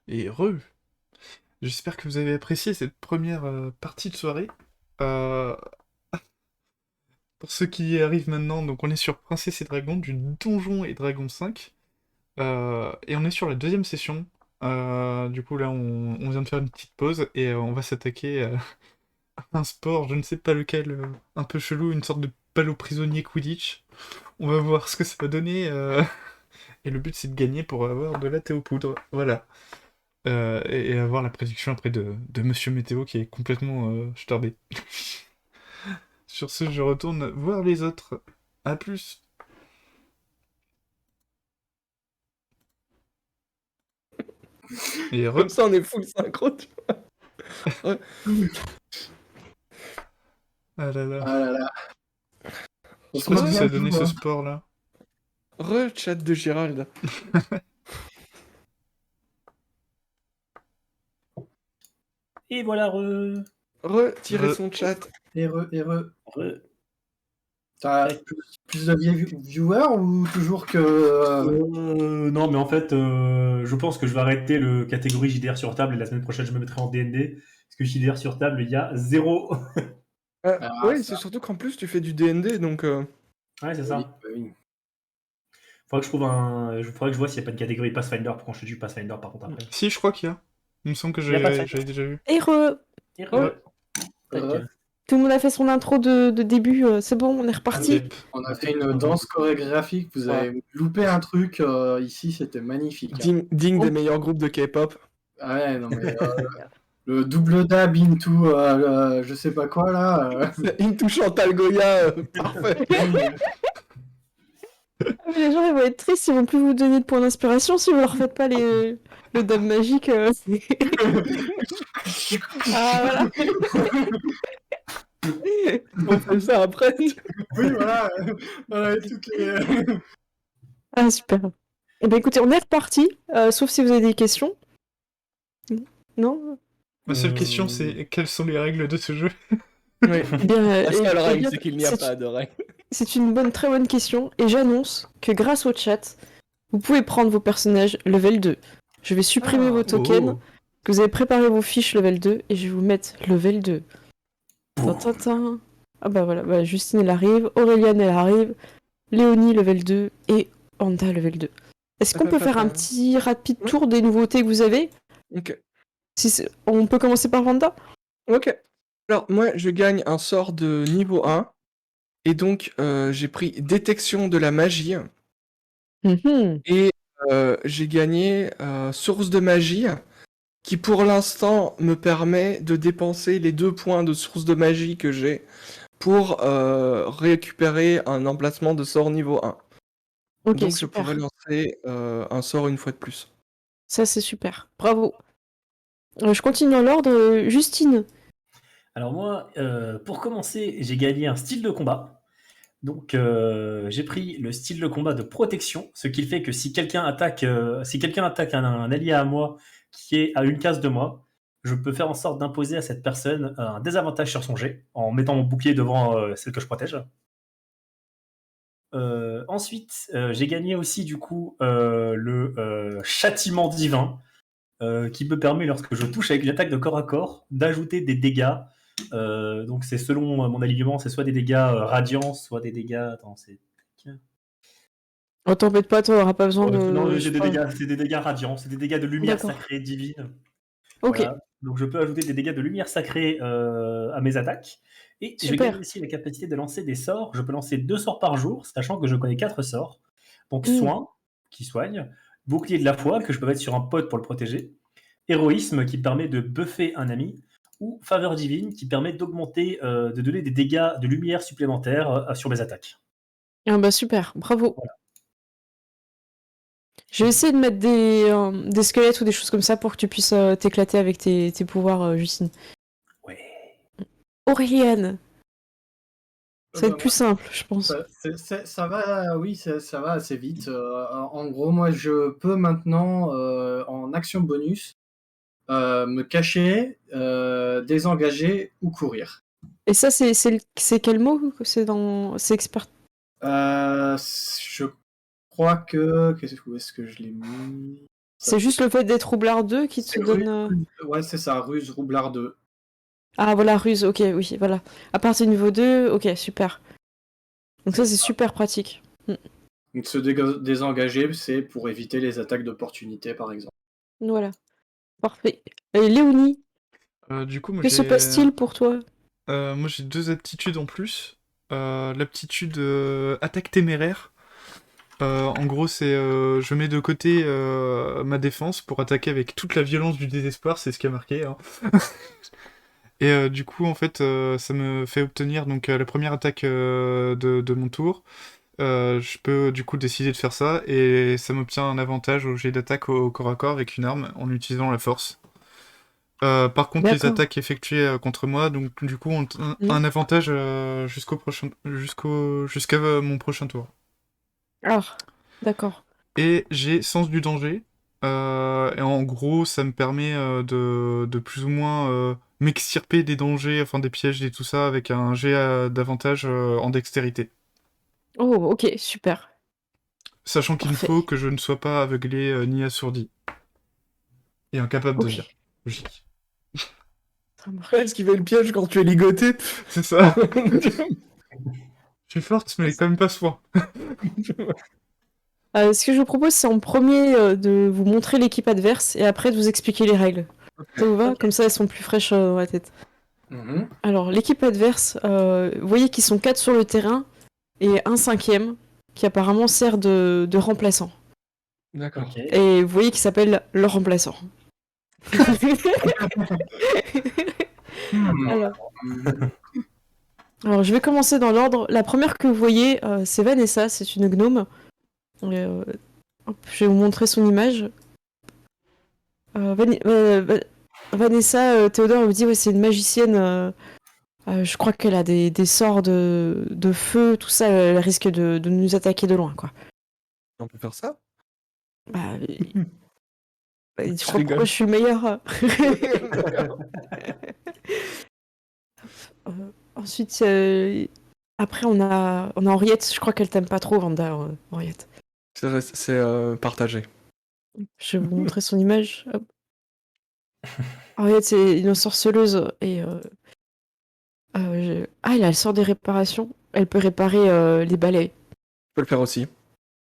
Et j'espère que vous avez apprécié cette première partie de soirée. Euh, pour ceux qui y arrivent maintenant, donc on est sur Princesse et Dragon du Donjon et Dragon 5. Et on est sur la deuxième session. Du coup là on vient de faire une petite pause et on va s'attaquer à un sport, je ne sais pas lequel, un peu chelou, une sorte de ballot prisonnier Quidditch. On va voir ce que ça va donner. Et le but c'est de gagner pour avoir de la Théopoudre. Voilà. Et avoir la prédiction après de Monsieur Météo qui est complètement starbé. Sur ce, je retourne voir les autres. À plus. Et Comme ça, on est full synchro, tu vois. Ah là là. Ah là là. Je On sais se pas ce moque que bien ça a de donné vous, ce hein. sport là. Chat de Gérald. Et voilà, Tirer Re- son chat. Heureux. re- T'as tac. plus de viewers ou toujours que. Non, mais en fait, je pense que je vais arrêter le catégorie JDR sur table et la semaine prochaine, je me mettrai en DND. Parce que JDR sur table, il y a zéro. Ah, Oui, c'est ça. surtout qu'en plus, tu fais du DND, donc... Ouais, c'est Oui, ça. bah oui. Faudrait que je trouve faudrait que je vois s'il n'y a pas une catégorie Pathfinder pour quand je fais du Pathfinder par contre après. Si, je crois qu'il y a. Il me semble que Il y a Pathfinder. j'avais déjà vu. Et Et Ouais. tac. tout le monde a fait son intro de début, c'est bon, on est reparti. Yep. On a fait une danse chorégraphique, vous avez loupé un truc ici, c'était magnifique, hein. Digne Oh. des meilleurs groupes de K-pop. Ah ouais, non mais le double dab into je sais pas quoi là. Into Chantal Goya, parfait. Ah, mais les gens ils vont être tristes, ils vont plus vous donner de points d'inspiration si vous leur faites pas le dab magique. Ah On fait ça après. Oui, voilà. Voilà, toutes les. voilà. Ah super. Eh ben écoutez, on est reparti, sauf si vous avez des questions. Non? Ma seule question c'est quelles sont les règles de ce jeu? Oui. Eh bien, La seule eh règle, bien, c'est qu'il n'y a pas de règle. c'est une très bonne question, et j'annonce que grâce au chat, vous pouvez prendre vos personnages level 2. Je vais supprimer vos tokens, que vous avez préparé vos fiches level 2, et je vais vous mettre level 2. Tintin. Ah bah voilà, bah, Justine elle arrive, Auréliane elle arrive, Léonie level 2, et Anda level 2. Est-ce qu'on peut faire un petit rapide tour des nouveautés que vous avez? Ok. On peut commencer par Vanda? Ok. Alors, moi, je gagne un sort de niveau 1. Et donc, j'ai pris détection de la magie. Et j'ai gagné source de magie, qui pour l'instant me permet de dépenser les 2 points de source de magie que j'ai pour récupérer un emplacement de sort niveau 1. Ok, Donc, je super. pourrais lancer un sort une fois de plus. Ça, c'est super. Bravo. Je continue dans l'ordre. Justine. Alors moi, pour commencer, j'ai gagné un style de combat. Donc j'ai pris le style de combat de protection, ce qui fait que si quelqu'un attaque un allié à moi qui est à une case de moi, je peux faire en sorte d'imposer à cette personne un désavantage sur son jet en mettant mon bouclier devant celle que je protège. Ensuite, j'ai gagné aussi du coup le châtiment divin qui me permet, lorsque je touche avec une attaque de corps à corps, d'ajouter des dégâts. Donc c'est selon mon alignement, c'est soit des dégâts radiants, soit des dégâts. Attends, c'est. Oh, t'embête pas, t'auras pas besoin de. Non, je c'est sais des pas. dégâts, c'est des dégâts radiants, c'est des dégâts de lumière D'accord. sacrée divine. Ok. Voilà. Donc je peux ajouter des dégâts de lumière sacrée à mes attaques. Et je Super. gagne aussi la capacité de lancer des sorts. Je peux lancer 2 sorts par jour, sachant que je connais 4 sorts. Donc soin, qui soigne, bouclier de la foi, que je peux mettre sur un pote pour le protéger, héroïsme, qui permet de buffer un ami, ou faveur divine, qui permet d'augmenter, de donner des dégâts de lumière supplémentaires sur mes attaques. Ah bah super, bravo. Voilà. Je vais essayer de mettre des squelettes ou des choses comme ça pour que tu puisses t'éclater avec tes pouvoirs, Justine. Ouais. Auréliane. Ça va bah, être plus simple, je pense. Ça va, oui, ça va assez vite. En gros, moi, je peux maintenant, en action bonus, me cacher, désengager ou courir. Et ça, c'est quel mot? C'est expert. Je crois que. Où est-ce que je l'ai mis? C'est juste le fait d'être roublard 2 qui te C'est donne... Ouais, c'est ça, ruse, roublard 2. Ah voilà, ruse, ok, oui, voilà. À partir du niveau 2, ok, super. Donc ça c'est super pratique. Donc se désengager, c'est pour éviter les attaques d'opportunité, par exemple. Voilà, parfait. Et Léonie, Du coup, moi que se passe-t-il pour toi? moi j'ai 2 aptitudes en plus. L'aptitude attaque téméraire. En gros, c'est je mets de côté ma défense pour attaquer avec toute la violence du désespoir, c'est ce qui a marqué, hein. Et du coup, en fait, ça me fait obtenir donc la première attaque de mon tour. Je peux du coup décider de faire ça, et ça m'obtient un avantage au jet d'attaque au corps à corps avec une arme en utilisant la force. Par contre, les D'accord. attaques effectuées contre moi, donc du coup, ont un avantage jusqu'à mon prochain tour. Ah, d'accord. Et j'ai sens du danger. Et en gros, ça me permet de plus ou moins m'extirper des dangers, enfin des pièges et tout ça, avec un jet d'avantage en dextérité. Oh, ok, super. Sachant qu'il me Parfait. faut que je ne sois pas aveuglé ni assourdi. Et incapable de Ok. lire. Logique. Ça marche. Esquiver le piège quand tu es ligoté. C'est ça. Je suis forte, mais quand même pas soin. Ce que je vous propose, c'est en premier de vous montrer l'équipe adverse et après de vous expliquer les règles. Ça vous va? Comme ça, elles sont plus fraîches dans la tête. Mhm. Alors, l'équipe adverse, vous voyez qu'ils sont 4 sur le terrain et un 5e qui apparemment sert de remplaçant. D'accord. Ok. Et vous voyez qu'il s'appelle le remplaçant. Hmm. Alors, je vais commencer dans l'ordre. La première que vous voyez, c'est Vanessa, c'est une gnome. Hop, je vais vous montrer son image. Vanessa, Théodore vous dit ouais, c'est une magicienne. Je crois qu'elle a des sorts de feu, tout ça. Elle risque de nous attaquer de loin, quoi. On peut faire ça? Bah, tu Je crois rigole. pourquoi je suis le meilleur? Ensuite, après on a Henriette. Je crois qu'elle t'aime pas trop, Vanda, Henriette. C'est partagé. Je vais vous montrer son image. Hop. Henriette, c'est une sorceleuse et elle a le sort des réparations. Elle peut réparer les balais. Je peux le faire aussi.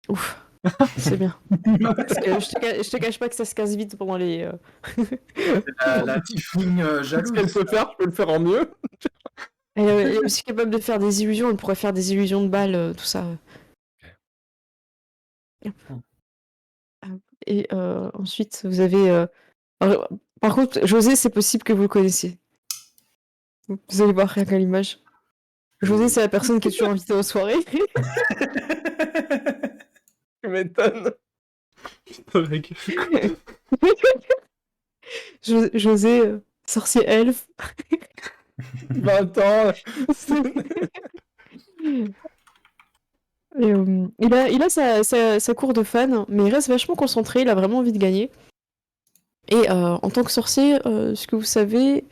Ouf, c'est bien. Parce que je te cache pas que ça se casse vite pendant les. La tiefling Ce qu'elle jalouse. peut faire, je peux le faire en mieux. Elle est aussi capable de faire des illusions. Elle pourrait faire des illusions de balles, tout ça. Et ensuite, vous avez. Alors, par contre, José, c'est possible que vous le connaissiez. Vous allez voir rien qu'à l'image. José, c'est la personne qui est toujours invitée aux soirées. Tu m'étonnes. Putain, la gueule. José, sorcier elfe. 20 ans. Et, il a sa cour de fans, mais il reste vachement concentré, il a vraiment envie de gagner. Et en tant que sorcier, ce que vous savez,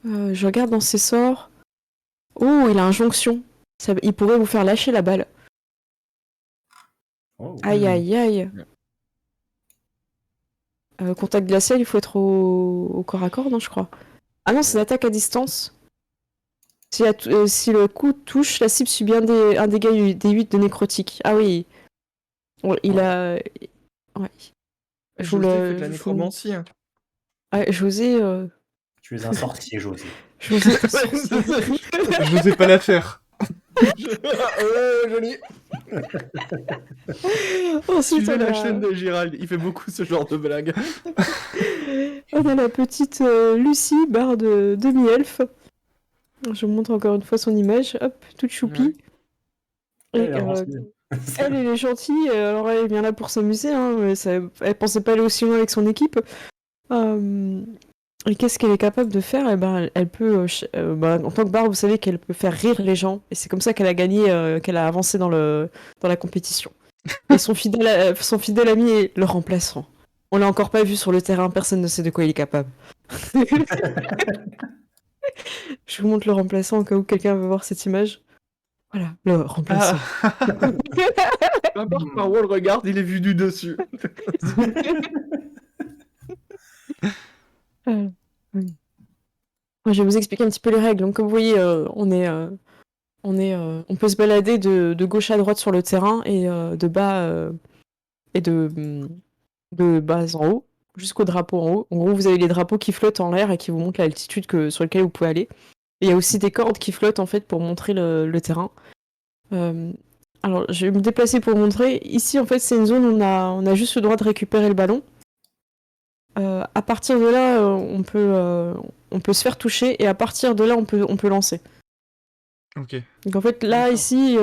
je regarde dans ses sorts. Oh, il a injonction. Il pourrait vous faire lâcher la balle. Oh. Aïe, aïe, aïe. Contact glacial, il faut être au corps à corps, non, je crois. Ah non, c'est l'attaque à distance. Si le coup touche, la cible subit un dégât des 8 de nécrotique. Ah oui. Bon, il a... Ouais. Je vous José fait le... de la je vous- nécromancie. Hein. Ah, José... Tu es un sorcier, José. José... Je n'osais pas la faire. Joli. Ensuite, Suivez on la a... chaîne de Gérald, il fait beaucoup ce genre de blagues. on a la petite Lucie, barde demi-elfe. Je vous montre encore une fois son image. Hop, toute choupie. Ouais. Et, Elle est gentille. elle est gentille, alors elle vient là pour s'amuser, hein, mais elle pensait pas aller aussi loin avec son équipe. Et qu'est-ce qu'elle est capable de faire? Eh ben, elle peut, en tant que barbe, vous savez qu'elle peut faire rire les gens, et c'est comme ça qu'elle a gagné, qu'elle a avancé dans la compétition. Et son fidèle ami est le remplaçant. On l'a encore pas vu sur le terrain, personne ne sait de quoi il est capable. Je vous montre le remplaçant au cas où quelqu'un veut voir cette image. Voilà, le remplaçant. Peu importe par où on le regarde, il est vu du dessus. Oui. Moi, je vais vous expliquer un petit peu les règles. Donc, comme vous voyez, on peut se balader de gauche à droite sur le terrain et de bas et de bas en haut jusqu'au drapeau en haut. En gros, vous avez les drapeaux qui flottent en l'air et qui vous montrent l'altitude sur laquelle vous pouvez aller. Et il y a aussi des cordes qui flottent en fait pour montrer le terrain. Alors, je vais me déplacer pour montrer. Ici, en fait, c'est une zone où on a juste le droit de récupérer le ballon. À partir de là, on peut se faire toucher et à partir de là, on peut lancer. Ok. Donc en fait, là, D'accord. ici,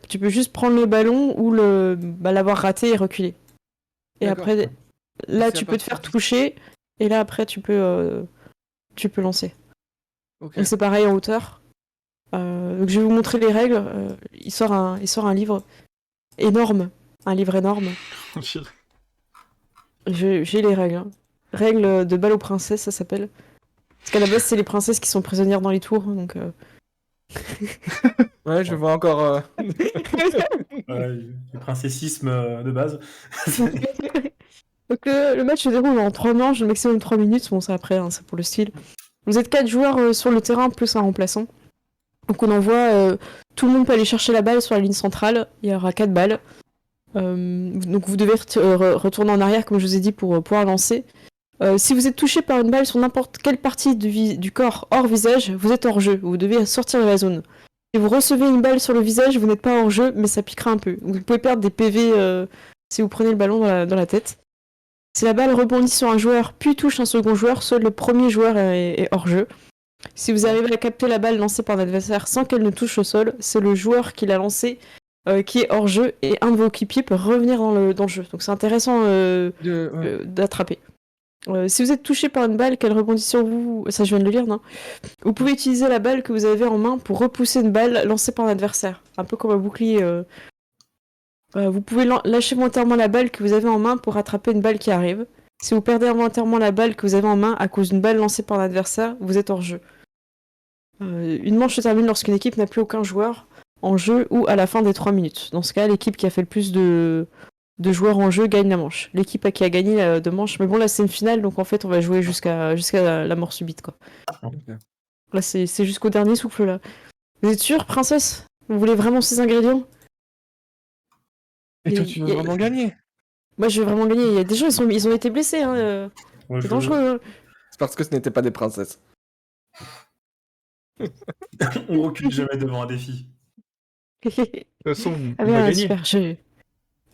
tu peux juste prendre le ballon ou l'avoir raté et reculer. Et D'accord. après, là, C'est à tu peux te partir faire d'ici. toucher et là, après, tu peux lancer. Ok. Donc c'est pareil en hauteur. Donc je vais vous montrer les règles. Il sort un livre énorme. Un livre énorme. J'ai les règles. Hein. Règles de balle aux princesses, ça s'appelle. Parce qu'à la base, c'est les princesses qui sont prisonnières dans les tours. Donc, Ouais, je vois encore. Le princessisme de base. Donc le match se déroule en 3 manches, le maximum 3 minutes. Bon, ça après, hein, c'est pour le style. Vous êtes 4 joueurs sur le terrain, plus un remplaçant. Donc on envoie... tout le monde peut aller chercher la balle sur la ligne centrale. Il y aura 4 balles. Donc vous devez retourner en arrière, comme je vous ai dit, pour pouvoir lancer. Si vous êtes touché par une balle sur n'importe quelle partie du corps hors visage, vous êtes hors jeu. Vous devez sortir de la zone. Si vous recevez une balle sur le visage, vous n'êtes pas hors jeu, mais ça piquera un peu. Donc vous pouvez perdre des PV si vous prenez le ballon dans la tête. Si la balle rebondit sur un joueur puis touche un second joueur, seul le premier joueur est hors jeu. Si vous arrivez à capter la balle lancée par l'adversaire sans qu'elle ne touche au sol, c'est le joueur qui l'a lancée qui est hors jeu et un de vos équipiers peut revenir dans le jeu. Donc c'est intéressant d'attraper. Si vous êtes touché par une balle, qu'elle rebondit sur vous, ça je viens de le lire, non ? Vous pouvez utiliser la balle que vous avez en main pour repousser une balle lancée par un adversaire. Un peu comme un bouclier. Vous pouvez lâcher volontairement la balle que vous avez en main pour attraper une balle qui arrive. Si vous perdez involontairement la balle que vous avez en main à cause d'une balle lancée par un adversaire, vous êtes hors jeu. Une manche se termine lorsqu'une équipe n'a plus aucun joueur en jeu ou à la fin des 3 minutes. Dans ce cas, l'équipe qui a fait le plus de joueurs en jeu gagne la manche. L'équipe qui a gagné de manche, mais bon là c'est une finale donc en fait on va jouer jusqu'à la mort subite quoi. Là c'est jusqu'au dernier souffle là. Vous êtes sûr, princesse ? Vous voulez vraiment ces ingrédients ? Et toi, tu veux vraiment gagner? Moi je veux vraiment gagner. Il y a des gens ils ont été blessés hein. Ouais, C'est dangereux. Hein. C'est parce que ce n'étaient pas des princesses. On recule jamais devant un défi. De toute façon, Ah on va bien, gagner. super.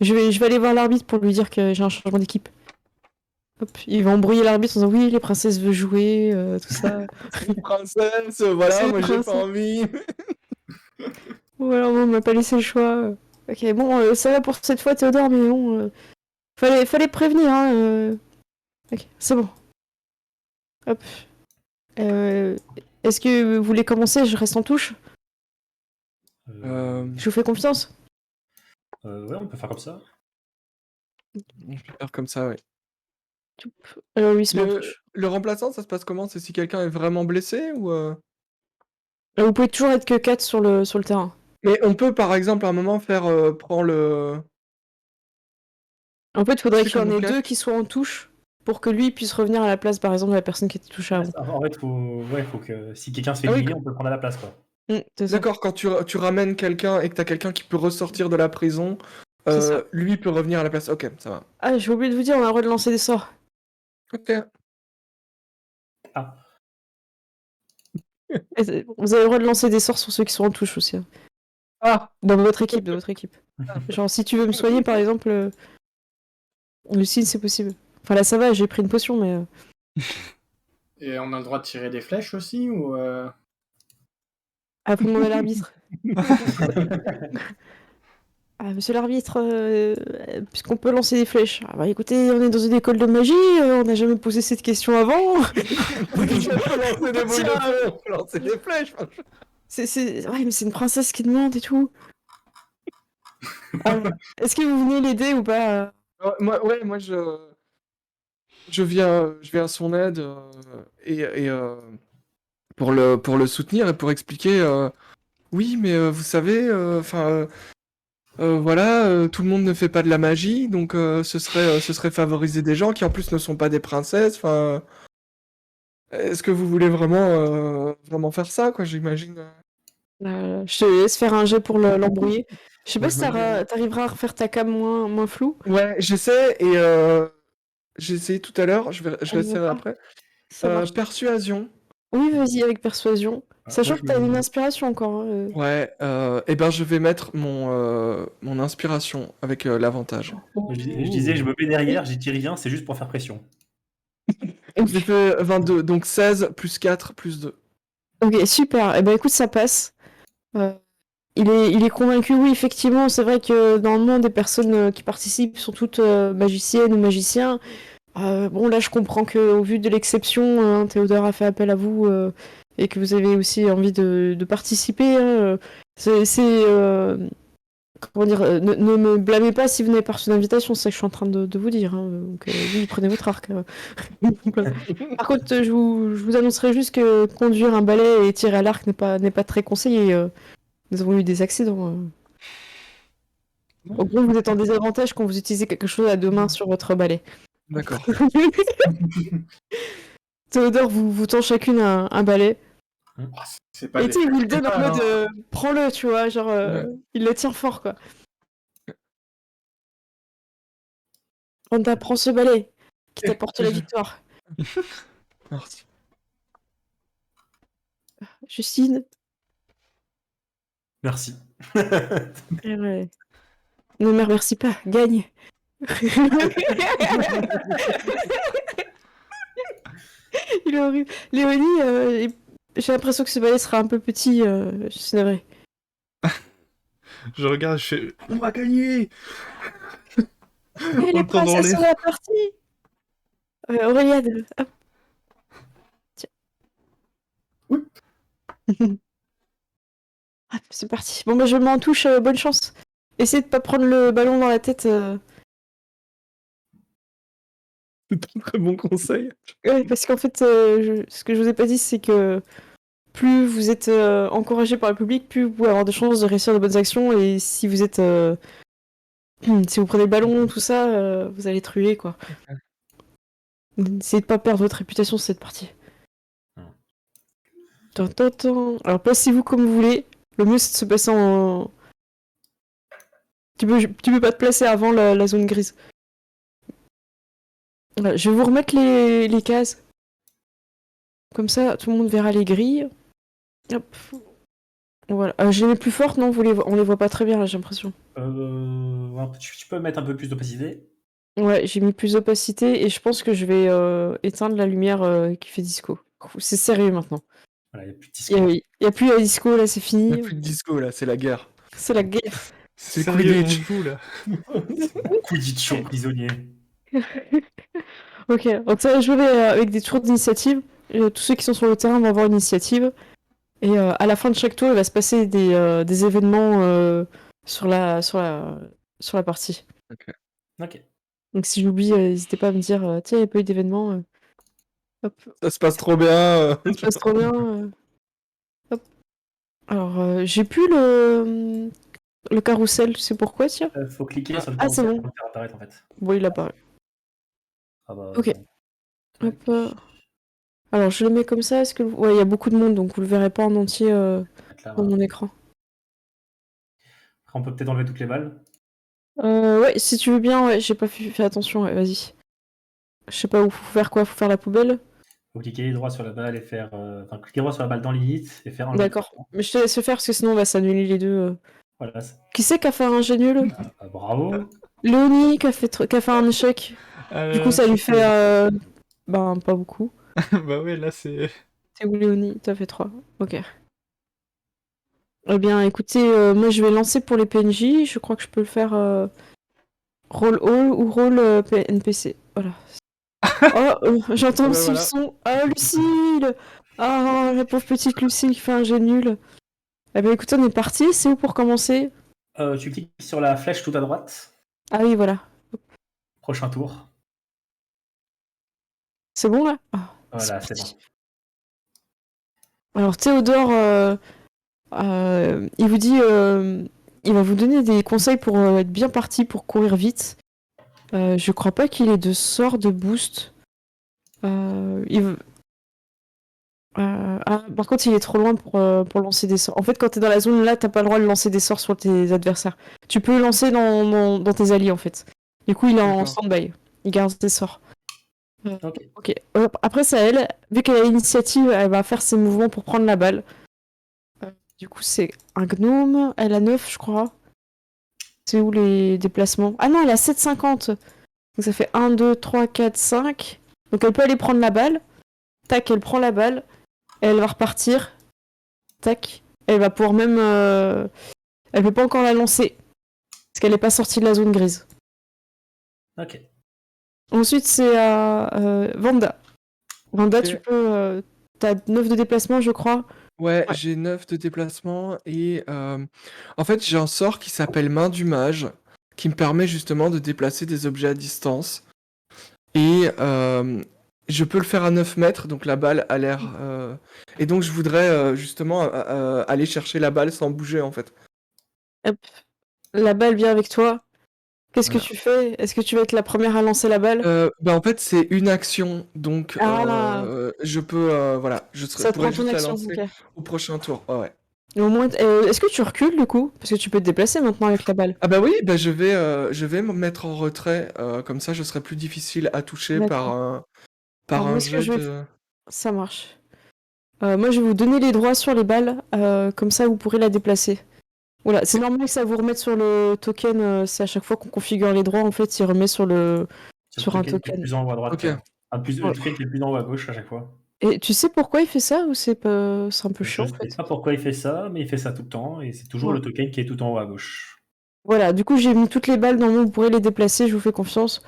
Je vais aller voir l'arbitre pour lui dire que j'ai un changement d'équipe. Hop, il va embrouiller l'arbitre en disant oui, les princesses veulent jouer, tout ça. C'est une princesse, voilà, C'est une moi j'ai princesse. pas envie. Ou alors non, on m'a pas laissé le choix. Ok, bon, ça va pour cette fois, Théodore, mais bon, fallait prévenir, hein. Ok, c'est bon. Hop. Est-ce que vous voulez commencer? Je reste en touche. Je vous fais confiance. Ouais, on peut faire comme ça. Je vais faire comme ça, ouais. Alors lui, c'est en touche. Le remplaçant, ça se passe comment? C'est si quelqu'un est vraiment blessé ou Vous pouvez toujours être que 4 sur le terrain. Mais on peut par exemple à un moment faire prendre le. En fait, il faudrait C'est qu'il y en comme ait quatre. 2 qui soient en touche pour que lui puisse revenir à la place, par exemple, de la personne qui était touchée avant. En fait, faut que si quelqu'un se fait Ah oui, éliminer, on peut prendre à la place quoi. C'est ça. D'accord, quand tu ramènes quelqu'un et que t'as quelqu'un qui peut ressortir de la prison, C'est ça. lui peut revenir à la place. Ok, ça va. Ah, j'ai oublié de vous dire, on a le droit de lancer des sorts. Ok. Ah. Vous avez le droit de lancer des sorts sur ceux qui sont en touche aussi. Hein. Ah. Dans votre équipe, Genre, si tu veux me soigner, par exemple, Lucine, c'est possible. Enfin, là, ça va, j'ai pris une potion, mais... Et on a le droit de tirer des flèches aussi ou Après, demander à l'arbitre. Ah, monsieur l'arbitre, puisqu'on peut lancer des flèches. Ah bah écoutez, on est dans une école de magie, on n'a jamais posé cette question avant. On peut lancer des boules de feu, on peut lancer des flèches. Ouais, mais c'est une princesse qui demande et tout. Est-ce que vous venez l'aider ou pas Moi je viens à son aide et pour le soutenir et pour expliquer Oui, mais vous savez, voilà, tout le monde ne fait pas de la magie, donc ce serait favoriser des gens qui en plus ne sont pas des princesses. Enfin, est-ce que vous voulez vraiment faire ça, quoi, j'imagine. Je te laisse faire un jet pour l'embrouiller. Je sais Moi, pas je si me dis, t'arriveras à refaire ta cam moins floue. Ouais, j'essaie et j'ai essayé tout à l'heure, je vais Elle veut essayer pas. après. Ça marche. Persuasion. Oui, vas-y, avec persuasion. moi, Sachant je que t'as une me... inspiration encore. Hein. Ouais, et ben je vais mettre mon inspiration avec l'avantage. je disais, je me mets derrière, j'y tire rien, c'est juste pour faire pression. J'ai fait 22, donc 16 plus 4 plus 2. Ok, super. Eh ben écoute, ça passe. Euh, il est convaincu, oui, effectivement, c'est vrai que dans le monde, des personnes qui participent sont toutes magiciennes ou magiciens. Bon, là, je comprends qu'au vu de l'exception, hein, Théodore a fait appel à vous et que vous avez aussi envie de participer. Hein, comment dire, ne me blâmez pas si vous n'avez pas reçu d'invitation, c'est ça que je suis en train de vous dire. Hein, donc, oui, prenez votre arc. Par contre, je vous annoncerai juste que conduire un balai et tirer à l'arc n'est pas très conseillé. Nous avons eu des accidents. En gros, vous êtes en désavantage quand vous utilisez quelque chose à deux mains sur votre balai. D'accord. Théodore vous tend chacune un balai. C'est pas Et des tu sais, il vous le donne en festivals, mode hein. prends-le, tu vois, genre il le tient fort quoi. Prends ce balai qui t'apporte la victoire. Merci. Justine. Merci. Ouais. Ne me remercie pas, gagne. Il est horrible. Léonie, j'ai l'impression que ce balai sera un peu petit, je suis navrée. Je regarde, je fais on va gagner. Et En les le tendant princesses sont l'air. la partie. Auréliane, hop. Tiens. Hop, c'est parti. Bon, bah, je m'en touche, bonne chance. Essayez de pas prendre le ballon dans la tête. C'est un très bon conseil. Ouais, parce qu'en fait, ce que je vous ai pas dit, c'est que plus vous êtes encouragé par le public, plus vous pouvez avoir de chances de réussir de bonnes actions. Et si vous êtes. Si vous prenez le ballon, tout ça, vous allez être rué, quoi. Essayez de pas perdre votre réputation sur cette partie. Alors, placez-vous comme vous voulez. Le mieux, c'est de se passer en. Tu peux pas te placer avant la zone grise. Voilà, je vais vous remettre les cases. Comme ça, tout le monde verra les grilles. Hop. Voilà. Je les mets plus fortes, non? On les voit pas très bien, là, j'ai l'impression. Tu peux mettre un peu plus d'opacité. Ouais, j'ai mis plus d'opacité et je pense que je vais éteindre la lumière qui fait disco. C'est sérieux maintenant. Voilà, il n'y a plus de Il disco. y a plus la disco, là, c'est Il n'y a fini. plus de disco là, c'est la guerre. C'est la guerre. C'est C'est sérieux, on Quidditch. joue là. Quidditch en prisonnier. Ok, donc ça va jouer avec des tours d'initiative. Tous ceux qui sont sur le terrain vont avoir une initiative. Et à la fin de chaque tour, il va se passer des événements sur la partie. Ok. Donc si j'oublie, n'hésitez pas à me dire, tiens, il n'y a pas eu d'événement. Hop, Ça se passe trop bien. ça se passe trop bien. Hop. Alors, j'ai plus le carrousel, tu sais pourquoi, tiens? Faut cliquer sur le Ah, c'est carrousel bon. pour le faire apparaître en fait. Bon, il apparaît. Ah bah, Ok. tac. Hop. Alors, je le mets comme ça. Est-ce que... Ouais, il y a beaucoup de monde, donc vous le verrez pas en entier Mettre là, dans voilà. mon écran. Après, on peut peut-être enlever toutes les balles. Ouais, si tu veux bien, ouais, j'ai pas fait attention, ouais, vas-y. Je sais pas où faut faire quoi, faut faire la poubelle. Faut cliquer droit sur la balle et faire. Enfin, cliquer droit sur la balle dans Lilith et faire enlever. D'accord. Mais je te laisse le faire parce que sinon on va s'annuler les deux. Voilà. Qui c'est qui a fait un jet nul? Bravo. Léonie qui a fait un échec. Du coup, ça lui fait ben pas beaucoup. Bah ouais, là c'est. C'est où Léonie? T'as fait 3. Ok. Eh bien, écoutez, moi je vais lancer pour les PNJ. Je crois que je peux le faire rôle Hall ou rôle NPC. Voilà. Oh, j'entends Ah bah aussi le voilà. son. Ah, Lucille! Ah, la pauvre petite Lucille qui fait un jet nul. Eh bien, écoutez, on est parti. C'est où pour commencer? Tu cliques sur la flèche tout à droite. Ah oui, voilà. Prochain tour. C'est bon là? Ah, Voilà, c'est parti. bon. Alors, Théodore Il vous dit, il va vous donner des conseils pour être bien parti, pour courir vite. Je crois pas qu'il ait de sort de boost. Par contre, il est trop loin pour lancer des sorts. En fait, quand t'es dans la zone là, t'as pas le droit de lancer des sorts sur tes adversaires. Tu peux le lancer dans tes alliés en fait. Du coup, il est en stand-by. Il garde ses sorts. Ok. Après, c'est à elle. Vu qu'elle a l'initiative, elle va faire ses mouvements pour prendre la balle. Du coup, c'est un gnome. Elle a 9, je crois. C'est où les déplacements? Ah non, elle a 7,50. Donc ça fait 1, 2, 3, 4, 5. Donc elle peut aller prendre la balle. Tac, elle prend la balle. Elle va repartir. Tac. Elle va pouvoir même... Elle peut pas encore la lancer. Parce qu'elle n'est pas sortie de la zone grise. Ok. Ensuite, c'est à Vanda. Vanda, Ok. tu peux... T'as 9 de déplacement, je crois. Ouais, j'ai 9 de déplacement et en fait j'ai un sort qui s'appelle Main du Mage qui me permet justement de déplacer des objets à distance. Et je peux le faire à 9 mètres, donc la balle a l'air... Et donc je voudrais justement aller chercher la balle sans bouger en fait. Hop. La balle vient avec toi. Qu'est-ce que Voilà. tu fais? Est-ce que tu vas être la première à lancer la balle? En fait c'est une action, donc Ah, je peux... voilà, je ça te pourrais prend ton juste la action, lancer ok. au prochain tour. Ouais, ouais. Et au moins, est-ce que tu recules du coup? Parce que tu peux te déplacer maintenant avec la balle. Ah bah oui, bah je vais me mettre en retrait, comme ça je serai plus difficile à toucher par D'accord. Alors par moi, un ce que jet je vais... de... Ça marche. Moi, je vais vous donner les droits sur les balles. Comme ça, vous pourrez la déplacer. Voilà, c'est normal que ça vous remette sur le token. C'est à chaque fois qu'on configure les droits, en fait, il remet sur un token qui est token. plus en haut à droite. Ok. Le token qui est plus en haut à gauche à chaque fois. Et tu sais pourquoi il fait ça ou c'est un peu Je chiant en sais fait? pas pourquoi il fait ça, mais il fait ça tout le temps et c'est toujours Ouais. le token qui est tout en haut à gauche. Voilà, du coup j'ai mis toutes les balles dans le monde, vous pourrez les déplacer, je vous fais confiance.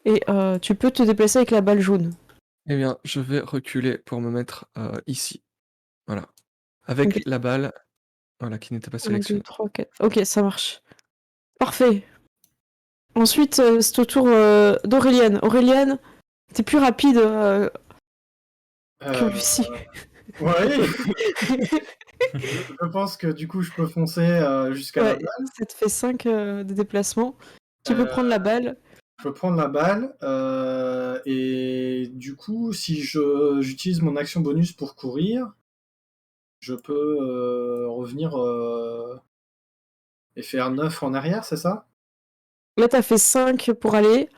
Et tu peux te déplacer avec la balle jaune. Eh bien, je vais reculer pour me mettre ici. Voilà. Avec Ok. la balle, voilà, qui n'était pas 1, 2, sélectionnée. 3, 4. Ok, ça marche. Parfait. Ensuite, c'est au tour d'Auréliane. Auréliane, t'es plus rapide que Lucie. Ouais. Je pense que du coup, je peux foncer jusqu'à la Ouais, balle. ça te fait 5 de déplacement. Tu peux prendre la balle. Je peux prendre la balle et du coup, si j'utilise mon action bonus pour courir, je peux revenir et faire 9 en arrière, c'est ça? Là, t'as fait 5 pour aller.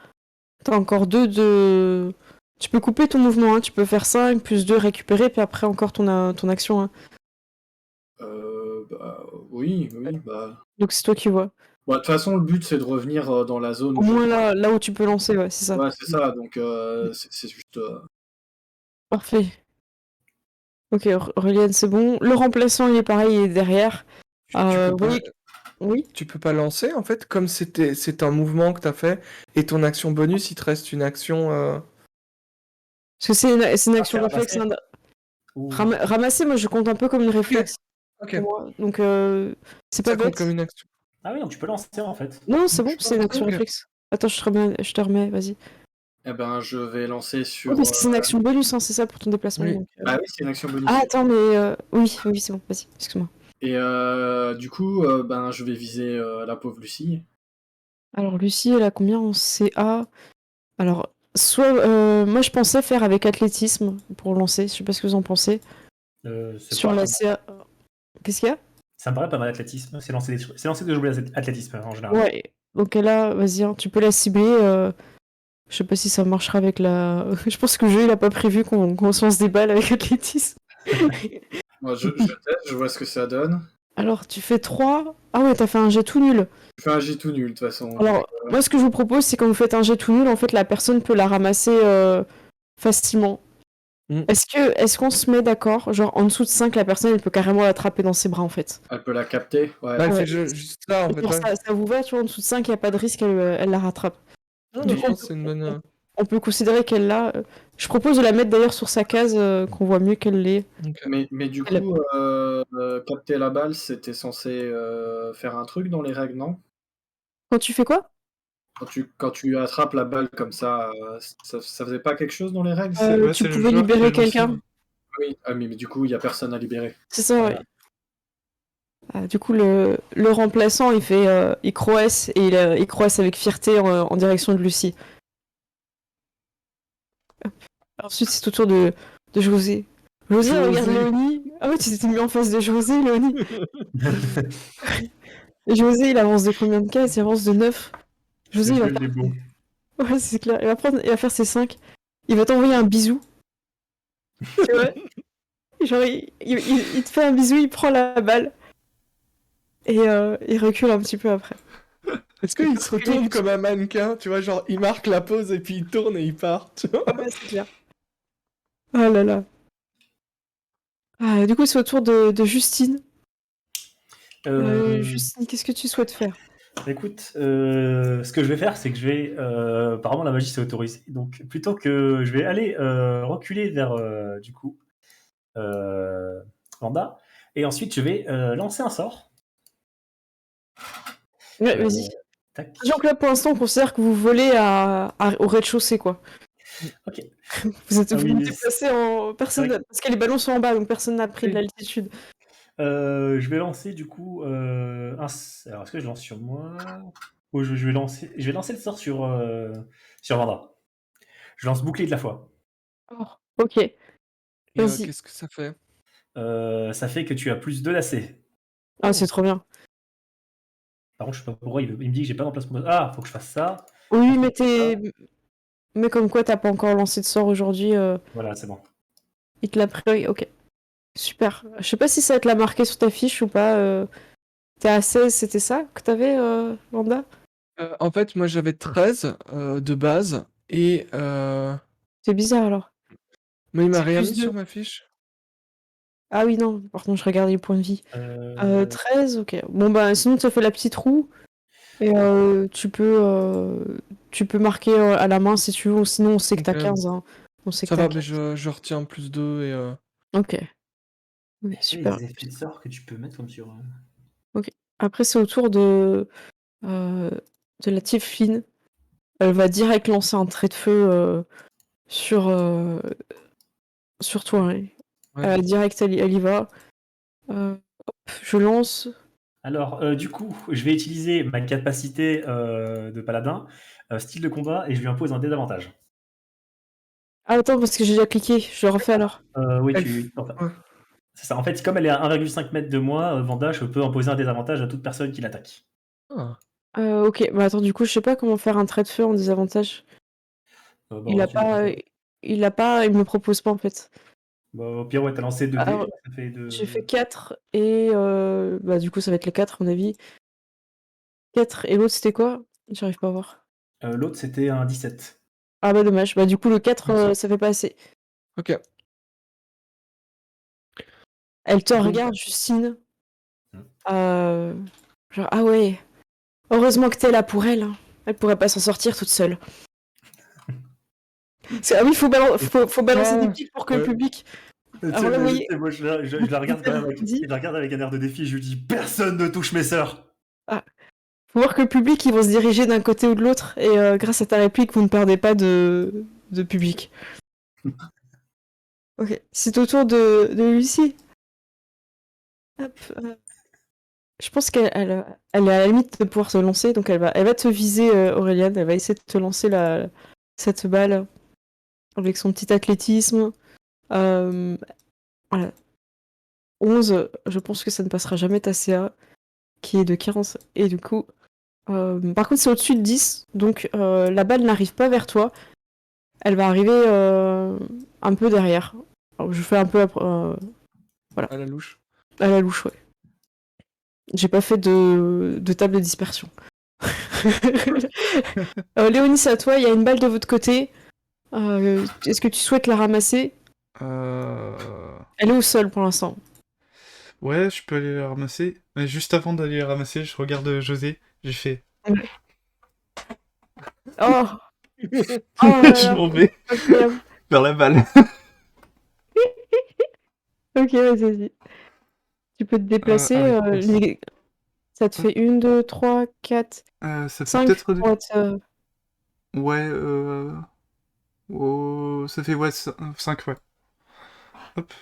T'as encore 2 de... Tu peux couper ton mouvement, hein. Tu peux faire 5 plus 2 récupérer, puis après encore ton action. Hein. Oui, bah. Donc c'est toi qui vois. Bon, de toute façon, le but, c'est de revenir dans la zone Au où j'ai... moins là où tu peux lancer, ouais, c'est ça. Ouais, c'est ça, donc c'est juste... Parfait. Ok, Aurélien, c'est bon. Le remplaçant, il est pareil, il est derrière. Tu peux pas... Oui. Oui. Tu peux pas lancer, en fait, comme c'est un mouvement que t'as fait, et ton action bonus, il te reste une action... Parce que c'est une action c'est réflexe. ramasser. Ramasser, moi, je compte un peu comme une réflexe. Ok, Pour moi. Donc, c'est pas ça compte bête. comme une action. Ah oui, non, tu peux lancer en fait. Non, c'est bon, Je c'est une pense action que- réflexe. Attends, je te remets, vas-y. Eh ben, je vais lancer sur... Oui, parce que c'est une action bonus, hein, c'est ça pour ton déplacement. Oui. donc, Ah oui, c'est une action bonus. Ah, attends, mais oui, c'est bon, vas-y, excuse-moi. Et du coup, ben, je vais viser la pauvre Lucie. Alors, Lucie, elle a combien en CA? Alors, moi, je pensais faire avec athlétisme pour lancer, je sais pas ce que vous en pensez. Sur la CA. Qu'est-ce qu'il y a? Ça me paraît pas mal l'athlétisme. C'est lancer des jouets athlétisme en général. Ouais, donc là, vas-y, hein, tu peux la cibler. Je sais pas si ça marchera avec la. Je pense que le jeu, il a pas prévu qu'on se lance des balles avec athlétisme. Moi, je teste, je vois ce que ça donne. Alors, tu fais 3. Ah ouais, t'as fait un jet tout nul. Je fais un jet tout nul, de toute façon. Alors, moi, ce que je vous propose, c'est quand vous faites un jet tout nul, en fait, la personne peut la ramasser facilement. Est-ce qu'on se met d'accord? Genre, en dessous de 5, la personne, elle peut carrément l'attraper dans ses bras, en fait. Elle peut la capter, ouais. Bah, Ouais. c'est juste ça, en fait, ouais. Ça vous va, tu vois, en dessous de 5, il n'y a pas de risque qu'elle la rattrape. Non, Du mais je coup, pense que c'est une bonne... on peut considérer qu'elle l'a. Je propose de la mettre d'ailleurs sur sa case, qu'on voit mieux qu'elle l'est. Ok. Mais du coup, capter la balle, c'était censé faire un truc dans les règles, non? Quand tu fais quoi? Quand tu attrapes la balle comme ça, ça faisait pas quelque chose dans les règles? Ouais, Tu c'est le pouvais joueur qui libérer lance. quelqu'un. Oui, ah, mais du coup, il y a personne à libérer. C'est ça, Voilà. ouais. Du coup, le remplaçant, il croesse et il croesse avec fierté en direction de Lucie. Ensuite, c'est au tour de José. José, regarde José. Léonie. Ah ouais, tu t'es mis en face de José, Léonie. Et José, il avance de combien de cases? Il avance de 9. José, Le il va duel des bons. Ouais, c'est clair. Il va faire ses 5. Il va t'envoyer un bisou. Tu vois? Genre, il te fait un bisou, il prend la balle. Et il recule un petit peu après. Est-ce qu'il se retourne comme un mannequin, tu vois, genre il marque la pause et puis il tourne et il part, tu vois? Ouais, c'est clair. Oh là là. Du coup, c'est au tour de Justine. Justine, qu'est-ce que tu souhaites faire? Écoute, ce que je vais faire, c'est que je vais. Apparemment, la magie c'est autorisé. Donc, plutôt que. Je vais aller reculer vers, du coup, Wanda. Et ensuite, je vais lancer un sort. Ouais, Euh, vas-y. tac. Sachant que là, pour l'instant, on considère que vous volez au rez-de-chaussée, quoi. Ok. Vous Ah vous oui, déplacez en... Personne... vrai Parce que les ballons sont en bas, donc personne n'a pris de Oui. l'altitude. Je vais lancer du coup Alors, est-ce que je lance sur moi? Ou je vais lancer le sort sur Vanda. Je lance bouclier de la foi. Oh, ok. Et Vas-y. qu'est-ce que ça fait? Ça fait que tu as plus 2 lacets. Ah, c'est trop bien. Par contre, je sais pas pourquoi il me dit que j'ai pas d'emplacement. Ah, faut que je fasse ça. Oui, Ensuite, mais comme quoi, t'as pas encore lancé de sort aujourd'hui. voilà, c'est bon. Il te l'a pris. Ok. Super. Je sais pas si ça va te l'a marqué sur ta fiche ou pas. T'es à 16, c'était ça que t'avais, Wanda? En fait, moi j'avais 13 de base et C'est bizarre alors. mais il m'a C'est rien plus mis 2. sur ma fiche. Ah oui, non. Par contre, je regarde les points de vie. Euh, 13, ok. Bon, bah, sinon, tu as fait la petite roue. Et tu peux marquer à la main si tu veux. Ou sinon, on sait que t'as Ok. 15. Hein. On sait que Ça t'as va, mais 15. je retiens plus 2 et Ok. Oui, Est-ce qu'il y a super. des effets de sort que tu peux mettre comme sur. Ok. Après, c'est au tour euh, de la Tiefling. Elle va direct lancer un trait de feu sur, sur toi. Hein. ouais. Direct, elle y va. Hop, je lance. Alors, du coup, je vais utiliser ma capacité de paladin, style de combat, et je lui impose un désavantage. Ah, attends, parce que j'ai déjà cliqué. Je le refais alors. Oui, Elle tu. Enfin, ouais. c'est ça. En fait, comme elle est à 1,5 mètre de moi, Vanda, je peux imposer un désavantage à toute personne qui l'attaque. Ah. Ok, bah attends, du coup, je sais pas comment faire un trait de feu en désavantage. Bah, Il a tu pas. fais ça. Il me propose pas en fait. Bah, au pire, ouais, t'as lancé 2 dés, Alors, ça fait j'ai fait 2. 4 et bah du coup ça va être les 4 à mon avis. 4 et l'autre c'était quoi? J'arrive pas à voir. L'autre, c'était un 17. Ah bah dommage, bah du coup le 4 Merci. ça fait pas assez. Ok. Elle te Donc, regarde, Justine. Hmm. Genre ah ouais, heureusement que t'es là pour elle. Hein. Elle pourrait pas s'en sortir toute seule. Ah oui, faut balancer des ah, pics pour que le ouais. public. Tu Alors sais, là, vous mais, tu voyez, sais, moi, je la regarde quand même dit. je la regarde avec un air de défi, je lui dis personne ne touche mes sœurs. Ah, faut voir que le public ils vont se diriger d'un côté ou de l'autre et grâce à ta réplique vous ne perdez pas de public. Ok, c'est au tour de Lucie. Hop, je pense elle est à la limite de pouvoir se lancer, donc elle va te viser, Auréliane. Elle va essayer de te lancer cette balle avec son petit athlétisme. Euh, voilà. 11, je pense que ça ne passera jamais ta CA, qui est de 15. Et du coup, par contre, c'est au-dessus de 10, donc la balle n'arrive pas vers toi. Elle va arriver un peu derrière. Alors, je fais un peu voilà, À la louche. à la louche, ouais. J'ai pas fait de table de dispersion. Léonie, c'est à toi, il y a une balle de votre côté. Est-ce que tu souhaites la ramasser? Elle est au sol pour l'instant. Ouais, je peux aller la ramasser. Mais juste avant d'aller la ramasser, je regarde José. J'ai fait. Oh, oh là Je là, m'en vais incroyable. vers la balle. Ok, vas-y. Tu peux te déplacer. Ah oui. Ça te fait 1, 2, 3, 4, Ça fait 5 peut-être. pour être. Ouais, oh, ça fait ouais, 5, ouais. Hop.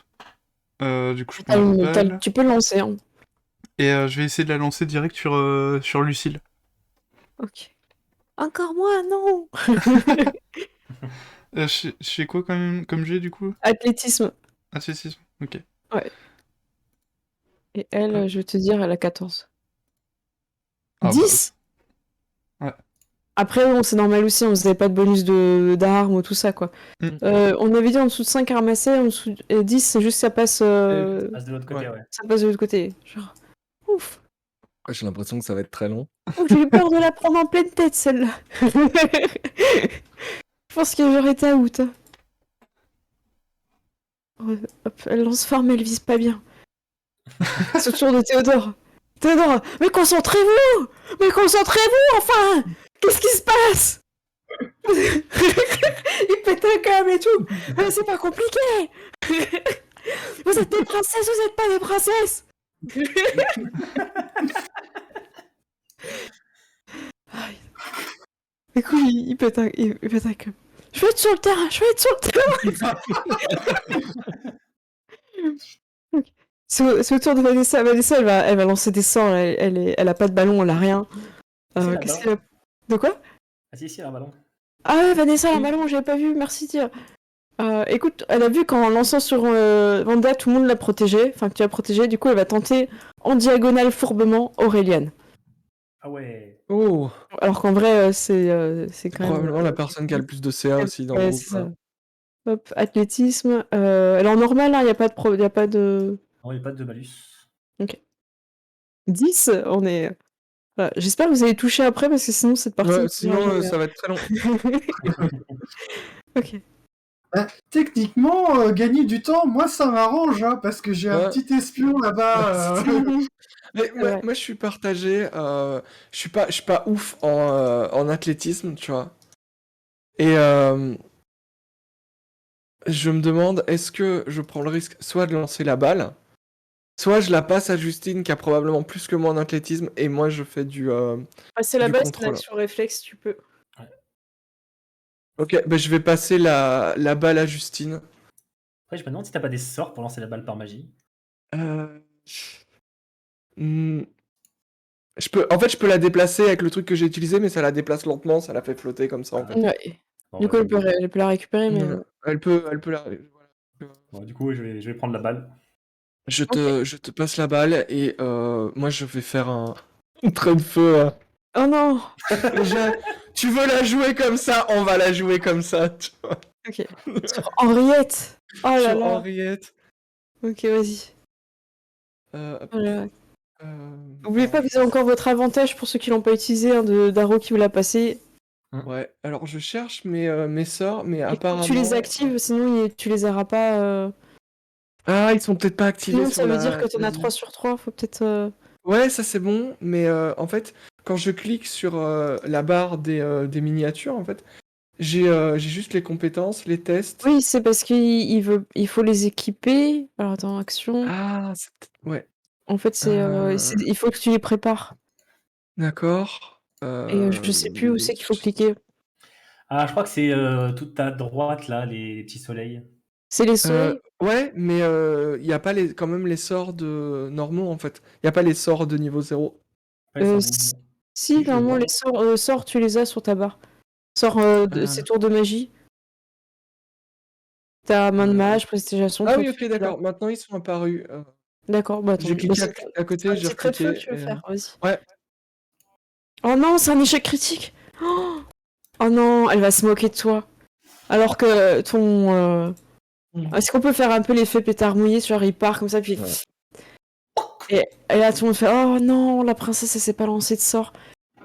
Du coup, je prends la balle. Tu peux le lancer. Hein. Et je vais essayer de la lancer direct sur Lucille. Ok. Encore moi, non. Je fais quoi comme jet du coup? Athlétisme. Athlétisme, ok. Ouais. Et elle, Hop. je vais te dire, elle a 14. Ah 10? ouais. Après, bon, c'est normal aussi, on faisait pas de bonus d'armes ou tout ça, quoi. Mm. On avait dit en dessous de 5 à ramasser, en dessous de 10, c'est juste que ça passe, Ça passe de l'autre côté, ouais. ça passe de l'autre côté. Genre, ouf. Ouais, j'ai l'impression que ça va être très long. Oh, j'ai eu peur de la prendre en pleine tête, celle-là. Je pense que j'aurais été out. Hop, elle lance fort, mais elle vise pas bien. C'est au tour de Théodore. Théodore, mais concentrez-vous! Mais concentrez-vous, enfin! Qu'est-ce qui se passe? Il pète un câble et tout. Mais c'est pas compliqué. Vous êtes des princesses, vous êtes pas des princesses. Aïe. Du coup, il pète un câble. Je vais être sur le terrain, je vais être sur le terrain. C'est au tour de Vanessa. Vanessa, elle va lancer des sorts. Elle a pas de ballon, elle a rien. Si, elle a un Qu'est-ce ballon. qu'elle a... De quoi? Ah si, elle a un ballon. Ah ouais, Vanessa, elle a un ballon, j'avais pas vu, merci Tia. Écoute, elle a vu qu'en lançant sur Vanda, tout le monde l'a protégée. Enfin, que tu l'as protégée, du coup, elle va tenter en diagonale fourbement Aureliane. Ah ouais. Oh, Alors qu'en vrai, c'est quand même. probablement la personne qui a le plus de CA aussi dans le Ouais, groupe. c'est ça. Hop, athlétisme. Elle est en normal, hein, y a pas de y a pas de. Non, il n'y a pas de malus. 10, on est. Voilà. J'espère que vous allez toucher après parce que sinon cette partie. Ouais, sinon ça va être très long. Ok. Techniquement, gagner du temps, moi ça m'arrange, hein, parce que j'ai un Ouais. petit espion là-bas. Mais Ouais. moi je suis partagé. Je suis pas ouf en athlétisme, tu vois. Et je me demande, est-ce que je prends le risque soit de lancer la balle, soit je la passe à Justine qui a probablement plus que moi en athlétisme et moi je fais du C'est la du base, c'est contrôle. l'action réflexe, tu peux. Ok, bah je vais passer la balle à Justine. Après, je me demande si t'as pas des sorts pour lancer la balle par magie. Hmm. En fait, je peux la déplacer avec le truc que j'ai utilisé, mais ça la déplace lentement, ça la fait flotter comme ça en fait. Ouais. Bon, Du bah, coup, elle peut la récupérer, mais. Elle peut la. bon, du coup, je vais prendre la balle. Je te passe la balle et moi je vais faire un train de feu. Oh non! Tu veux la jouer comme ça, on va la jouer comme ça. Tu vois. Ok. Sur Henriette! Oh là Sur là! Henriette. Ok, vas-y. Hop, Oh là là. N'oubliez alors, pas que vous avez encore votre avantage pour ceux qui l'ont pas utilisé, hein, d'Aro qui vous l'a passé. ouais, alors je cherche mes sorts, mais Et faut apparemment. que tu les actives, sinon tu les auras pas. Ah, ils sont peut-être pas activés Sinon, sur ça veut la. dire que t'en as Vas-y. 3 sur 3, faut peut-être. Ouais, ça c'est bon, mais en fait, quand je clique sur la barre des miniatures, en fait, j'ai juste les compétences, les tests. Oui, c'est parce il faut les équiper. Alors attends, action. Ah, c'est ouais, En fait, il faut que tu les prépares. d'accord. Et je sais plus où c'est qu'il faut cliquer. Ah, je crois que c'est toute à droite, là, les petits soleils. C'est les soleils? Ouais, mais il n'y a pas quand même les sorts de normaux, en fait. Il n'y a pas les sorts de niveau 0. Ouais, c'est un Si, mouvement. si, Si, je le normalement, vois. les sorts, tu les as sur ta barre. Ces tours de magie. T'as main de mage, prestigation. Ah toi, oui, ok, tu l'as. d'accord. Maintenant, ils sont apparus. D'accord, bah attends. J'ai cliqué c'est à côté, un j'ai petit trait de feu que recliqué. tu veux faire, vas-y. Ouais. Oh non, c'est un échec critique! Oh, oh non, elle va se moquer de toi. Alors que ton. Est-ce qu'on peut faire un peu l'effet pétard mouillé, genre il part comme ça, puis. Ouais. Et là, tout le monde fait oh non, la princesse, elle s'est pas lancée de sort.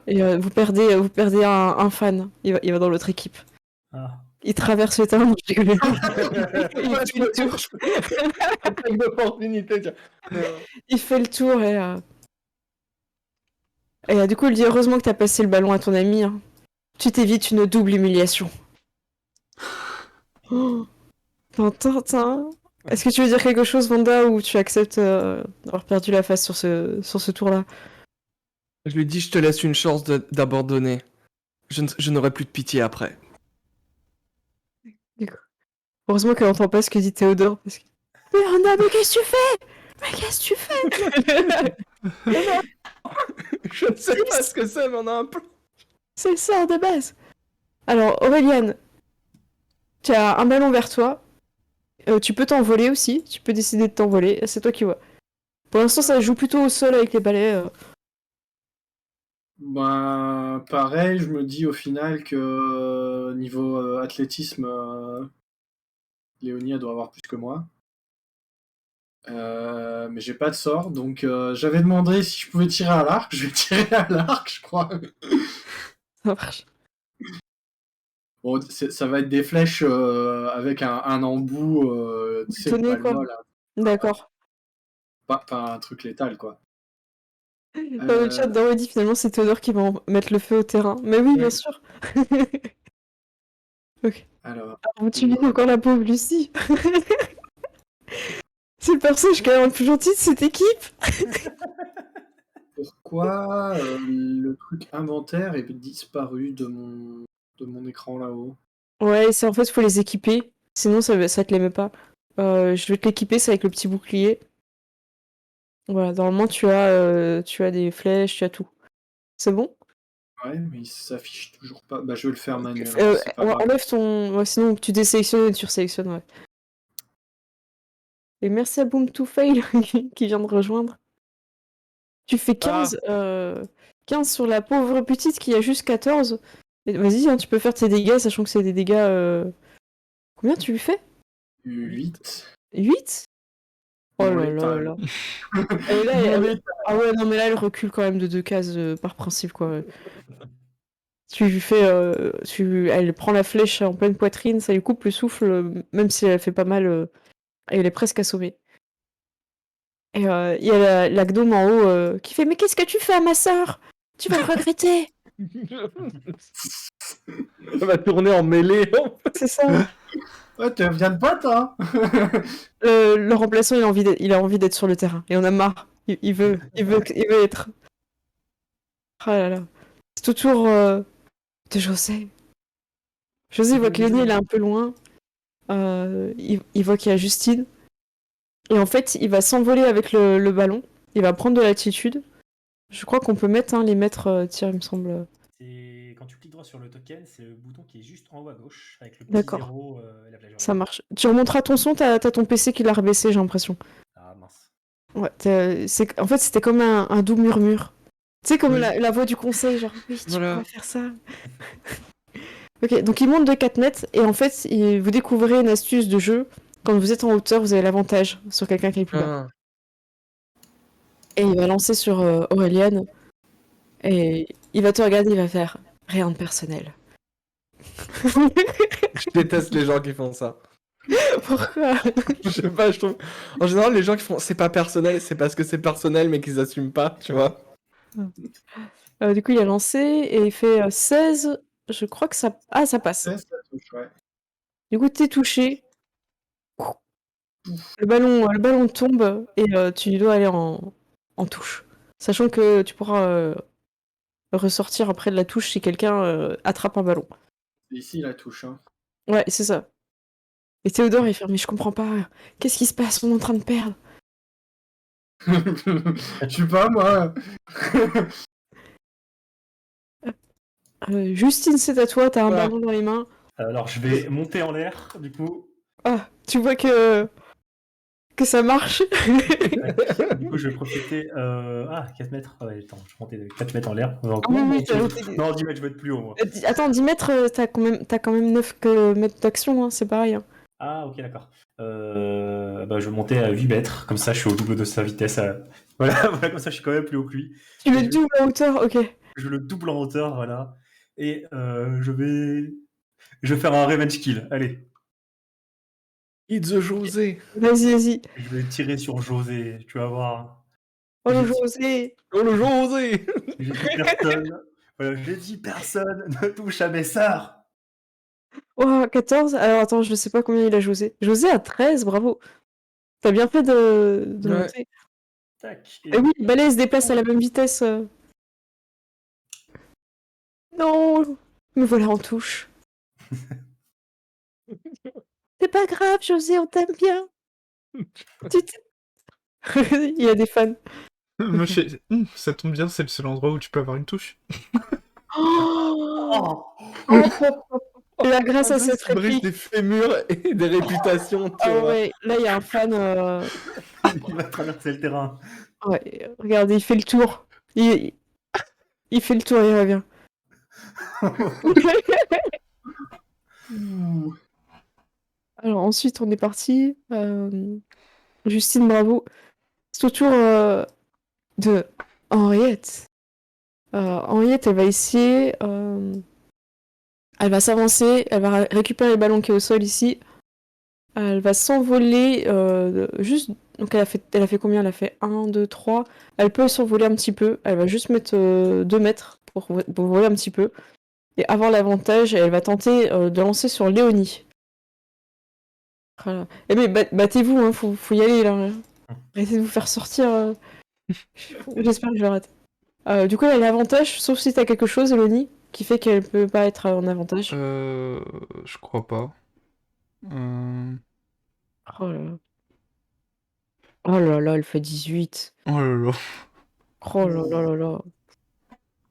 Et vous perdez un fan. Il va dans l'autre équipe. Ah. Il traverse le terrain, je rigole. Il Ouais, fait le tour. Attaque d'opportunité, tiens. Il fait le tour et du coup, il dit heureusement que t'as passé le ballon à ton ami. Hein. Tu t'évites une double humiliation. Oh, Tintin. Est-ce que tu veux dire quelque chose, Vanda, ou tu acceptes d'avoir perdu la face sur ce tour-là? Je lui dis, je te laisse une chance d'abandonner. Je n'aurai plus de pitié après. Heureusement qu'elle entend pas ce que dit Théodore. Parce que... Mais Anna, mais qu'est-ce que tu fais? Mais qu'est-ce que tu fais? Je ne sais pas ce que c'est, mais on a un plan. C'est le sort de base. Alors, Aureliane, tu as un ballon vers toi. Tu peux t'envoler aussi. Tu peux décider de t'envoler. C'est toi qui vois. Pour l'instant, ça joue plutôt au sol avec les balais. Ben, pareil, je me dis au final que niveau athlétisme, Léonie, elle doit avoir plus que moi. Mais j'ai pas de sort, donc j'avais demandé si je pouvais tirer à l'arc. Je vais tirer à l'arc, je crois. Ça marche. Bon, ça va être des flèches avec un embout, tu sais, Tonné, pas le quoi. bol, hein. D'accord. Pas un truc létal, quoi. Dans le chat, Doro dit finalement c'est Théodore qui va mettre le feu au terrain. Mais oui, bien Ouais. sûr. Ok. Alors, Vous tuez encore la pauvre Lucie. C'est le personnage quand même le plus gentil de cette équipe. pourquoi le truc inventaire est disparu de mon écran là-haut? Ouais, c'est en fait, faut les équiper. Sinon, ça te les met pas. Je vais te l'équiper, c'est avec le petit bouclier. Voilà, normalement, tu as des flèches, tu as tout. C'est bon? Ouais, mais il s'affiche toujours pas. Bah, je vais le faire manuellement, c'est pas grave. Enlève ton. Ouais, sinon, tu désélectionnes et tu resélectionnes, ouais. Et merci à Boom to Fail qui vient de rejoindre. Tu fais 15, 15 sur la pauvre petite qui a juste 14. Vas-y, hein, tu peux faire tes dégâts, sachant que c'est des dégâts. Combien tu lui fais? 8. 8? Oh là là là. Et là, ah ouais, non, mais là, elle recule quand même de 2 cases par principe, quoi. Tu lui fais. Elle prend la flèche en pleine poitrine, ça lui coupe le souffle, même si elle fait pas mal. Elle est presque assommée. Et il y a la gnome en haut qui fait: Mais qu'est-ce que tu fais à ma sœur? Tu vas le regretter! Ça va tourner en mêlée. C'est ça. Ouais, tu viens de pote, hein? Le remplaçant, il a envie d'être sur le terrain. Et on a marre. Il veut être. Ah là là. C'est au tour de José. José voit que Léonie, elle est un peu loin. Il voit qu'il y a Justine. Et en fait, il va s'envoler avec le ballon. Il va prendre de l'altitude. Je crois qu'on peut mettre, les mettre tir, il me semble. Quand tu cliques droit sur le token, c'est le bouton qui est juste en haut à gauche, avec le petit D'accord. 0 et la flèche. Ça marche. Tu remonteras ton son, t'as ton PC qui l'a rebaissé, j'ai l'impression. Ah mince. Ouais, en fait, c'était comme un doux murmure. Tu sais, comme Oui. la voix du conseil, genre, oui, tu Voilà. pourrais faire ça. Ok, donc il monte de 4 mètres, et en fait, vous découvrez une astuce de jeu. Quand vous êtes en hauteur, vous avez l'avantage sur quelqu'un qui est plus bas. Et il va lancer sur Aureliane, et il va te regarder, il va faire rien de personnel. Je déteste les gens qui font ça. Pourquoi? Je sais pas, je trouve. En général, les gens qui font c'est pas personnel, c'est parce que c'est personnel mais qu'ils assument pas, tu vois. Du coup, il a lancé, et il fait 16. Je crois que ça. Ah, ça passe. 16, ça touche, ouais. Du coup, t'es touché. Le ballon tombe et tu dois aller en touche. Sachant que tu pourras ressortir après de la touche si quelqu'un attrape un ballon. C'est ici la touche, hein. Ouais, c'est ça. Et Théodore, il fait: Mais je comprends pas. Qu'est-ce qui se passe? On est en train de perdre. Je sais pas, moi. Justine, c'est à toi. T'as un Voilà. ballon dans les mains. Alors je vais monter en l'air, du coup. Ah, tu vois que ça marche. Du coup, je vais profiter. 4 mètres. Ah ouais, attends, je vais monter de 4 mètres en l'air. Ah oui, oui, Non, 10 mètres, je vais être plus haut, moi. Attends, 10 mètres, t'as quand même 9 mètres d'action, hein, c'est pareil. Hein. Ah, ok, d'accord. Je vais monter à 8 mètres, comme ça je suis au double de sa vitesse. Voilà, voilà, comme ça je suis quand même plus haut que lui. Tu le doubles en hauteur, ok. Je le double en hauteur, voilà. Et je vais faire un revenge kill. Allez, It's the José. Vas-y. je vais tirer sur José, tu vas voir. Oh le J'ai- José. Oh le José. J'ai dit personne. Voilà, j'ai dit personne ne touche à mes sœurs. Oh, 14. Alors attends, je sais pas combien il a José. José a 13, bravo. T'as bien fait de Ouais. monter. Tac. Et oui, le balai se déplace à la même vitesse. Non, me voilà en touche. C'est pas grave, José, on t'aime bien. Tu t'es- Il y a des fans. Moi, ça tombe bien, c'est le seul endroit où tu peux avoir une touche. Oh Et là, grâce à cette brise des réplique, fémurs et des réputations, tu ah vois. ouais, là, il y a un fan. Il va traverser le terrain. Ouais, regardez, il fait le tour. Il fait le tour, il revient. Alors ensuite, on est parti. Justine, bravo. C'est au tour de Henriette. Henriette, elle va essayer. Elle va s'avancer. Elle va récupérer le ballon qui est au sol ici. Elle va s'envoler juste. Donc elle a fait combien? Elle a fait 1, 2, 3. Elle peut s'envoler un petit peu. Elle va juste mettre 2 mètres pour voler un petit peu. Et avoir l'avantage, elle va tenter de lancer sur Léonie. Voilà. Eh mais battez-vous, hein, faut y aller là. Arrêtez de vous faire sortir. J'espère que je l'arrête. Du coup, elle a l'avantage, sauf si t'as quelque chose, Léonie, qui fait qu'elle peut pas être en avantage. Je crois pas. Oh là là. Oh là là, elle fait 18. Oh là là. Oh là là là là.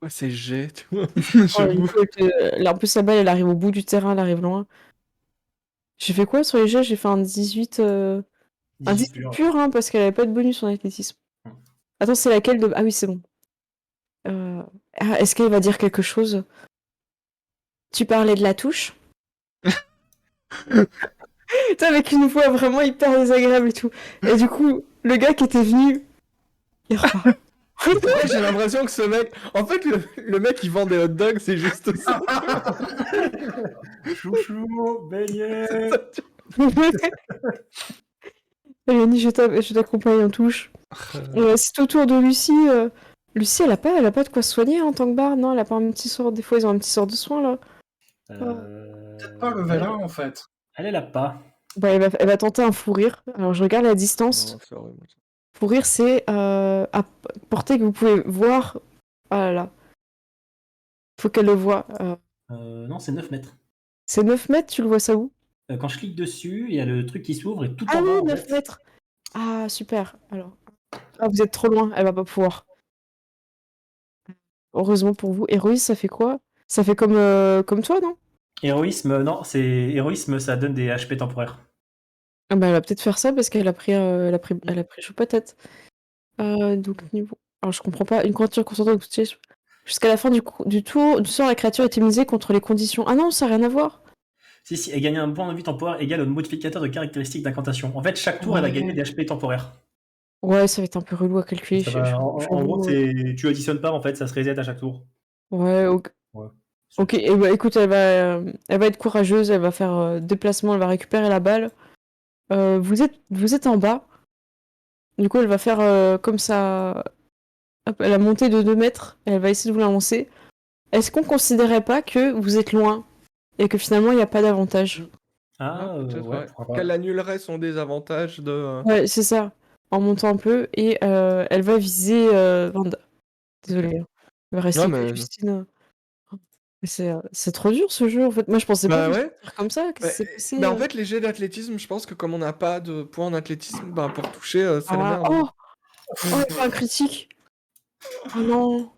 Ouais, c'est G, tu vois. Oh, du J'avoue. coup, en plus, la balle, elle arrive au bout du terrain, elle arrive loin. J'ai fait quoi sur les jets? J'ai fait un 18. Un 18 pur, hein, parce qu'elle avait pas de bonus en athlétisme. Attends, c'est laquelle de. Ah oui, c'est bon. Est-ce qu'elle va dire quelque chose? Tu parlais de la touche? Putain, avec une voix vraiment hyper désagréable et tout. Et du coup, le gars qui était venu, il repart. Ouais, j'ai l'impression que ce mec... En fait, le mec, il vend des hot dogs, c'est juste ça. Chouchou, beignet. Léonie, je t'accompagne en touche. C'est au tour de Lucie. Lucie, elle a pas de quoi se soigner en tant que barre, non? Elle a pas un petit sort. Des fois, ils ont un petit sort de soin là. Peut-être pas level 1 en fait. Elle l'a pas. Bah, elle va tenter un fou rire. Alors, je regarde la distance. Non, c'est horrible. Fou rire, c'est à portée que vous pouvez voir. Ah là là. Faut qu'elle le voie. Non, c'est 9 mètres. C'est 9 mètres, tu le vois ça où? Quand je clique dessus, il y a le truc qui s'ouvre et tout Ah en bas, oui, en 9 fait. mètres. Ah, super. Alors. Ah, vous êtes trop loin, elle va pas pouvoir. Heureusement pour vous. Héroïsme, ça fait quoi? Ça fait comme toi, non? Héroïsme, non, c'est héroïsme, ça donne des HP temporaires. Ah bah, elle va peut-être faire ça parce qu'elle a pris, elle a pris chaud patate. Donc niveau. Alors je comprends pas. Une créature consentante jusqu'à la fin du tour, du sort, la créature est immunisée contre les conditions. Ah non, ça n'a rien à voir. Si, elle gagne un point de vie temporaire égal au modificateur de caractéristiques d'incantation. En fait, chaque tour, elle va gagner des HP temporaires. Ouais, ça va être un peu relou à calculer. En gros, tu additionnes pas, en fait, ça se reset à chaque tour. Ouais, ok. Ouais. Ok, et bah écoute, elle va être courageuse, elle va faire déplacement, elle va récupérer la balle. Vous êtes en bas. Du coup, elle va faire comme ça. Hop, elle a monté de 2 mètres, et elle va essayer de vous la lancer. Est-ce qu'on considérait pas que vous êtes loin et que finalement il n'y a pas d'avantage? Peut-être, Ouais, ouais. pourquoi pas. Qu'elle annulerait son désavantage de... Ouais, c'est ça. En montant un peu, et elle va viser Vanda. Désolée, hein. Il va rester Non, que mais... Justine. Mais c'est trop dur ce jeu en fait. Moi je pensais pas Bah que ça ouais. faire comme ça. Qu'est-ce qui s'est passé? En fait, les jets d'athlétisme, je pense que comme on n'a pas de points en athlétisme, bah pour toucher, c'est la Ah, merde. oh! Oh, elle fait un critique! Oh non!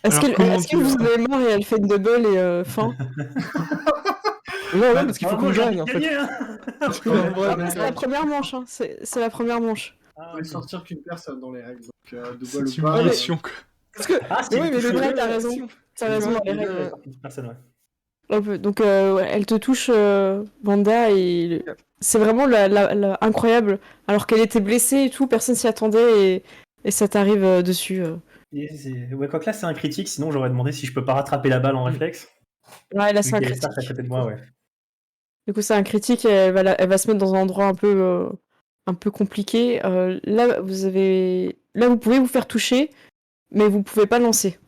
Est-ce Alors, comment que vous dire? en avez marre et elle fait une double et fin? Non, parce qu'il faut qu'on gagne, en fait. Gagner, hein. Ouais, Ah, mais c'est la première manche, hein. C'est la première manche. On pouvait sortir qu'une personne dans les règles. Donc, de Cette balle ou pas. humiliation, quoi. Parce que... si, oui, mais touche le au truc, jeu, t'as raison. T'as raison, Ouais, les mais règles. Personne, ouais. Hop, donc ouais, elle te touche, Vanda, et c'est vraiment incroyable. Alors qu'elle était blessée et tout, personne s'y attendait, et ça t'arrive dessus. Ouais, quoi que là, c'est un critique, sinon j'aurais demandé si je peux pas rattraper la balle en réflexe. Ouais, là Vu c'est un qu'elle est à critique. côté de moi, ouais. Du coup, c'est un critique, et elle va se mettre dans un endroit un peu compliqué. Là, vous pouvez vous faire toucher, mais vous pouvez pas lancer.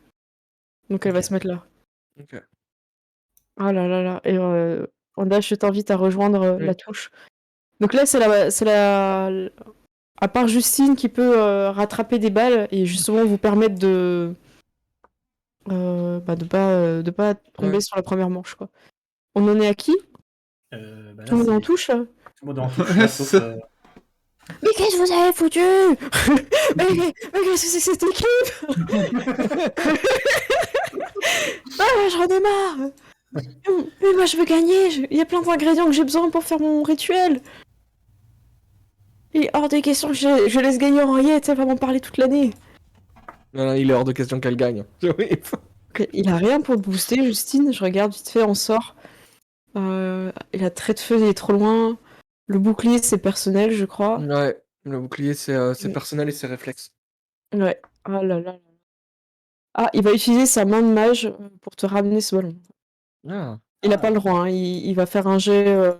Donc elle va se mettre là. Ok. Ah là là là. Et Vanda, je t'invite à rejoindre Oui. la touche. Donc là, c'est la... À part Justine qui peut rattraper des balles et justement vous permettre de pas tomber Ouais. sur la première manche, quoi. On en est à qui? Bah là, Tout le monde est en c'est touche là? tout le monde est en touche, là, C'est ça. Mais qu'est-ce que vous avez foutu? Mais qu'est-ce que c'est que cette équipe? Ah, j'en ai marre! Mais moi je veux gagner, il y a plein d'ingrédients que j'ai besoin pour faire mon rituel. Il est hors de question que je laisse gagner Henriette, elle va m'en parler toute l'année. Non, il est hors de question qu'elle gagne. Oui. Ok, il a rien pour le booster, Justine, je regarde vite fait, on sort. Il a trait de feu, il est trop loin. Le bouclier c'est personnel, je crois. Ouais, le bouclier c'est personnel et c'est réflexe. Ouais. Ah là là. Ah, il va utiliser sa main de mage pour te ramener ce ballon. Ah. Il a pas le droit, hein. Il va faire un jet. De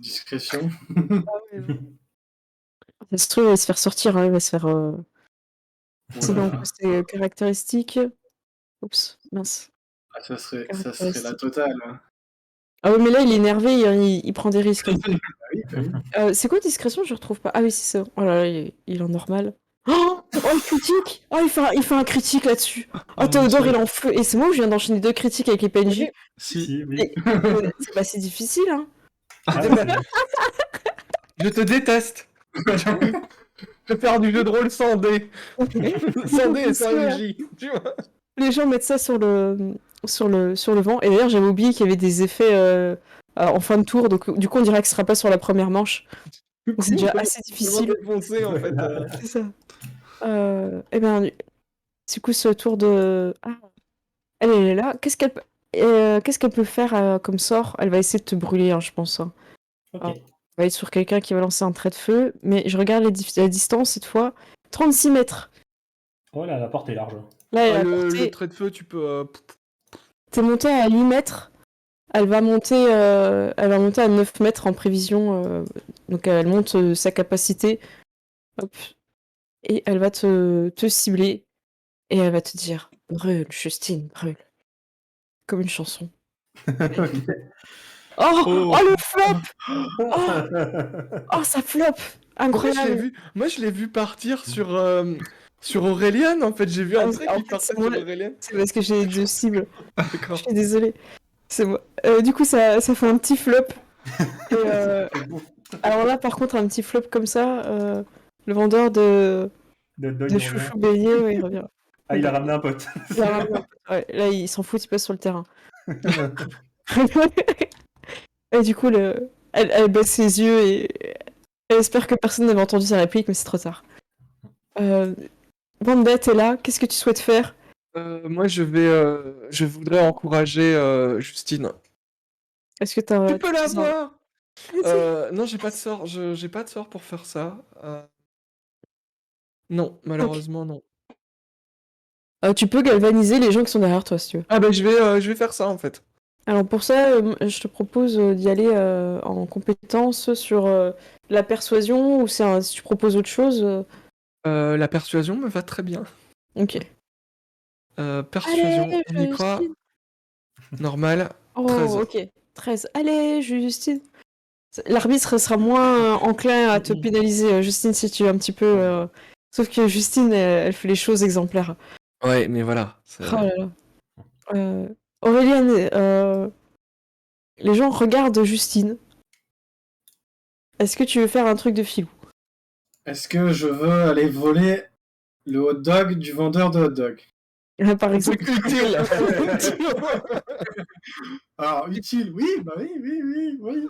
discrétion. Ça se trouve, il va se faire sortir, hein. Il va se faire. C'est Voilà. dans ses caractéristiques. Oups, mince. Ah, ça serait la totale. Ah oui, mais là, il est énervé, il prend des risques. Ah oui, bah oui. C'est quoi discrétion? Je retrouve pas. Ah oui, c'est ça. Oh là là, il est en normal. Oh, le critique! Oh, il fait un critique là-dessus. Oh, Théodore, il est en feu. Et c'est moi où je viens d'enchaîner 2 critiques avec les PNJ. Si. Oui. Et- Bah, c'est difficile, hein. Ah, Je te déteste. Je vais faire du jeu de rôle sans dé. Sans dé et sans MJ. Tu vois. Les gens mettent ça sur le vent. Et d'ailleurs, j'avais oublié qu'il y avait des effets en fin de tour. Donc, du coup, on dirait que ce sera pas sur la première manche. Donc, c'est déjà assez difficile. Défoncé, en fait. C'est ça. Eh bien, du coup, ce tour de... Ah, elle est là. Qu'est-ce qu'elle peut faire comme sort? Elle va essayer de te brûler, hein, je pense, hein. ok. Ah. Elle va être sur quelqu'un qui va lancer un trait de feu. Mais je regarde la distance cette fois. 36 mètres. Oh là, la porte est large. Là, elle a Le porté... trait de feu, tu peux. T'es monté à 8 mètres. Elle va monter à 9 mètres en prévision. Donc elle monte sa capacité. Hop. Et elle va te cibler. Et elle va te dire brûle, Justine, brûle. Comme une chanson. Oh, le flop! Oh, ça flop! Incroyable! Moi, je l'ai vu partir sur Aurélien. En fait, j'ai vu un trait en qui fait, partait c'est sur moi. Aurélien. C'est parce que j'ai 2 cibles. D'accord. Je suis désolée. C'est moi. Du coup, ça fait un petit flop. Et, alors là, par contre, un petit flop comme ça, le vendeur de chouchou beignet, ouais, il revient. Ah, il a ramené un pote. Il a ramené un pote. Ouais, là, il s'en fout, il passe sur le terrain. Et du coup, elle baisse ses yeux et elle espère que personne n'avait entendu sa réplique, mais c'est trop tard. Vanda, t'es là, qu'est-ce que tu souhaites faire? Moi, je voudrais encourager Justine. Est-ce que t'as... Tu peux l'avoir! Non, j'ai pas de sort. J'ai pas de sort pour faire ça. Non, malheureusement, non. Tu peux galvaniser les gens qui sont derrière toi, si tu veux. Ah bah je vais faire ça en fait. Alors pour ça, je te propose d'y aller en compétence sur la persuasion, ou si tu proposes autre chose. La persuasion me va très bien. Ok. Persuasion, Allez, on y croit. Justine. Normal. Oh, 13. ok. 13. Allez, Justine. L'arbitre sera moins enclin à te pénaliser, Justine, si tu es un petit peu... Sauf que Justine, elle fait les choses exemplaires. Ouais, mais voilà. Oh là là. Aurélien, les gens regardent Justine. Est-ce que tu veux faire un truc de filou? Est-ce que je veux aller voler le hot dog du vendeur de hot dog? Par exemple. Utile. Alors, utile, oui, bah oui.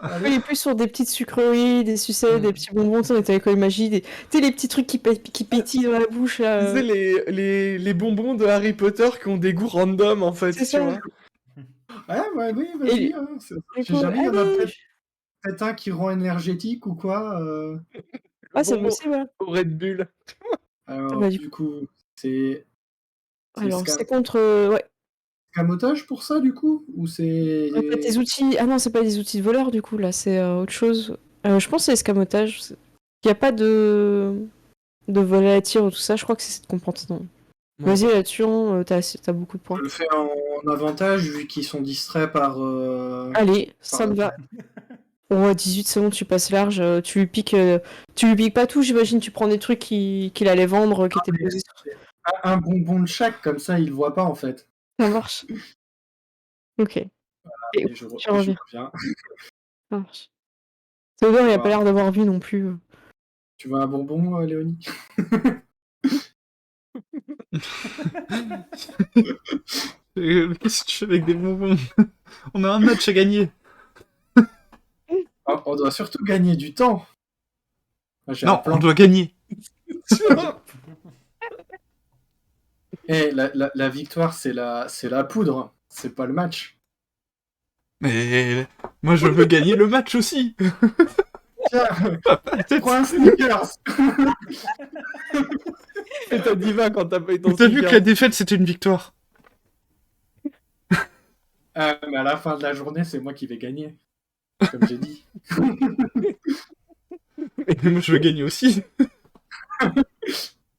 Allez. Il est plus sur des petites sucreries, des sucettes, des petits bonbons, tu sais, on était à l'école magie, tu sais, les petits trucs qui pétillent dans la bouche, là. Tu sais, les bonbons de Harry Potter qui ont des goûts random en fait, C'est tu ça. vois. Ouais, oui, vas-y. Et- Hein, Du j'ai coup, jamais, il y en a allez. peut-être un qui rend énergétique ou quoi. Ah, c'est Bonbon possible, hein. au Red Bull. Alors, Bah, du coup, c'est Alors, scam- c'est contre... ouais. escamotage pour ça, du coup? Ou c'est... Pas tes outils... Ah non, c'est pas des outils de voleur, du coup, là, c'est autre chose. Je pense que c'est escamotage. Il n'y a pas de volet à tir ou tout ça, je crois que c'est cette compétence. Non. Ouais. Vas-y, là-dessus, t'as beaucoup de points. Je le fais en avantage vu qu'ils sont distraits par... Allez, ça me va. Oh, 18 secondes, tu passes large, tu lui piques pas tout, j'imagine, tu prends des trucs qu'il allait vendre, qui étaient posés sur... un bonbon de chaque, comme ça, ils le voient pas, en fait. Ça marche. Ok. Et Et je tu reviens. reviens. Ça marche. Théodore, il a pas Voilà. l'air d'avoir vu non plus. Tu veux un bonbon, Léonie? Qu'est-ce que tu fais avec des bonbons? On a un match à gagner. On doit surtout gagner du temps. Moi, j'ai un Non, on plan. doit gagner. Et la victoire, c'est la poudre, c'est pas le match. Mais moi, je veux gagner le match aussi. Tiens, prends un Snickers. Et t'as dit 20 quand t'as pas eu ton T'as vu sneaker. que la défaite, c'était une victoire. Mais à la fin de la journée, c'est moi qui vais gagner. Comme j'ai dit. Mais moi, je veux gagner aussi.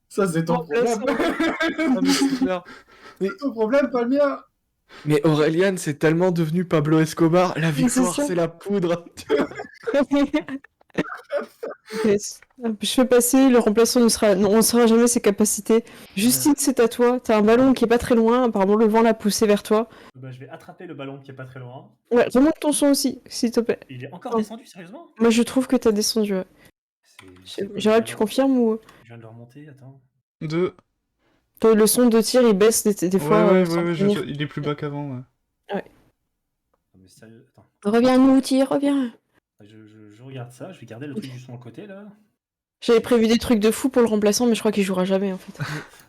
Ça, c'est ton problème. Ah, mais c'est clair. C'est ton problème, pas le mien. Mais Aureliane, c'est tellement devenu Pablo Escobar. La c'est victoire, ça. c'est la poudre. Yes. Je fais passer, le remplaçant ne sera... Non, on ne saura jamais ses capacités. Justine, c'est à toi. T'as un ballon qui est pas très loin. Apparemment, le vent l'a poussé vers toi. Bah, je vais attraper le ballon qui est pas très loin. Ouais, remonte ton son aussi, s'il te plaît. Il est encore Oh. descendu, sérieusement? Moi, je trouve que t'as descendu. Ouais. Gérald, tu confirmes ou... Je viens de le remonter, attends. Le son de tir, il baisse des fois. Ouais, sans ouais, prévenir. il est plus bas qu'avant. Ouais. Non, mais sérieux, attends. Reviens, nous, tir, reviens. Je regarde ça, je vais garder le truc du son à côté là. J'avais prévu des trucs de fou pour le remplaçant, mais je crois qu'il jouera jamais en fait.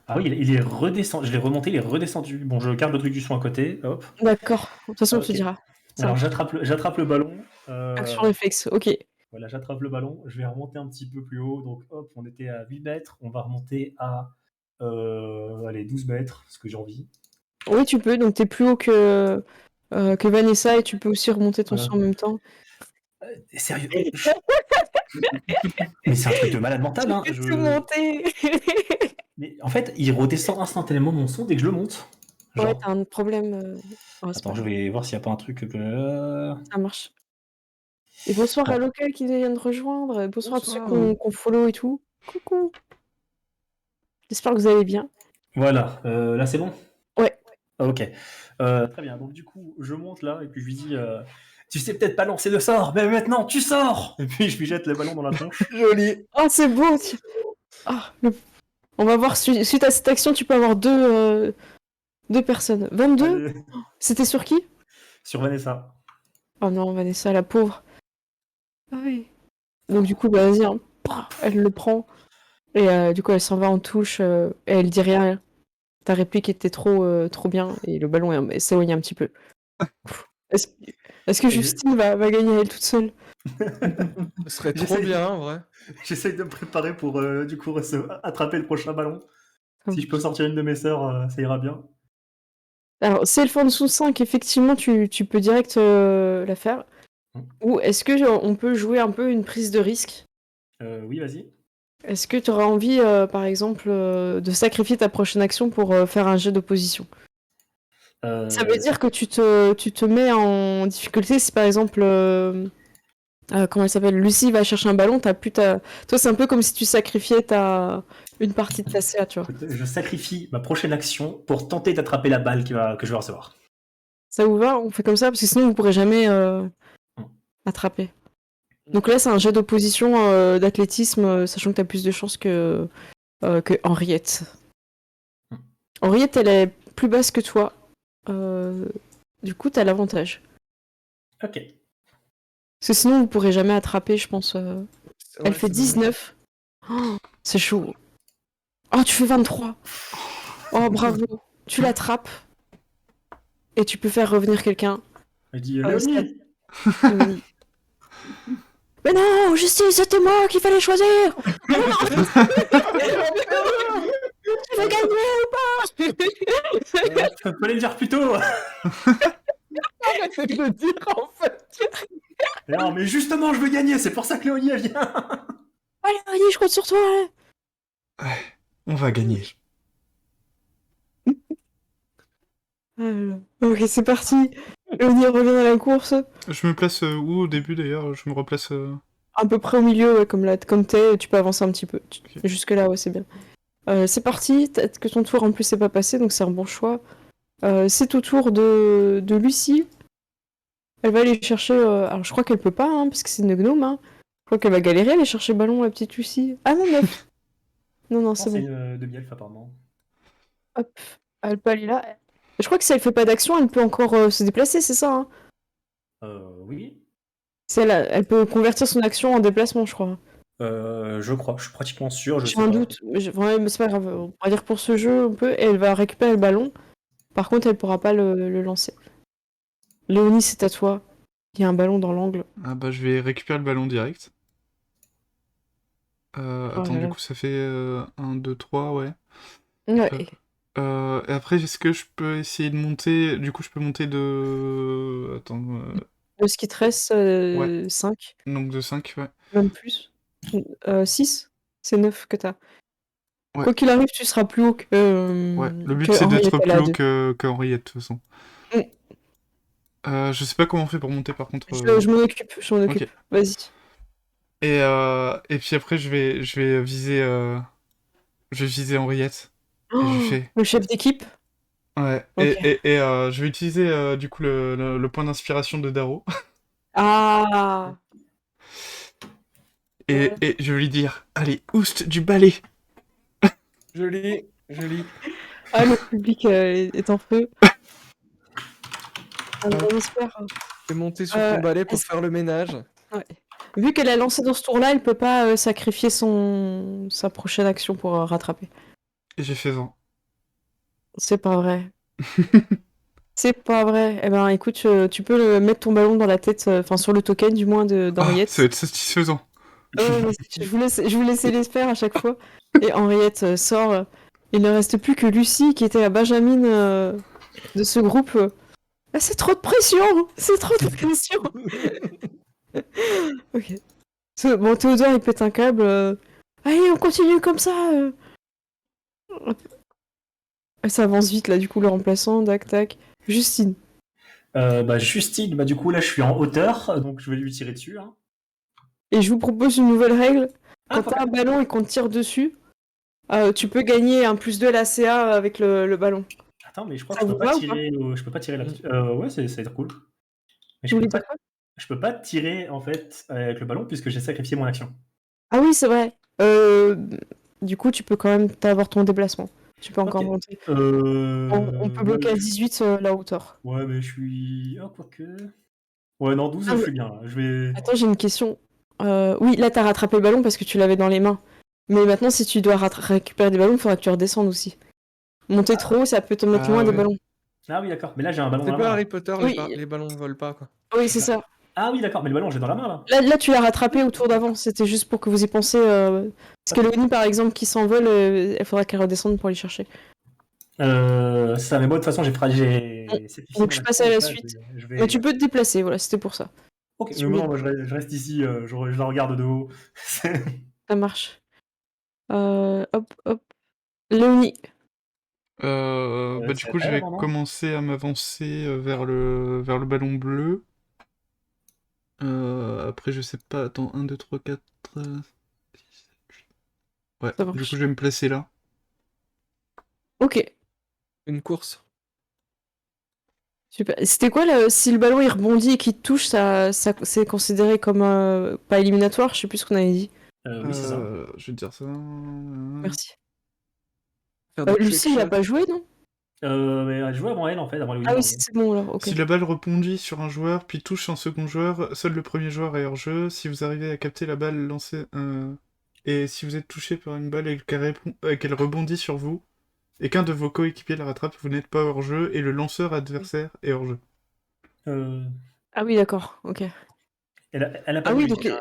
Ah oui, il est redescendu. Je l'ai remonté, il est redescendu. Bon, je garde le truc du son à côté. Hop. D'accord. De toute façon, on Ok. te dira. Ça Alors marche. j'attrape le ballon. Action réflexe, ok. Voilà, j'attrape le ballon. Je vais remonter un petit peu plus haut. Donc hop, on était à 8 mètres. On va remonter à allez, 12 mètres, ce que j'ai envie. Oui, tu peux, donc t'es plus haut que Vanessa et tu peux aussi remonter ton son en même temps. Sérieux Mais c'est un truc de malade mental, hein. Tu peux tout monter. Mais en fait, il redescend instantanément mon son dès que je le monte. Genre... Ouais, t'as un problème. Oh, c'est Attends, pas je grave. vais voir s'il n'y a pas un truc que... Ça marche. Et bonsoir à Bon. Local qui vient de rejoindre. Et bonsoir à tous ceux Bonsoir. qu'on follow et tout. Coucou. J'espère que vous allez bien. Voilà, là c'est bon? Ouais. Ok. Très bien, donc du coup, je monte là, et puis je lui dis tu sais peut-être pas lancer de sort, mais maintenant tu sors! Et puis je lui jette le ballon dans la tronche. Joli. Oh, c'est beau. Ah, on va voir, suite à cette action, tu peux avoir deux personnes. 22? Allez. C'était sur qui? Sur Vanessa. Oh non, Vanessa, la pauvre. Ah oui. Donc du coup, bah, vas-y, hein. Elle le prend. Et du coup, elle s'en va en touche. Et elle dit rien. Ta réplique était trop bien. Et le ballon s'éloigne un petit peu. Est-ce que Justine va gagner elle toute seule? Ce serait trop bien, en vrai. J'essaye de me préparer pour du coup attraper le prochain ballon. Si je peux sortir une de mes sœurs, ça ira bien. Alors, si elle fait en dessous de 5, effectivement, tu peux direct la faire. Ou est-ce que on peut jouer un peu une prise de risque? Oui, vas-y. Est-ce que tu auras envie, par exemple, de sacrifier ta prochaine action pour faire un jet d'opposition? Ça veut dire que tu te mets en difficulté si, par exemple, comment elle s'appelle? Lucie va chercher un ballon, t'as plus ta... Toi, c'est un peu comme si tu sacrifiais une partie de ta CA, tu vois. Je sacrifie ma prochaine action pour tenter d'attraper la balle que je vais recevoir. Ça vous va? On fait comme ça? Parce que sinon, vous pourrez jamais attraper. Donc là, c'est un jet d'opposition d'athlétisme, sachant que t'as plus de chances que Henriette. Henriette, elle est plus basse que toi. Du coup, t'as l'avantage. Ok. Parce que sinon, vous pourrez jamais attraper, je pense. Elle fait c'est 19. Oh, c'est chaud. Oh, tu fais 23. Oh, bravo. Tu l'attrapes. Et tu peux faire revenir quelqu'un. Elle dit Ah, Léonie. Oui. Mais non, Justine, c'était moi qu'il fallait choisir. Tu veux gagner ou pas? Tu peux aller le dire plus tôt. Arrêtez de le dire, en fait. Non, mais justement, je veux gagner. C'est pour ça que Léonie, elle vient. Allez, Léonie, je compte sur toi. On va gagner. Ok, c'est parti. Léonie revient dans la course. Je me place où au début d'ailleurs? Je me replace. À peu près au milieu, ouais, comme t'es, tu peux avancer un petit peu. Ok. Jusque là, ouais, c'est bien. C'est parti. Peut-être que ton tour en plus c'est pas passé, donc c'est un bon choix. C'est au tour de Lucie. Elle va aller chercher. Alors je crois qu'elle peut pas, hein, parce que c'est une gnome. Hein. crois qu'elle va galérer à aller chercher le ballon, la petite Lucie. Ah non, 9. Non, non, c'est C'est bon. une demi-elfe apparemment. Hop, elle peut aller là. Je crois que si elle fait pas d'action, elle peut encore se déplacer, c'est ça, hein? Oui. Elle peut convertir son action en déplacement, je crois. Je crois, je suis pratiquement sûr, je J'ai sais un pas. doute, mais c'est pas grave. On va dire pour ce jeu, on peut. Et elle va récupérer le ballon. Par contre, elle pourra pas le lancer. Léonie, c'est à toi. Il y a un ballon dans l'angle. Ah bah je vais récupérer le ballon direct. Oh Attends, là du là. coup ça fait 1, 2, 3, ouais. Ouais. Et après, est-ce que je peux essayer de monter? Du coup, je peux monter de... Attends, Le ski tress, ouais, 5, donc de 5, ouais. même plus. 6, c'est 9 que t'as. Ouais, Quoi qu'il arrive, tu seras plus haut ouais. Le but, que c'est Henriette, d'être elle est plus à haut 2. que Henriette, de toute façon. Je sais pas comment on fait pour monter, par contre. Je m'en occupe, je m'en Ok. occupe. Vas-y. Et puis après, je vais viser Henriette. Et je lui Oh, fais... le chef d'équipe? Ouais. Ok. Je vais utiliser, du coup, le point d'inspiration de Daro. Ah! Et je vais lui dire, allez, oust du balai. Joli. Ah, le public est en feu. On espère. T'es monté sur ton balai pour faire le ménage. Ouais. Vu qu'elle a lancé dans ce tour-là, elle peut pas sacrifier sa prochaine action pour rattraper. Et j'ai fait 20. C'est pas vrai. C'est pas vrai. Eh ben, écoute, tu peux mettre ton ballon dans la tête, enfin sur le token du moins Ah, ça d'Henriette. va être satisfaisant. Ouais, mais je vous laissais les faire à chaque fois. Et Henriette sort. Il ne reste plus que Lucie qui était la Benjamin de ce groupe. Ah, c'est trop de pression! C'est trop de pression! Ok. Bon, Théodore, il pète un câble. Allez, on continue comme ça! Ça avance vite, là, du coup, le remplaçant. Tac, tac. Justine. Justine, du coup là je suis en hauteur, donc je vais lui tirer dessus. Hein. Et je vous propose une nouvelle règle. Ah, Quand t'as un ballon et qu'on te tire dessus, tu peux gagner un +2 à la CA avec le ballon. Attends, mais je crois Ça que je vous peux pas va ou pas? tirer. Je peux pas tirer là-dessus. Ouais, ça va être cool. Mais Tu voulais dire quoi? je peux pas tirer en fait avec le ballon puisque j'ai sacrifié mon action. Ah oui, c'est vrai. Du coup, tu peux quand même avoir ton déplacement. Tu peux encore Ok. monter. On peut bloquer à 18 la hauteur. Ouais, mais je suis. Ah, quoique. Ouais, non, 12, je suis bien là. Je vais. Attends, j'ai une question. Oui, là, t'as rattrapé le ballon parce que tu l'avais dans les mains. Mais maintenant, si tu dois récupérer des ballons, il faudra que tu redescendes aussi. Monter trop haut, ça peut te mettre Ah loin des ouais. ballons. Ah oui, d'accord. Mais là, j'ai un ballon dans C'est la pas main. Harry Potter, Oui. les ballons volent pas, quoi. Oui, c'est ça. Ah oui, d'accord. Mais le ballon, j'ai dans la main là. Là, tu l'as rattrapé au tour d'avant. C'était juste pour que vous y pensiez. Parce que Léonie, par exemple, qui s'envole, il faudra qu'elle redescende pour aller chercher. Ça, mais moi, de toute façon, j'ai sacrifié Donc, mon je action, passe à la donc là, suite. je vais. Mais tu peux te déplacer, voilà, c'était pour ça. Ok, Si mais vous voulez. non, moi, je reste ici, je la regarde de haut. Ça marche. Hop, hop. Léonie. Du C'est coup, je elle vais avant, non commencer à m'avancer vers le ballon bleu. Après, je sais pas. Attends, 1, 2, 3, 4. Ouais, Ça du marche. coup, je vais me placer là. Ok. Une course. Super. C'était quoi là, si le ballon il rebondit et qu'il te touche, c'est considéré comme pas éliminatoire, je sais plus ce qu'on avait dit. Oui, c'est ça. Je vais te dire ça. Merci. Faire des Lucie, il a trick pas joué, non? Mais elle jouait avant elle, en fait, avant Léonie, Ah oui, pardon. c'est bon alors, ok. Si la balle rebondit sur un joueur, puis touche un second joueur, seul le premier joueur est hors jeu. Si vous arrivez à capter la balle lancée, et si vous êtes touché par une balle et qu'elle rebondit sur vous, et qu'un de vos coéquipiers la rattrape, vous n'êtes pas hors jeu et le lanceur adversaire est hors jeu. Ah oui, d'accord, ok. Elle a pas Ah de oui, musique, donc hein.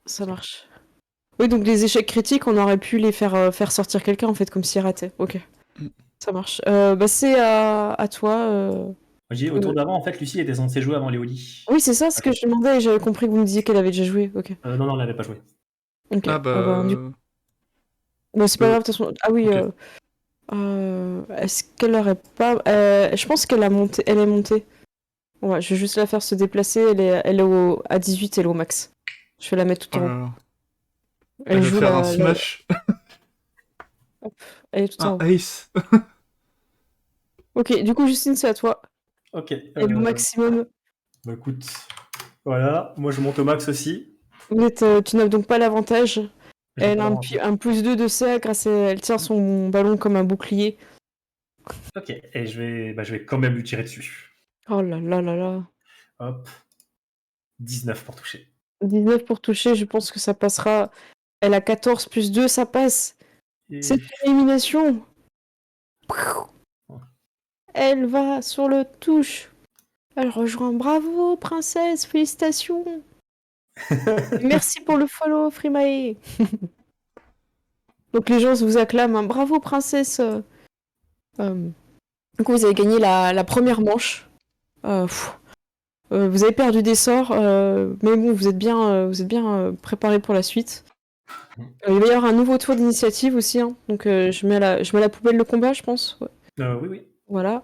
ça marche. Oui, donc les échecs critiques, on aurait pu les faire sortir quelqu'un en fait, comme s'il ratait. Ok, Mm. ça marche. C'est à toi. J'ai dit, au tour d'avant, en fait, Lucie était censée jouer avant Léonie. Oui, c'est ça ce que je demandais et j'avais compris que vous me disiez qu'elle avait déjà joué. Ok. Non, elle n'avait pas joué. Ok. Ah Du coup, bah, c'est pas euh, grave, de toute façon. Ah oui, ok. est-ce qu'elle aurait pas. Je pense qu'elle a monté. Elle est montée. Ouais, je vais juste la faire se déplacer. Elle est à 18, elle est au max. Je vais la mettre tout Oh en là haut. là. Elle Elle va joue faire un smash. Elle est tout en Un haut. ace. Ok, du coup, Justine, c'est à toi. Ok. Elle est au maximum. Écoute, voilà, moi je monte au max aussi. Tu n'as donc pas l'avantage. J'ai Elle pas a l'avantage. un +2 de CA grâce à elle tient son ballon comme un bouclier. Ok, et je vais quand même lui tirer dessus. Oh là là là là. Hop. 19 pour toucher. 19 pour toucher, je pense que ça passera. Elle a 14 plus 2, ça passe. Et... C'est une élimination. Elle va sur le touche. Elle rejoint. Bravo, princesse, félicitations. Merci pour le follow, Frimae. Donc les gens vous acclament. Hein. Bravo, princesse. Du coup, vous avez gagné la première manche. Vous avez perdu des sorts, mais bon, vous êtes bien préparé pour la suite. Il va y avoir un nouveau tour d'initiative aussi, hein. Donc je mets à la poubelle le combat, je pense. Ouais. oui, oui. Voilà.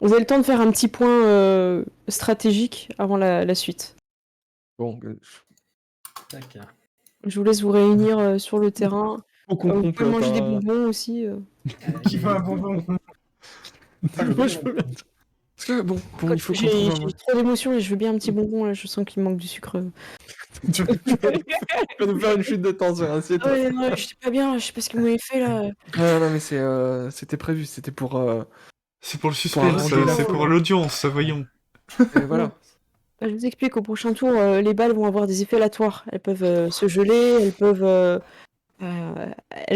Vous avez le temps de faire un petit point stratégique avant la suite. Bon, Tac. Je vous laisse vous réunir sur le terrain. faut qu'on Vous pouvez complote. manger des bonbons aussi. Qui veut un bonbon? Moi, je veux bien. Parce que bon, il faut qu'on J'ai trouve un... trop d'émotions et je veux bien un petit bonbon là. Je sens qu'il manque du sucre. Tu vas nous faire une chute de tension, hein, c'est Ah ouais, non, je suis pas bien. Je sais pas ce que vous m'avez fait là. non, mais c'était prévu, c'était pour... C'est pour le Pour suspense, arranger la c'est foule. pour l'audience, voyons. voilà. Bah, je vous explique, au prochain tour, les balles vont avoir des effets aléatoires. Elles peuvent se geler, elles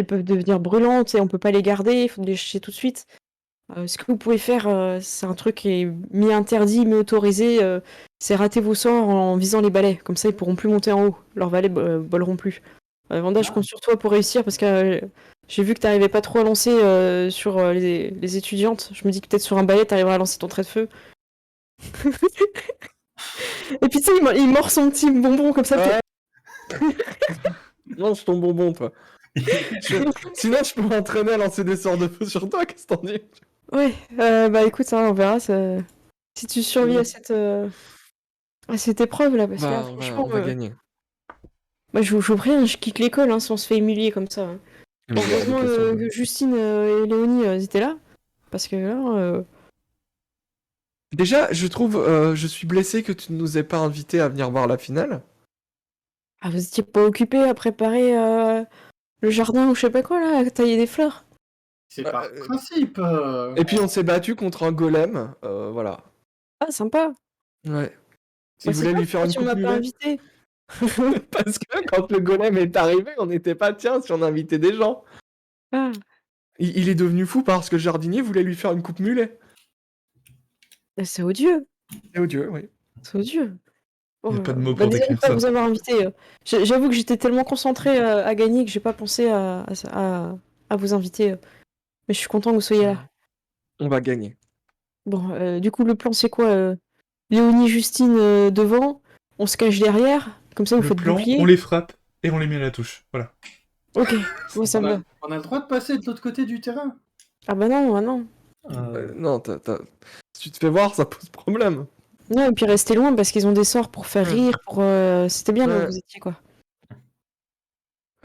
peuvent devenir brûlantes et on peut pas les garder, il faut les jeter tout de suite. Ce que vous pouvez faire, c'est un truc qui est mi-interdit, mi-autorisé, c'est rater vos sorts en visant les balais. Comme ça, ils pourront plus monter en haut. Leurs balais voleront plus. Vanda, je compte sur toi pour réussir parce que j'ai vu que t'arrivais pas trop à lancer sur les étudiantes. Je me dis que peut-être sur un balai, t'arriveras à lancer ton trait de feu. Et puis tu sais, il mord son petit bonbon comme ça. Lance ton bonbon, toi. Sinon, je peux m'entraîner à lancer des sorts de feu sur toi, qu'est-ce que t'en dis? Ouais, bah écoute, hein, on verra si tu survis à cette épreuve là, parce que là, franchement, on va gagner. moi je vous prie, je quitte l'école hein, si on se fait humilier comme ça. Hein. Mais il y a Heureusement des questions. que Justine et Léonie ils étaient là, parce que là, Déjà, je trouve, je suis blessé que tu ne nous aies pas invités à venir voir la finale. vous étiez pas occupés à préparer le jardin ou je sais pas quoi là, à tailler des fleurs. C'est par principe. Et puis on s'est battu contre un golem, voilà. Ah, sympa. Ouais. Il Bah, c'est voulait toi, lui faire pourquoi une tu coupe m'as pas mulet. invité. Parce que quand le golem est arrivé, on n'était pas, tiens, si on invitait des gens. Ah. Il est devenu fou parce que le jardinier voulait lui faire une coupe mulet. C'est odieux. C'est odieux, oui. C'est odieux. Y a pas de mots Bah, pour désolé de décrire pas ça. vous avoir invité. J'avoue que j'étais tellement concentrée à gagner que j'ai pas pensé à vous inviter. Mais je suis content que vous soyez là. On va gagner. Bon, du coup, le plan, c'est quoi Léonie, Justine devant, on se cache derrière, comme ça vous Le faites plan, bouclier. on les frappe et on les met à la touche. Voilà. Ok, moi ça me va. On a le droit de passer de l'autre côté du terrain. Ah bah non, non. Non, si tu te fais voir, ça pose problème. Non, et puis restez loin parce qu'ils ont des sorts pour faire rire, C'était bien là où vous étiez, quoi.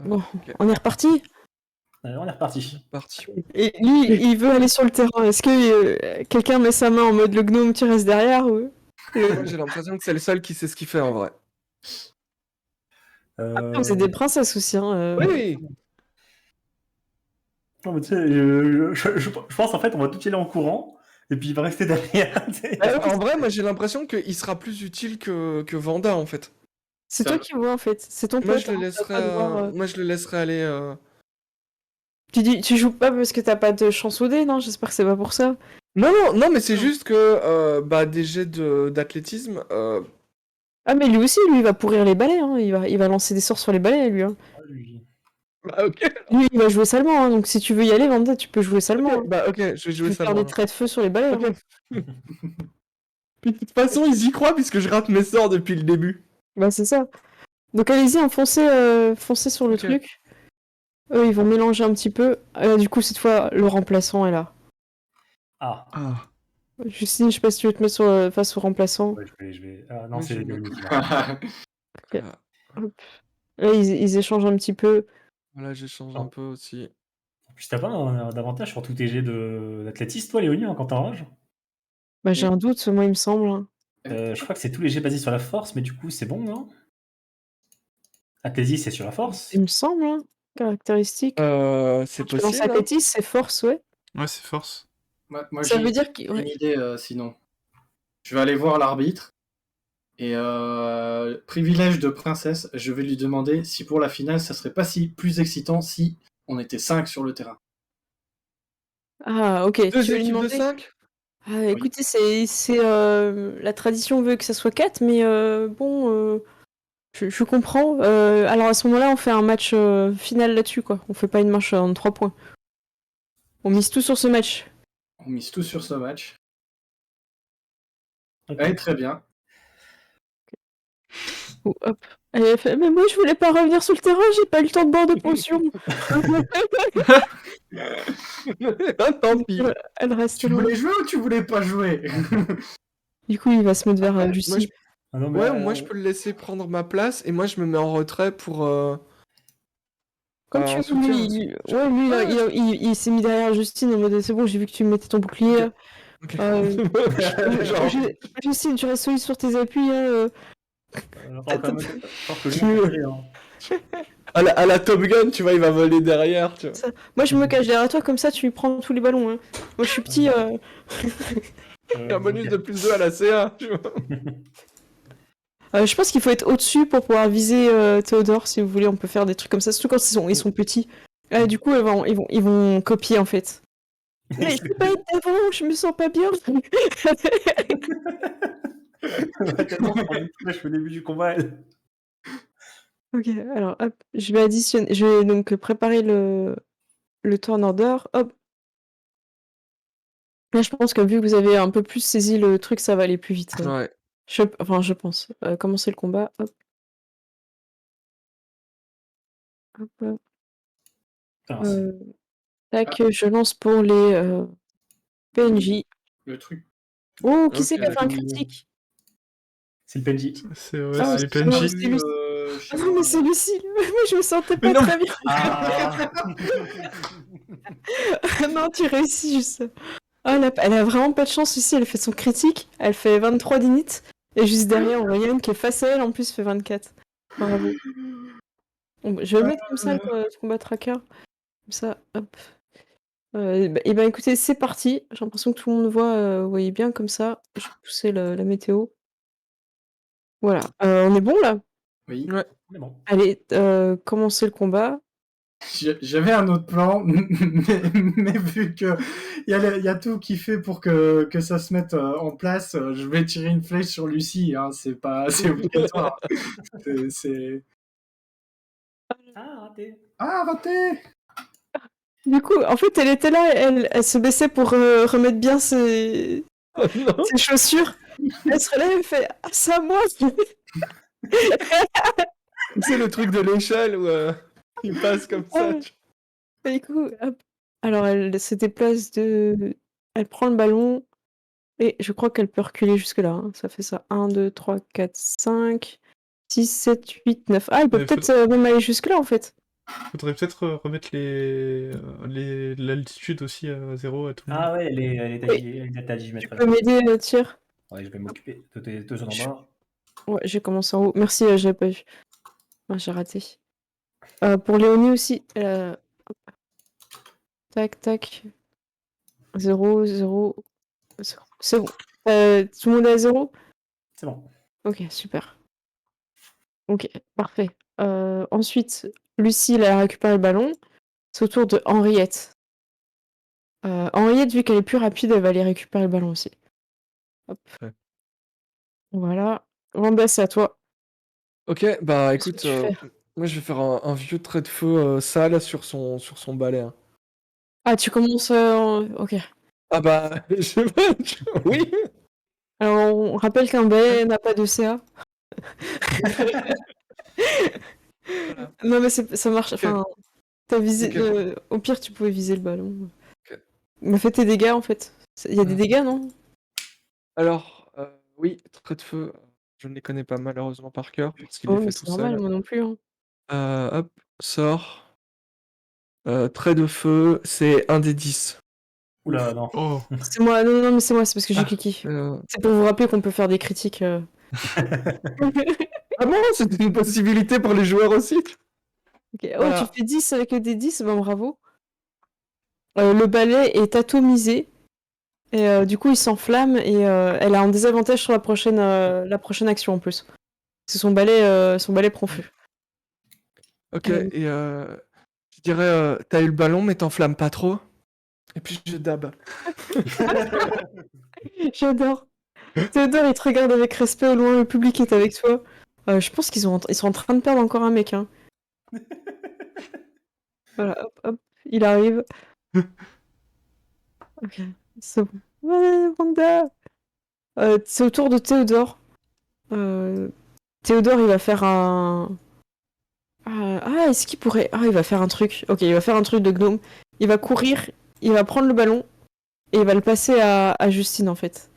Bon, ok. on est reparti On est reparti. Parti. Et lui, il veut aller sur le terrain. Est-ce que quelqu'un met sa main en mode le gnome, tu restes derrière ou... Moi, j'ai l'impression que c'est le seul qui sait ce qu'il fait en vrai. Après, vous êtes des princesses aussi, hein. Oui. Non, mais tu sais, je pense en fait, on va tout y aller en courant, et puis il va rester derrière. En vrai, moi j'ai l'impression qu'il sera plus utile que Vanda en fait. C'est toi qui vois en fait. C'est ton Moi pote. je le hein, laisserai, t'as pas de voir, moi je le laisserai aller. Tu joues pas parce que t'as pas de chance au dé, non? J'espère que c'est pas pour ça. Non, mais c'est juste que des jets d'athlétisme. Ah mais lui aussi, lui, il va pourrir les balais, hein. Il va lancer des sorts sur les balais, lui. Hein. Bah ok. Lui, il va jouer salement, hein. Donc si tu veux y aller, Vanda, tu peux jouer salement. Ok, bah ok, je vais Tu jouer peux ça. faire des traits de feu sur les balais. Ok. Hein. Puis de toute façon, ils y croient puisque je rate mes sorts depuis le début. Bah c'est ça. Donc allez-y, hein, foncez sur le Ok. truc. Eux, ils vont mélanger un petit peu. Du coup, cette fois, le remplaçant est là. Ah, Ah. Justine, je sais pas si tu veux te mettre face au remplaçant. ouais, je vais. Ah, non, Oui, c'est je Léonie me- qui va. Hop. Là, ils échangent un petit peu. Voilà, j'échange un peu aussi. En plus, t'as pas un avantage sur tous tes jets d'athlétisme, toi, Léonie, hein, quand t'es en rage? Bah, j'ai un doute, moi, il me semble. Hein. Je crois que c'est tous les jets basés sur la force, mais du coup, c'est bon, non? Athlésie, c'est sur la force. Il me semble, hein. Caractéristique. C'est Tu lances possible, hein. athlétisme, c'est force, ouais. Ouais, c'est force. Moi, Ça j'ai veut dire qu'il. une Ouais. idée sinon. Je vais aller voir l'arbitre et privilège de princesse, je vais lui demander si pour la finale, ça serait pas si plus excitant si on était 5 sur le terrain. Ah, ok. Deux Tu veux lui équipes de demander 5? Ah, écoutez, la tradition veut que ça soit 4, mais bon, je comprends. Alors à ce moment-là, on fait un match final là-dessus, quoi. On fait pas une manche en 3 points. On mise tout sur ce match. On mise tout sur ce match. Ok. Ouais, très bien. Oh, hop. Elle fait, mais moi, je voulais pas revenir sur le terrain, j'ai pas eu le temps de boire de potion. Tant pis. Elle reste Tu loin. voulais jouer ou tu voulais pas jouer? Du coup, il va se mettre vers Moi, Lucie. Ah non, mais Ouais, là, moi je peux le laisser prendre ma place et moi je me mets en retrait pour. Comme en tu veux, soutien. ouais, lui, Ouais. il s'est mis derrière Justine en mode c'est bon, j'ai vu que tu mettais ton bouclier. Ok. Genre, Justine, tu restes solide sur tes appuis. il va falloir quand même que Tu- lui, hein. à la Top Gun, tu vois, il va voler derrière. Tu vois. Moi, je me cache derrière toi, comme ça, tu lui prends tous les ballons. Hein. Moi, je suis petit. Il y a un bonus Ok. de plus 2 à la CA. Tu vois. Je pense qu'il faut être au-dessus pour pouvoir viser Théodore, si vous voulez. On peut faire des trucs comme ça, surtout quand ils sont petits. Du coup, ils vont copier en fait. Mais je peux pas être devant, je me sens pas bien. Tellement je prends une flèche au début du combat. Ok, alors hop, je vais additionner, je vais donc préparer le turn order. Hop. Là, je pense que vu que vous avez un peu plus saisi le truc, ça va aller plus vite. Ouais. Je pense. Commencer le combat. Hop. Hop, hop. Putain, c'est- Tac, je lance pour les PNJ. Le truc. Oh, qui Ok, c'est qui a fait un d'accord. critique? c'est le PNJ. C'est ouais, Ah, c'est les c'est bon, PNJ. c'est lui. Ah non, mais c'est Lucie. Moi, je me sentais pas Mais non. très bien. Ah Non, tu réussis juste. Ah, elle a vraiment pas de chance ici. Elle fait son critique. Elle fait 23 d'init. Et juste derrière, on voit Yann qui est face à elle, en plus, fait 24. Bravo. Bon, bah, je vais le mettre comme ça, le combat tracker. Comme ça, hop. Et ben écoutez, c'est parti. J'ai l'impression que tout le monde voit, vous voyez bien comme ça. Je vais pousser la météo. Voilà. On est bon là? Oui. Ouais. c'est bon. Allez, commencez le combat. J'avais un autre plan, mais vu que il y a tout qui fait pour que ça se mette en place, je vais tirer une flèche sur Lucie. Hein, c'est obligatoire. C'est... Ah, raté. Ah, raté! Du coup, en fait, elle était là, elle se baissait pour remettre bien ses Non. chaussures. Elle se relève et fait « Ah, c'est à moi !» C'est le truc de l'échelle où il passe comme ça. Ouais. Et du coup, hop. Alors, elle se déplace de... Elle prend le ballon. Et je crois qu'elle peut reculer jusque-là. Hein. Ça fait ça. 1, 2, 3, 4, 5, 6, 7, 8, 9. Ah, elle peut Mais peut-être même aller jusque-là, en fait. Faudrait peut-être remettre l'altitude aussi à 0 à tout le monde. Ah ouais, elle est à 10 Tu mètres. peux m'aider, Tyr? Ouais, je vais m'occuper de tes deux zones en bas. Ouais, j'ai commencé en haut. Merci, j'ai pas vu. Ah, j'ai raté. Pour Léonie aussi. Tac, tac. 0, 0, 0. C'est bon. Tout le monde est à 0? C'est bon. Ok, super. Ok, parfait. Ensuite, Lucie, elle a récupéré le ballon. C'est au tour de Henriette. Henriette, vu qu'elle est plus rapide, elle va aller récupérer le ballon aussi. Hop. Ouais. Voilà. Wanda, c'est à toi. Ok, bah Qu'est-ce que écoute, tu fais? moi je vais faire un vieux trait de feu sale sur son balai. Hein. Ah, tu commences Ok. Ah bah, oui. Alors, on rappelle qu'un balai n'a pas de CA. Voilà. Non, mais ça marche. Ok. Enfin, t'as visé. Ok. Au pire, tu pouvais viser le ballon. Ok. Mais fais tes dégâts, en fait. Il y a des dégâts, non? Alors, oui, trait de feu, je ne les connais pas malheureusement par cœur parce qu'il Oh, les mais fait c'est tout normal, seul. moi non plus. Hein. Hop, sort. Trait de feu, c'est un des 10. Oula, non. Oh, C'est moi. Non, non, mais c'est moi, c'est parce que j'ai Ah, cliqué. euh, C'est pour vous rappeler qu'on peut faire des critiques. Ah bon, c'était une possibilité pour les joueurs aussi. Ok. Oh, Voilà. tu fais 10 avec des 10, ben bravo. Le balai est atomisé. Et du coup, il s'enflamme et elle a un désavantage sur la prochaine action en plus. C'est son balai prend feu. Ok, et je dirais, t'as eu le ballon, mais t'enflammes pas trop. Et puis je dab. J'adore. Théodore, il te regarde avec respect au loin, le public est avec toi. Je pense ils sont en train de perdre encore un mec. Hein. Voilà, hop, hop, il arrive. Ok, c'est bon. Ouais, Wanda. C'est au tour de Théodore. Théodore, il va faire un... est-ce qu'il pourrait... Ah, il va faire un truc. Ok, il va faire un truc de gnome. Il va courir, il va prendre le ballon, et il va le passer à Justine, en fait.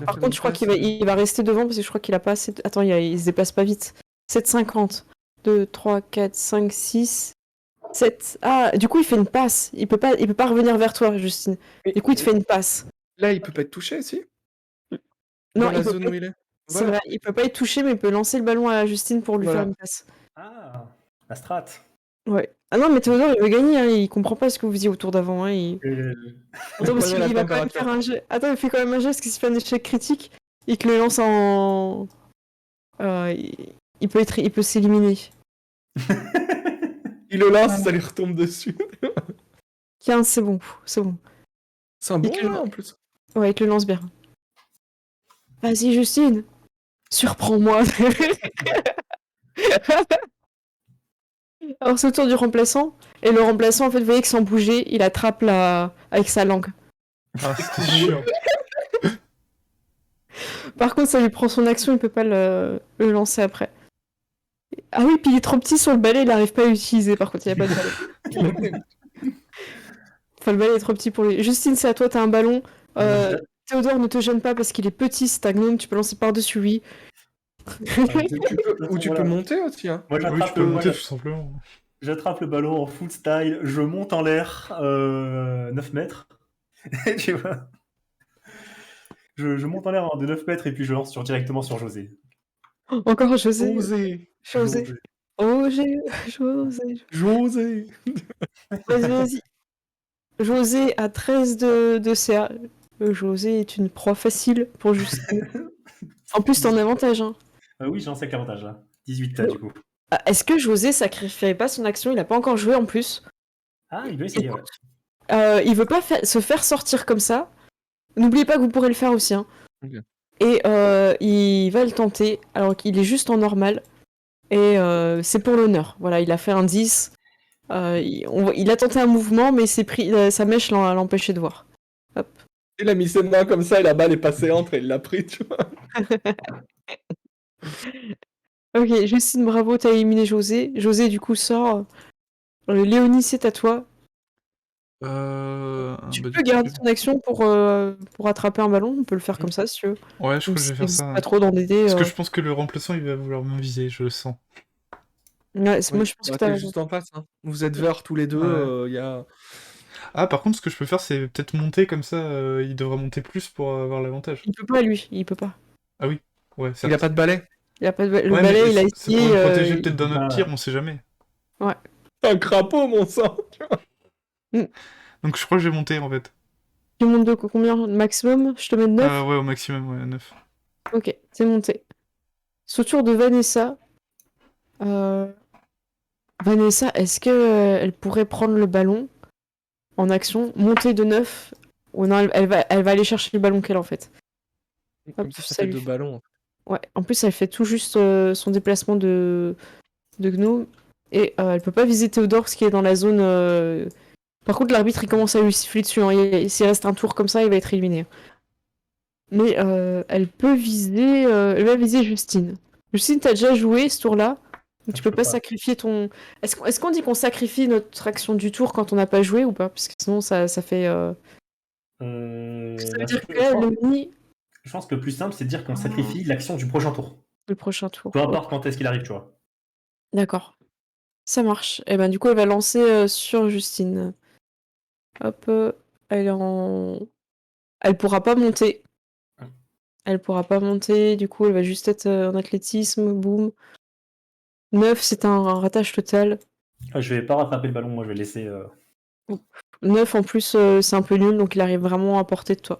Par contre, je crois il va rester devant, parce que je crois qu'il a pas assez... Attends, il se déplace pas vite. 7,50. 2, 3, 4, 5, 6... 7. Ah, du coup, il fait une passe. Il peut pas revenir vers toi, Justine. Du coup, il te fait une passe. Là, il peut pas être touché, si? Non, Dans la il peut zone pas... où il est. C'est Voilà. vrai, il peut pas être touché, mais il peut lancer le ballon à Justine pour lui faire une passe. Ah, la strat. Ouais. Ah non, mais Théodore, il veut gagner, hein. Il comprend pas ce que vous faisiez au tour d'avant. Hein. Attends, parce Prenez la qu'il va quand même température. faire un jet. Attends, il fait quand même un jet parce qu'il se fait un échec critique et que le lance en... il peut s'éliminer. Il le lance, ça lui retombe dessus. 15, c'est bon. C'est bon. C'est un Il bon te le- là, en plus. Ouais, il te le lance bien. Vas-y, Justine. Surprends-moi. Alors, c'est au tour du remplaçant. Et le remplaçant, en fait, vous voyez que sans bouger, il attrape avec sa langue. Ah, c'était chiant. Par contre, ça lui prend son action, il peut pas le lancer après. Ah oui, puis il est trop petit sur le balai, il n'arrive pas à l'utiliser. Par contre, il n'y a pas de balai. Enfin, le balai est trop petit pour lui. Justine, c'est à toi, t'as un ballon. Théodore, ne te gêne pas parce qu'il est petit, c'est un gnome, tu peux lancer par-dessus lui. Tu peux monter aussi, hein. Moi, Oui, tu peux monter tout simplement. J'attrape le ballon en full style, je monte en l'air 9 mètres. Tu vois, je monte en l'air de 9 mètres et puis je lance directement sur José. Encore José. José. José. José. José. Vas-y. José a 13 de CA. José est une proie facile pour Justine. En plus, t'es en avantage. Hein. Oui, j'en sais qu'avantage là. 18 du coup. Ah, est-ce que José sacrifierait pas son action? Il a pas encore joué en plus. Ah, il veut essayer, ouais. Il veut pas se faire sortir comme ça. N'oubliez pas que vous pourrez le faire aussi. Hein. Ok. Et il va le tenter alors qu'il est juste en normal. Et c'est pour l'honneur. Voilà, il a fait un 10. Il a tenté un mouvement, mais sa mèche l'a empêché de voir. Hop. Il a mis ses mains comme ça et la balle est passée entre et il l'a pris, tu vois. Ok, Justine, bravo, t'as éliminé José. José, du coup, sort. Léonie, c'est à toi. Tu peux garder ton action pour attraper un ballon. On peut le faire comme ça, si tu veux. Ouais, je crois que je vais faire ça. Pas trop dans des dés. Parce que je pense que le remplaçant, il va vouloir me viser, je le sens. Ouais, moi, je pense que t'as t'es raison. juste en face, hein. Vous êtes verts tous les deux, y a... Ah, par contre, ce que je peux faire, c'est peut-être monter comme ça. Il devrait monter plus pour avoir l'avantage. Il peut pas, lui. Il peut pas. Ah oui, ouais, certes. Il a pas de balai. Il a pas de le Ouais, balai, mais il a c'est essayé. pour me protéger peut-être d'un autre tir, on sait jamais. Ouais. C'est un crapaud, mon sang. Donc je crois que je vais monter en fait. Tu montes de combien? Maximum? Je te mets 9? Ouais, au maximum, ouais, 9. Ok, c'est monté. C'est au tour de Vanessa. Vanessa, est-ce que elle pourrait prendre le ballon en action, monter de 9? Ou non, elle va aller chercher le ballon qu'elle en fait. Comme ça fait deux ballons. Ouais, en plus elle fait tout juste son déplacement de gnome. Et elle peut pas viser Théodore parce qu'il est dans la zone... Par contre l'arbitre il commence à lui siffler dessus. Hein. S'il reste un tour comme ça, il va être éliminé. Mais elle peut viser... elle va viser Justine. Justine, t'as déjà joué ce tour-là? Donc tu peux pas sacrifier ton... Est-ce qu'on dit qu'on sacrifie notre action du tour quand on n'a pas joué ou pas? Parce que sinon ça fait... Ça veut dire que je pense que le plus simple, c'est de dire qu'on sacrifie l'action du prochain tour. Le prochain tour. Peu importe quand est-ce qu'il arrive, tu vois. D'accord. Ça marche. Et ben du coup, elle va lancer sur Justine. Hop, elle est en... Elle pourra pas monter. Elle pourra pas monter, du coup, elle va juste être en athlétisme, boum. 9, c'est un ratage total. Je vais pas rattraper le ballon, moi je vais laisser. 9 en plus, c'est un peu nul, donc il arrive vraiment à portée de toi.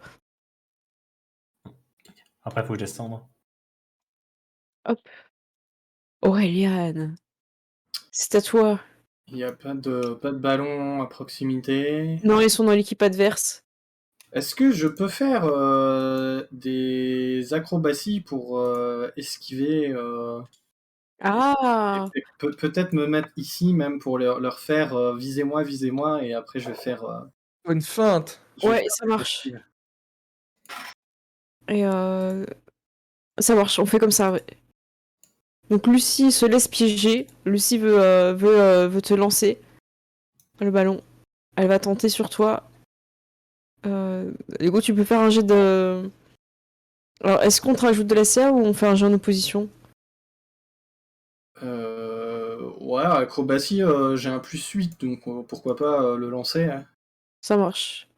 Après, faut que je descende. Hop. Aureliane, c'est à toi. Il n'y a pas de ballon à proximité. Non, ils sont dans l'équipe adverse. Est-ce que je peux faire des acrobaties pour esquiver Ah! et peut-être me mettre ici même pour leur faire visez-moi, et après je vais faire. Une feinte. Je vais Ouais, faire ça des marche. esquives. Et ça marche, on fait comme ça, ouais. Donc Lucie se laisse piéger. Lucie veut te lancer le ballon. Elle va tenter sur toi. Hugo, tu peux faire un jet de... Alors, est-ce qu'on te rajoute de la CA ou on fait un jet en opposition? Ouais, acrobatie, j'ai un +8, donc pourquoi pas le lancer, hein. Ça marche.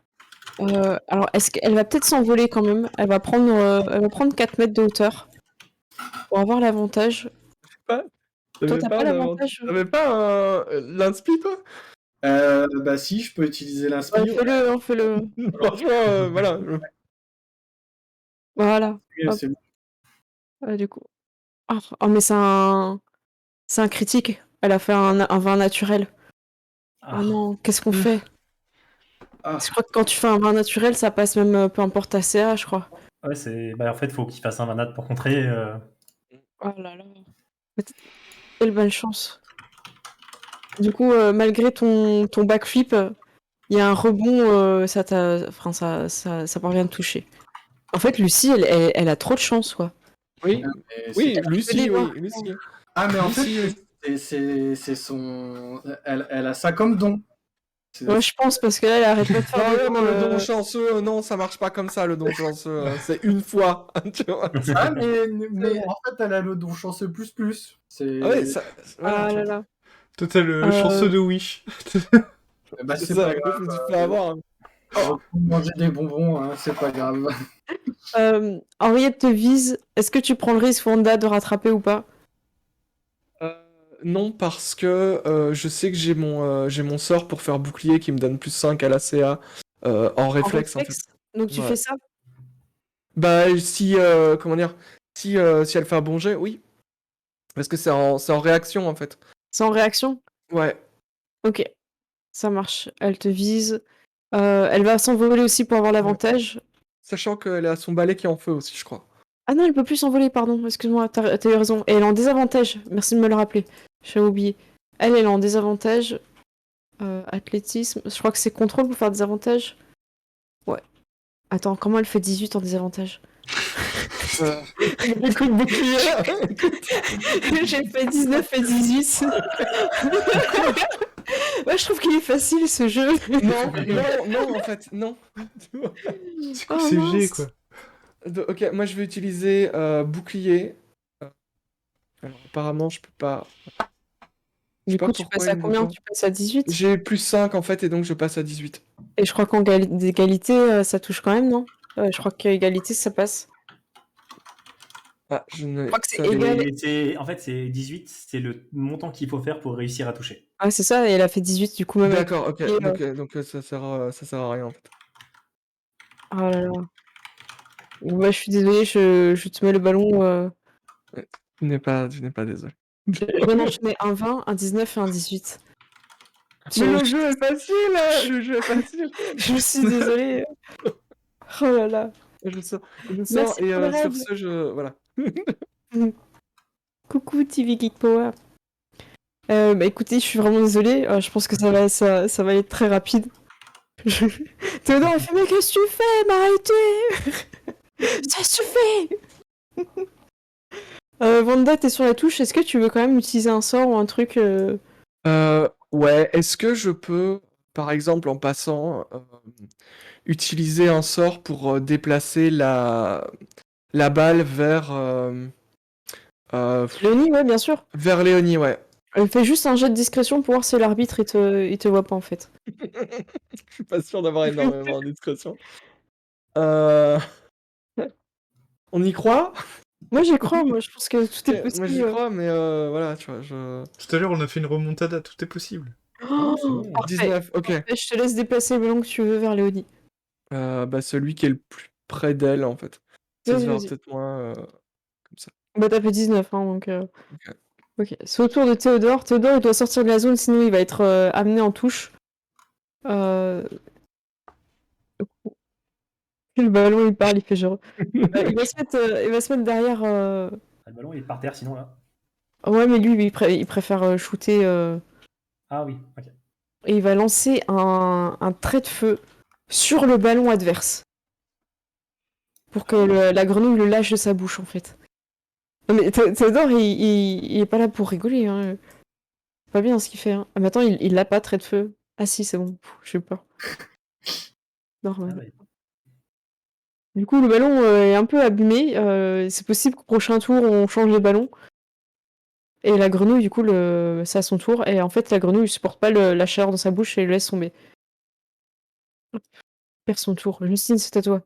Alors, est-ce qu'elle va peut-être s'envoler quand même? Elle va prendre 4 mètres de hauteur pour avoir l'avantage. Pas... Toi, T'avais t'as pas pas un avant- l'avantage? T'avais pas l'inspi, toi? Bah si, je peux utiliser Ouais, l'inspire. fais-le, hein, fais-le. Franchement, voilà. Voilà. Ouais, Hop, c'est bon. du coup. Oh, mais c'est un critique. Elle a fait un 20 naturel. Ah, Oh non, qu'est-ce qu'on fait? Ah, Je crois que quand tu fais un vin naturel, ça passe même peu importe ta CA, je crois. ouais, c'est. Bah, en fait, faut qu'il fasse un manade pour contrer. Oh là là. Quelle bonne chance. Du coup, malgré ton backflip, il y a un rebond, enfin, ça parvient de toucher. En fait, Lucie, elle a trop de chance, quoi. Oui, mais oui, c'est- Lucie, voir. oui, Lucie. mais en fait, Lucie, oui. c'est son. Elle a ça comme don. Ouais, je pense, parce que là, elle arrête pas de faire Non, des non, mais le don dons, chanceux, non, ça marche pas comme ça, le don chanceux. C'est une fois, tu vois. Ah, mais en fait, elle a le don chanceux plus. C'est Ah ouais, ça, voilà, Ah tu là vois. là. Toi, t'as le chanceux de Wish. bah, C'est c'est ça, pas je grave. me suis fait avoir. Manger des bonbons, hein, c'est pas grave. Henriette te vise. Est-ce que tu prends le risque, Wanda, de rattraper ou pas? Non, parce que je sais que j'ai mon sort pour faire bouclier qui me donne +5 à la CA en En réflexe, en fait. réflexe? Donc tu Ouais. fais ça? Bah, si, comment dire, si elle fait un bon jet, oui. Parce que c'est en réaction, en fait. C'est en réaction? Ouais. Ok, ça marche. Elle te vise. Elle va s'envoler aussi pour avoir l'avantage. Sachant qu'elle a son balai qui est en feu aussi, je crois. Ah non, elle peut plus s'envoler, pardon. Excuse-moi, t'as eu raison. Et elle est en désavantage. Merci de me le rappeler. J'avais oublié. Elle est en désavantage. Athlétisme. Je crois que c'est contrôle pour faire des avantages. Ouais. Attends, comment elle fait 18 en désavantage? Écoute, bouclier. J'ai fait 19 et 18. Ouais, je trouve qu'il est facile ce jeu. Non, en fait, non. C'est quoi Oh, ces mince. G, quoi? Ok, moi je vais utiliser bouclier. Alors apparemment je peux pas. Je sais Du pas coup, tu pourquoi passes à il me combien? veut pas. Tu passes à 18? J'ai +5 en fait et donc je passe à 18. Et je crois qu'en d'égalité, ça touche quand même, non? Je crois qu'à égalité, ça passe. Ah, je ne. Je crois que c'est ça- égal. En fait, c'est 18, c'est le montant qu'il faut faire pour réussir à toucher. Ah, c'est ça, et elle a fait 18, du coup, même avec D'accord, ok. le bouclier, Donc ça sert à rien en fait. oh là là. Bon, bah, je suis désolée, je te mets le ballon. Tu n'es pas désolé. Je viens d'enchaîner un 20, un 19 et un 18. Mais Je, le jeu est facile, hein. Le jeu est facile. je suis désolée. Oh là là. Je sors Merci et pour les sur règles. ce voilà. Coucou TV Geek Power. Bah écoutez, je suis vraiment désolée. Je pense que ça va être très rapide. Théodore, elle fait mais qu'est-ce que tu fais? M'arrêtez. Ça suffit. Wanda, t'es sur la touche. Est-ce que tu veux quand même utiliser un sort ou un truc? Ouais, est-ce que je peux, par exemple, en passant, utiliser un sort pour déplacer la balle Léonie, ouais, bien sûr. vers Léonie, ouais. Elle fait juste un jet de discrétion pour voir si l'arbitre il te voit pas en fait. Je suis pas sûr d'avoir énormément de discrétion. Euh, On y croit? Moi j'y crois, moi je pense que tout est Moi j'y possible. crois, mais voilà, tu vois, je... Tout à l'heure, on a fait une remontada, tout est possible. Oh, c'est bon. parfait. 19, ok. Parfait, je te laisse déplacer le ballon que tu veux vers Léonie. Bah, celui qui est le plus près d'elle, en fait. Ça se Vas-y, verra vas-y. peut-être moins comme ça. Bah t'as fait 19, hein, donc... Ok. Ok, c'est au tour de Théodore. Théodore, il doit sortir de la zone, sinon il va être amené en touche. Le ballon, il parle, il fait genre... il va se mettre derrière... Le ballon il est par terre sinon là. Ouais, mais lui, il préfère shooter... Ah oui, ok. Et il va lancer un trait de feu sur le ballon adverse. Pour que la grenouille le lâche de sa bouche, en fait. Non mais Théodore, il est pas là pour rigoler, hein. Pas bien ce qu'il fait, hein. Ah mais attends, il l'a pas, trait de feu. Ah si, c'est bon. Je sais pas. Normal. Ah, bah, Du coup, le ballon est un peu abîmé. C'est possible qu'au prochain tour, on change les ballons. Et la grenouille, du coup, c'est à son tour. Et en fait, la grenouille ne supporte pas la chaleur dans sa bouche et le laisse tomber. Hop, perd son tour. Justine, c'est à toi.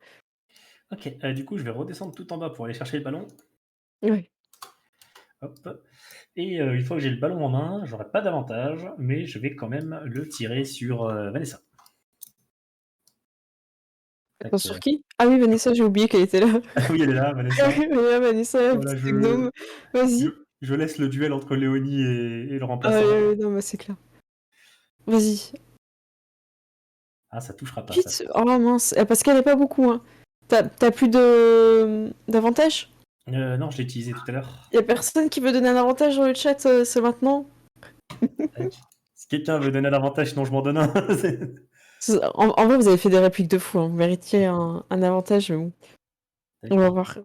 ok, du coup je vais redescendre tout en bas pour aller chercher le ballon. Ouais. Hop. Et une fois que j'ai le ballon en main, j'aurai pas d'avantage, mais je vais quand même le tirer sur Vanessa. Attends, sur qui? Ah oui, Vanessa, j'ai oublié qu'elle était là. Oui, elle est là, Vanessa. Ouais, Vanessa, Voilà, petite gnome. Vas-y. je laisse le duel entre Léonie et le remplaçant. Non, bah c'est clair. Vas-y. Ah, ça touchera pas, ça. Vite. Oh mince. Parce qu'elle est pas beaucoup, hein. T'as plus d'avantage? Non, je l'ai utilisé tout à l'heure. Y a personne qui veut donner un avantage dans le chat, c'est maintenant? Si quelqu'un veut donner l'avantage, sinon je m'en donne un. En vrai, vous avez fait des répliques de fou, hein. Vous méritiez un avantage, mais bon. On va voir.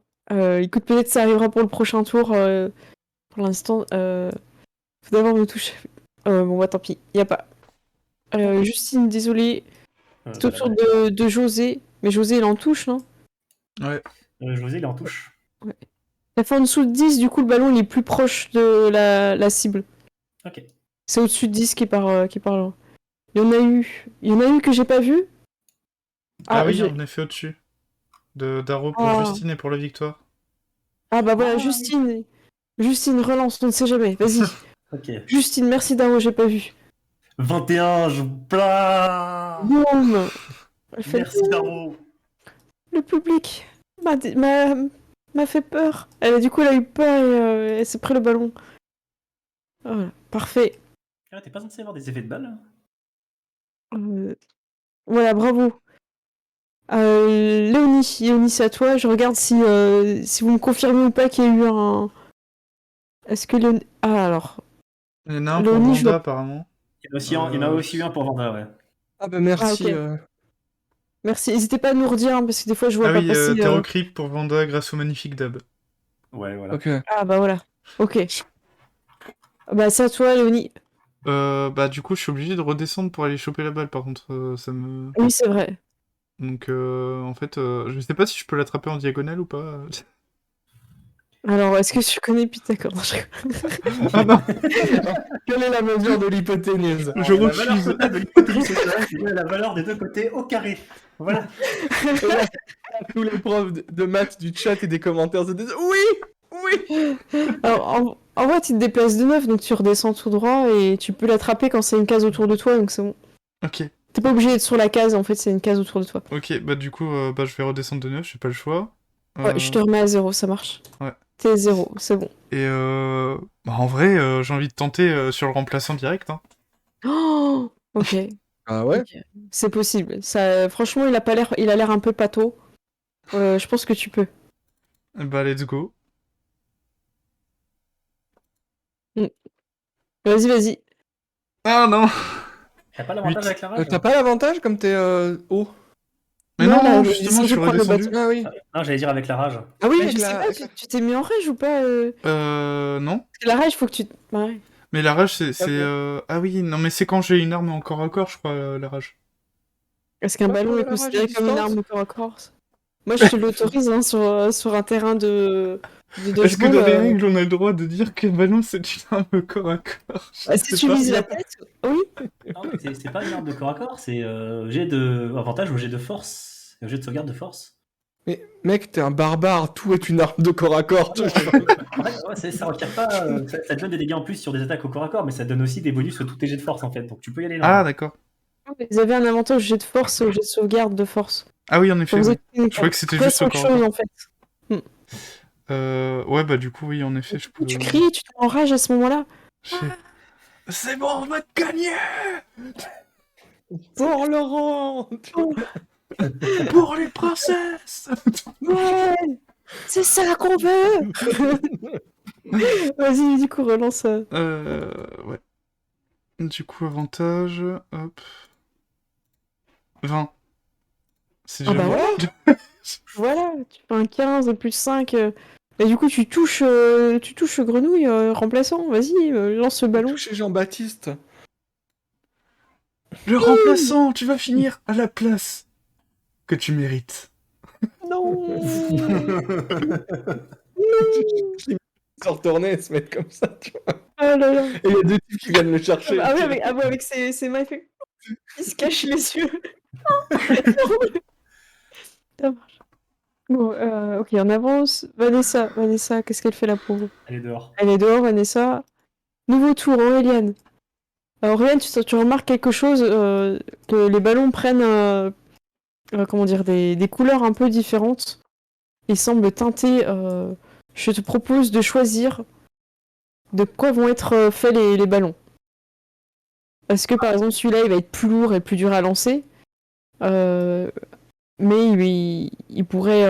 Écoute, peut-être ça arrivera pour le prochain tour. Pour l'instant, faut d'abord me toucher. Bon, bah tant pis, y a pas. Justine, désolée. C'est au tour de José. Mais José, il en touche, non? Ouais. José, il est en touche. Ouais. Ça fait en dessous de 10, du coup, le ballon, il est plus proche de la cible. Ok. C'est au-dessus de 10 qui part loin. Il y en a eu que j'ai pas vu. Ah oui, j'ai- on a fait au-dessus. D'Aro pour Ah. Justine et pour la victoire. Ah bah voilà, Ah. Justine. Justine, relance, on ne sait jamais. Vas-y. Ok. Justine, merci Daro, j'ai pas vu. 21, je... Blah Boum. Elle fait Merci Daro. le public m'a fait peur. Du coup, elle a eu peur et elle s'est pris le ballon. Voilà, parfait. Ah, t'es pas censé avoir des effets de balle? Voilà, bravo. Léonie, c'est à toi. Je regarde si vous me confirmez ou pas qu'il y a eu un... Est-ce que Léonie... Ah, alors... Il y en a un pour Léonie, je Vanda, vois... apparemment. Il y en a aussi eu un pour Vanda, ouais. Ah bah merci. Ah, ok. Merci. N'hésitez pas à nous redire, hein, parce que des fois, je vois Ah pas oui, passer... Terror Creep pour Vanda grâce au magnifique dab. Ouais, voilà. Ok. Ah, bah voilà. Ok. Bah, c'est à toi, Léonie. Bah du coup, je suis obligé de redescendre pour aller choper la balle, par contre, ça me... Oui, c'est vrai. Donc, en fait, je sais pas si je peux l'attraper en diagonale ou pas. Alors, est-ce que tu connais Pythagore? Non, Ah non, Quelle est la mesure de l'hypoténuse? je La valeur refuse. totale de l'hypoténuse, c'est la valeur des deux côtés au carré. Voilà. Tous les profs de maths du chat et des commentaires se disent oui! Oui! Alors, en vrai, tu te déplaces de 9, donc tu redescends tout droit et tu peux l'attraper quand c'est une case autour de toi, donc c'est bon. Ok, T'es pas obligé d'être sur la case, en fait, c'est une case autour de toi. ok, bah du coup, bah je vais redescendre de 9, j'ai pas le choix. Ouais, je te remets à 0, ça marche. Ouais. T'es 0, c'est bon. Et bah en vrai, j'ai envie de tenter sur le remplaçant direct, hein. Oh, ok. Ah ouais? Ok. C'est possible. Ça, franchement, il a l'air un peu pâteau. Je pense que tu peux. Bah let's go. Vas-y. Ah non! T'as pas l'avantage 8. avec la rage? T'as pas l'avantage comme t'es haut? Mais Non, non, là, justement, je essaye de suis prendre le redescendu. Ah oui. Non, j'allais dire avec la rage. Ah oui, Avec je sais la- pas, avec la- tu t'es mis en rage ou pas Non. Parce que la rage, faut que tu... Ouais. Mais la rage, c'est... Ok. Ah oui, non, mais c'est quand j'ai une arme en corps à corps, je crois, la rage. Est-ce qu'un Pas ballon pour est la rage à considéré comme une distance? arme au corps à corps? Moi, je te l'autorise hein, sur un terrain de Est-ce que dodgeball. dans les règles, on a le droit de dire qu'un ballon, c'est une arme corps à corps? Je Si sais tu pas. vises la tête, oui. Non, mais c'est pas une arme de corps à corps, c'est jet de avantage au jet de force, et au jet de sauvegarde de force. Mais mec, t'es un barbare, tout est une arme de corps à corps. tu vois. Ça requiert pas. Ça te donne des dégâts en plus sur des attaques au corps à corps, mais ça te donne aussi des bonus sur tous tes jets de force en fait. Donc tu peux y aller Ah, là. d'accord. Vous avez un avantage au jet de force et au jet de sauvegarde de force. Ah oui, en effet, Quand vous oui. êtes une Je croyais que c'était Après, juste c'est au autre corps à chose corps. en fait. Ouais, bah du coup, oui, en effet, je peux... Tu cries, tu t'enrages à ce moment-là. C'est bon, on va gagner Pour Laurent. pour les princesses. Ouais, c'est ça qu'on veut. Vas-y, du coup, relance. Ouais. Du coup, avantage... Hop... 20. C'est Ah déjà bah bien. voilà, tu fais un 15 plus 5. Et du coup, tu touches Grenouille remplaçant. Vas-y, lance ce ballon. Touché Jean-Baptiste. Le remplaçant, tu vas finir à la place que tu mérites. Non. Ils se retourner et se mettre comme ça, tu vois. Oh là là. Et il y a deux types qui viennent le chercher. Ah ouais, avec ses mains, il se cache les yeux. Ça marche. Bon, ok, on avance. Vanessa, qu'est-ce qu'elle fait là pour vous? Elle est dehors. Elle est dehors, Vanessa. Nouveau tour, Auréliane. Auréliane, tu remarques quelque chose, que les ballons prennent comment dire, des couleurs un peu différentes. Ils semblent teinter. Je te propose de choisir de quoi vont être faits les ballons. Est-ce que par exemple celui-là il va être plus lourd et plus dur à lancer, mais il pourrait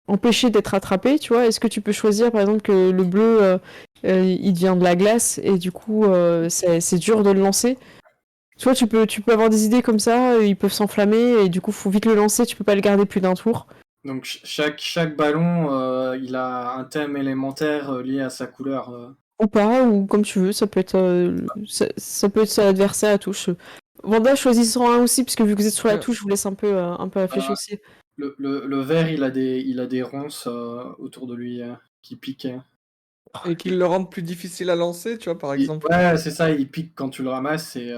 empêcher d'être attrapé, tu vois? Est-ce que tu peux choisir par exemple que le bleu il devient de la glace et du coup c'est dur de le lancer? Tu vois, tu peux avoir des idées comme ça, ils peuvent s'enflammer et du coup faut vite le lancer, tu peux pas le garder plus d'un tour. Donc chaque ballon, il a un thème élémentaire lié à sa couleur. Ou pas, ou comme tu veux, ça peut être ça peut être son adversaire à touche. Vanda, choisissant un aussi, puisque vu que vous êtes sur la touche, je vous laisse un peu réfléchir aussi. Le vert, il a des ronces autour de lui qui piquent. Et qu'ils le rendent plus difficile à lancer, tu vois, par exemple. Ouais, c'est ça, il pique quand tu le ramasses. Et,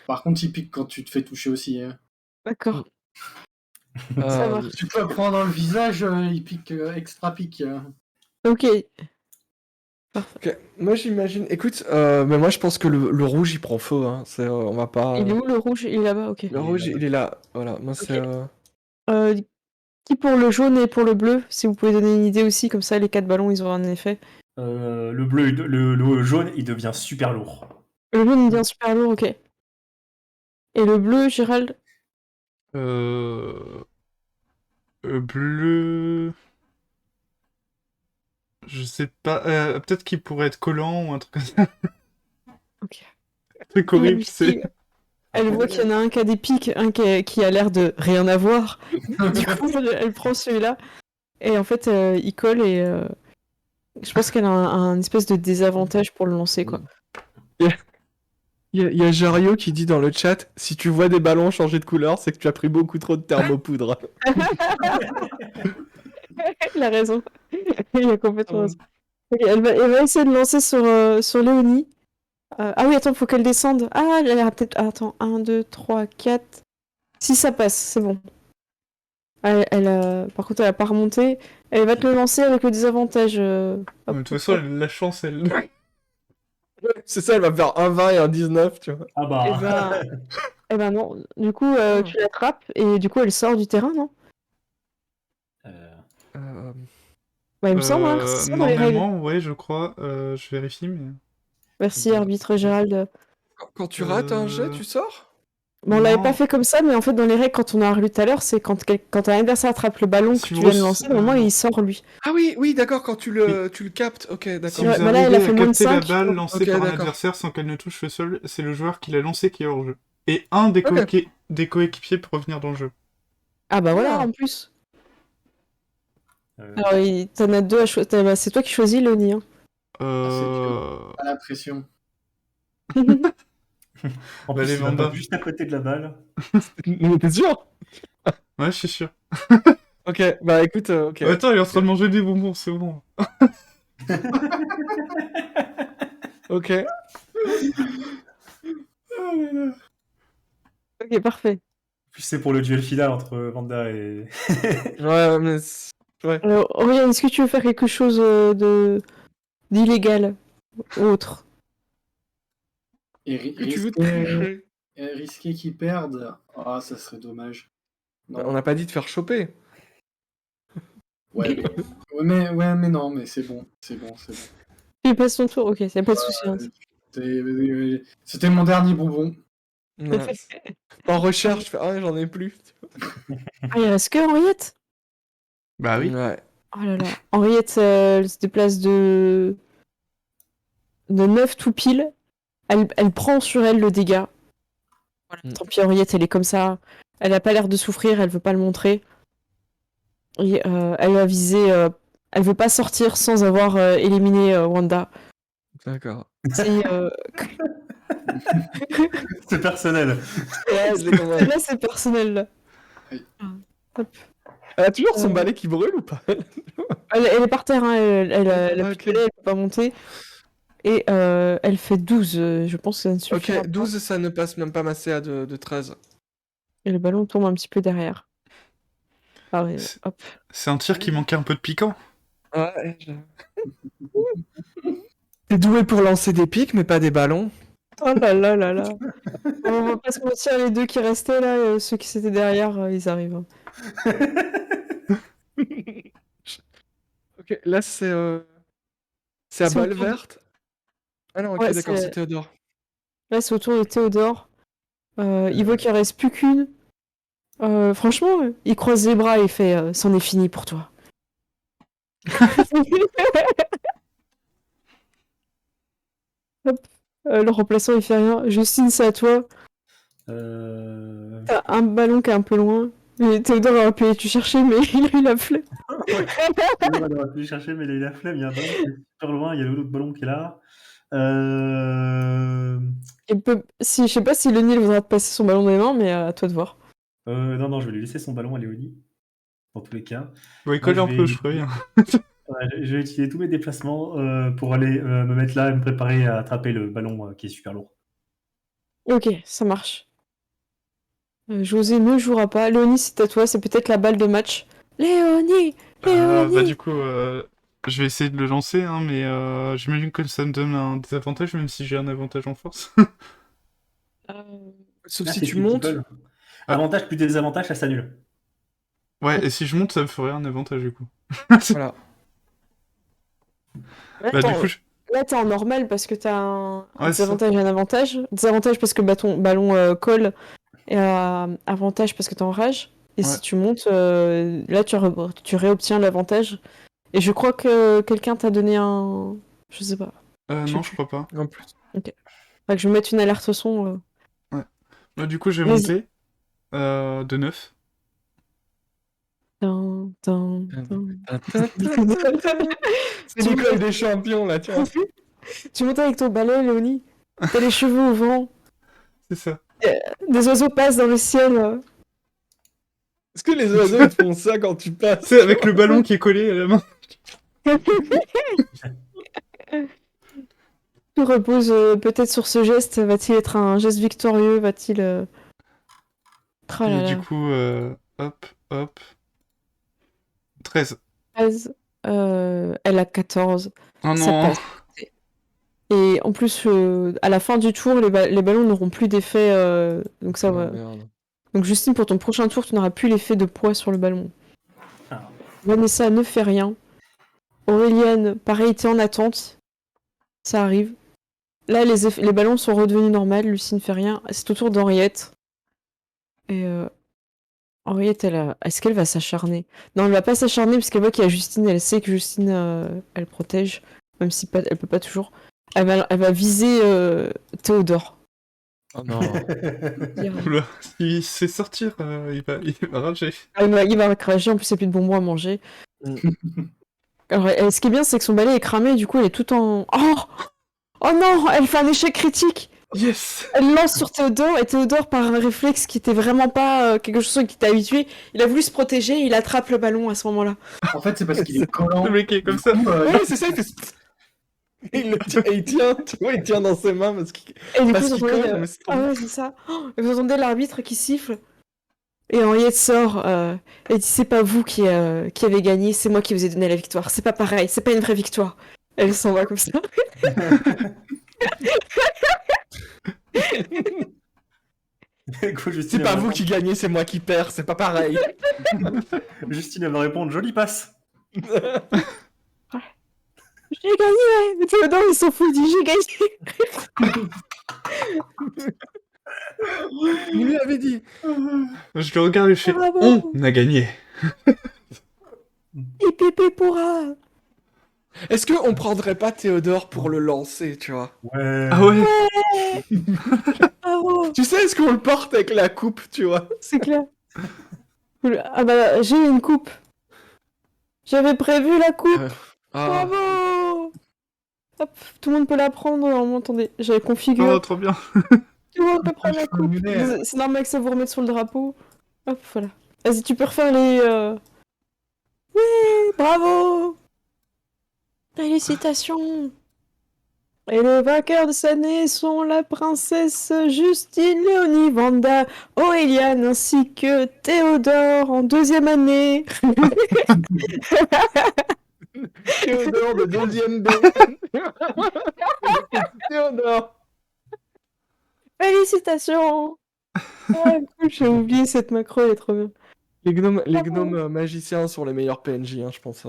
par contre, il pique quand tu te fais toucher aussi. D'accord. Ça Euh, marche. Tu peux prendre dans le visage, il pique extra pique. Ok. ok. Moi j'imagine. Écoute, mais moi je pense que le rouge il prend feu. Hein. On va pas. Il est où le rouge? Il est là-bas, ok. Le rouge il est là. Voilà. Moi c'est. Euh, qui pour le jaune et pour le bleu? Si vous pouvez donner une idée aussi, comme ça les 4 ballons ils auront un effet. Le bleu, le jaune, il devient super lourd. Le jaune il devient super lourd, ok. Et le bleu, Gérald? Bleu... Je sais pas... peut-être qu'il pourrait être collant ou un truc comme ça. Ok. Un truc horrible, c'est... Elle voit qu'il y en a un qui a des pics, un qui a l'air de rien avoir. Du coup, elle prend celui-là. Et en fait, il colle et je pense qu'elle a un espèce de désavantage pour le lancer, quoi. Il y a Jario qui dit dans le chat, si tu vois des ballons changer de couleur, c'est que tu as pris beaucoup trop de thermopoudre. Il a raison. Il a complètement raison. Ok, elle va essayer de lancer sur Léonie. Ah oui, attends, faut qu'elle descende. Ah, elle a peut-être... Attends, 1, 2, 3, 4... Si ça passe, c'est bon. Par contre, elle a pas remonté. Elle va te le lancer avec le désavantage. De toute façon, la chance, elle... C'est ça, elle va faire un 20 et un 19, tu vois. Ah bah. Eh ben non. Du coup, tu l'attrapes et du coup, elle sort du terrain, non? Bah, il me semble, hein, c'est ça dans les règles. Normalement, ouais, je crois. Je vérifie, mais... Merci, arbitre Gérald. Quand tu rates un jet, tu sors? Bon, on l'avait Non. pas fait comme ça, mais en fait, dans les règles, quand on a relu tout à l'heure, c'est quand un adversaire attrape le ballon Si que tu vous viens de re- lancer, normalement, il sort lui. Ah oui, d'accord, quand tu le captes. Ok, Si d'accord. Ouais, vous bah là, elle arrivez a fait à moins de capter la 5, balle donc- lancée Ok, par un d'accord. adversaire sans qu'elle ne touche le sol, c'est le joueur qui l'a lancé qui est hors jeu. Et un des, Ok. des coéquipiers peut revenir dans le jeu. Ah bah voilà, Ah. en plus. Euh, Alors, t'en as deux à choisir. Bah, c'est toi qui choisis, Léonie. Hein. Pas la pression. En Bah, plus, les il va Vanda. pas juste à côté de la balle. Mais t'es sûr? Ouais, je suis sûr. Ok, bah écoute, ok. Attends, il est en train de manger des bonbons, c'est bon. Ok. Ok, parfait. Plus c'est pour le duel final entre Wanda et. Ouais, mais... Ouais. Alors, Aurélien, est-ce que tu veux faire quelque chose d'illégal ou autre? Et Que tu veux te risquer, tricher. risquer qu'ils perdent, ah, ça serait dommage. Non. On n'a pas dit de faire choper. Ouais, mais non, mais c'est bon. Tu passes ton tour, ok, c'est pas de souci. Hein. C'était mon dernier bonbon. Ouais. En recherche, je fais, ah, j'en ai plus. Ah, il reste que Henriette? Bah oui. Ouais. Oh là là. Henriette, elle se déplace de 9 tout pile. Elle prend sur elle le dégât. Voilà. Tant pis, Henriette, elle est comme ça. Elle a pas l'air de souffrir, elle veut pas le montrer. Et elle va viser. Elle veut pas sortir sans avoir éliminé Wanda. D'accord. C'est C'est personnel. Ouais, j'ai compris. là, c'est personnel. Là. Oui. Hop. Elle a toujours son balai qui brûle ou pas? Elle est par terre, hein, elle a Ok. plus de balai, elle peut pas monter. Et elle fait 12, je pense que ça ne suffit Ok, pas. 12, ça ne passe même pas ma CA de 13. Et le ballon tombe un petit peu derrière. Ah ouais, C'est- hop. C'est un tir qui manquait un peu de piquant. Ouais, T'es doué pour lancer des pics, mais pas des ballons. Oh là là là là. On va pas se mentir, les deux qui restaient là, ceux qui étaient derrière, ils arrivent. Hein. Ok, là c'est à C'est balle autour de- verte. Ah non, ok, Ouais, d'accord, c'est- c'est Théodore. Là, c'est au tour de Théodore. Il voit qu'il en reste plus qu'une. Franchement, il croise les bras et il fait c'en est fini pour toi. Hop. Le remplaçant, il fait rien. Justine, c'est à toi. T'as un ballon qui est un peu loin. Et Théodore aurait pu aller te chercher, mais il a eu la flemme. On aurait pu chercher, mais il a eu la flemme. Il y a un ballon qui est super loin. Il y a l'autre ballon qui est là. Je sais pas si Lenny voudra te passer son ballon dans les mains, mais à toi de voir. Non, je vais lui laisser son ballon à Léonie. Dans tous les cas. Bon, il Moi, colle je un vais- peu, je préviens. Ouais, je vais utiliser tous mes déplacements pour aller me mettre là et me préparer à attraper le ballon qui est super lourd. Ok, ça marche. José ne jouera pas. Léonie, c'est à toi, c'est peut-être la balle de match. Léonie! Léonie! Bah du coup, je vais essayer de le lancer, hein, mais j'imagine que ça me donne un désavantage, même si j'ai un avantage en force. Sauf Ah, si c'est tu qui montes. veulent. Avantage plus désavantage, ça s'annule. Ouais, et si je monte, ça me ferait un avantage du coup. Voilà. Là, Bah du coup, là, t'es en normal parce que t'as un Ouais, c'est ça. désavantage et un avantage. Désavantage parce que ton ballon colle et avantage parce que t'es en rage. Et Ouais. si tu montes, là, tu réobtiens l'avantage. Et je crois que quelqu'un t'a donné un... Je sais pas. Non, je crois pas. En plus. Faudrait que je mette une alerte son. Bah du coup, j'ai Vas-y. monté de 9. Tin, tin, tin. C'est l'école des champions là, tiens. Tu montes avec ton balai, Léonie. T'as les cheveux au vent. C'est ça. Des oiseaux passent dans le ciel. Est-ce que les oiseaux ils te font ça quand tu passes? C'est avec le ballon qui est collé à la main. Tout repose peut-être sur ce geste. Va-t-il être un geste victorieux? Va-t-il... Et Tralala. du coup, hop. 13. 13. Elle a 14. Oh Ça non. passe. Et en plus, à la fin du tour, les ballons n'auront plus d'effet. Donc ça Oh, va. merde. Donc Justine, pour ton prochain tour, tu n'auras plus l'effet de poids sur le ballon. Ah. Vanessa ne fait rien. Auréliane, pareil, t'es en attente. Ça arrive. Là, les ballons sont redevenus normaux. Lucie ne fait rien. C'est au tour d'Henriette. Et Henriette, est-ce qu'elle va s'acharner? Non, elle va pas s'acharner parce qu'elle voit qu'il y a Justine. Elle sait que Justine, elle protège. Même si elle peut pas toujours. Elle va viser Théodore. Oh non. Oula. S'il sait sortir, il va rager. Il va cracher. En plus, il n'y a plus de bonbons à manger. Alors, ce qui est bien, c'est que son balai est cramé. Du coup, elle est tout en... Oh non, elle fait un échec critique. Yes. Elle lance sur Théodore et Théodore, par un réflexe qui était vraiment pas quelque chose qui était habitué, il a voulu se protéger et il attrape le ballon à ce moment-là. En fait, c'est parce qu'il est collant. Le mec est comme ça. Ouais, c'est ça, il fait. Et il tient, tu vois, il tient dans ses mains parce qu'il. Et du coup, Parce vous qu'il entendez... colle, mais c'est trop Ah bien. ouais, c'est ça. Et vous entendez l'arbitre qui siffle. Et Henriette sort, elle dit c'est pas vous qui avez gagné, c'est moi qui vous ai donné la victoire. C'est pas pareil, c'est pas une vraie victoire. Elle s'en va comme ça. Écoute, Justine, C'est pas elle va vous qui gagnez, c'est moi qui perds, c'est pas pareil. Justine, elle va répondre joli passe. J'ai gagné! Mais Théodore, il s'en fout, il dit j'ai gagné! Il lui avait dit. Je le regarde et je fais Bravo. On a gagné. Et Pépé pourra! Est-ce qu'on prendrait pas Théodore pour le lancer, tu vois? Ouais. Ah ouais. Bravo! Tu sais, est-ce qu'on le porte avec la coupe, tu vois? C'est clair. Ah bah, j'ai une coupe. J'avais prévu la coupe. Ah, Bravo! Hop, tout le monde peut la prendre. Normalement, attendez, j'avais configuré. Oh, trop bien. Tout le monde peut prendre la coupe. Formulaire. C'est normal que ça vous remette sur le drapeau. Hop, voilà. Vas-y, tu peux refaire les... Oui, bravo! Félicitations! Et les vainqueurs de cette année sont la princesse Justine, Léonie, Vanda, Aurélien ainsi que Théodore en 2e année. Théodore de 2e B. Théodore. Félicitations! Ah, cool, j'ai oublié cette macro, elle est trop bien. Les gnomes magiciens sont les meilleurs PNJ, hein, je pense.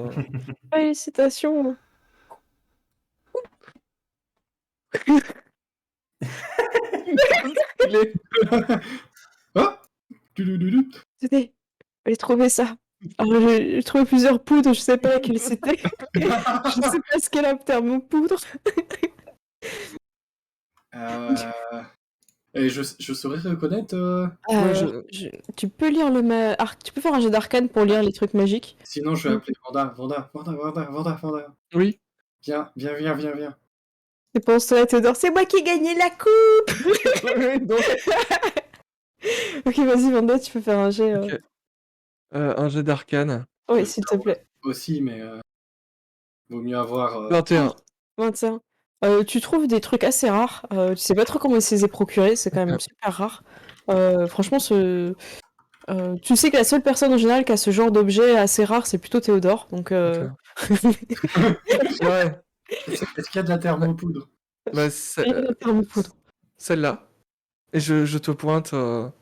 Félicitations! Ah Tudududu. Tenez, j'ai trouvé ça. Alors, j'ai trouvé plusieurs poudres, je sais pas laquelle c'était. Je sais pas ce qu'elle a thermopoudre. Et je saurais reconnaître. Tu peux lire tu peux faire un jet d'arcane pour lire les trucs magiques. Sinon, je vais appeler Vanda. Vanda. Oui. Viens. Et pendant ce temps-là, Théodore, c'est moi qui ai gagné la coupe! Ok, vas-y, Vanda, tu peux faire un jet. Ok. Un jet d'arcane. Oui, s'il te plaît. Aussi, mais vaut mieux avoir. 21. 21. Tu trouves des trucs assez rares. Tu sais pas trop comment ils se les ont procurés, c'est quand même super rare. Franchement, tu sais que la seule personne en général qui a ce genre d'objet assez rare, c'est plutôt Théodore. Donc, Ouais. Est-ce qu'il y a de la thermopoudre? Bah, il y a la thermopoudre. celle-là. Et je te pointe. En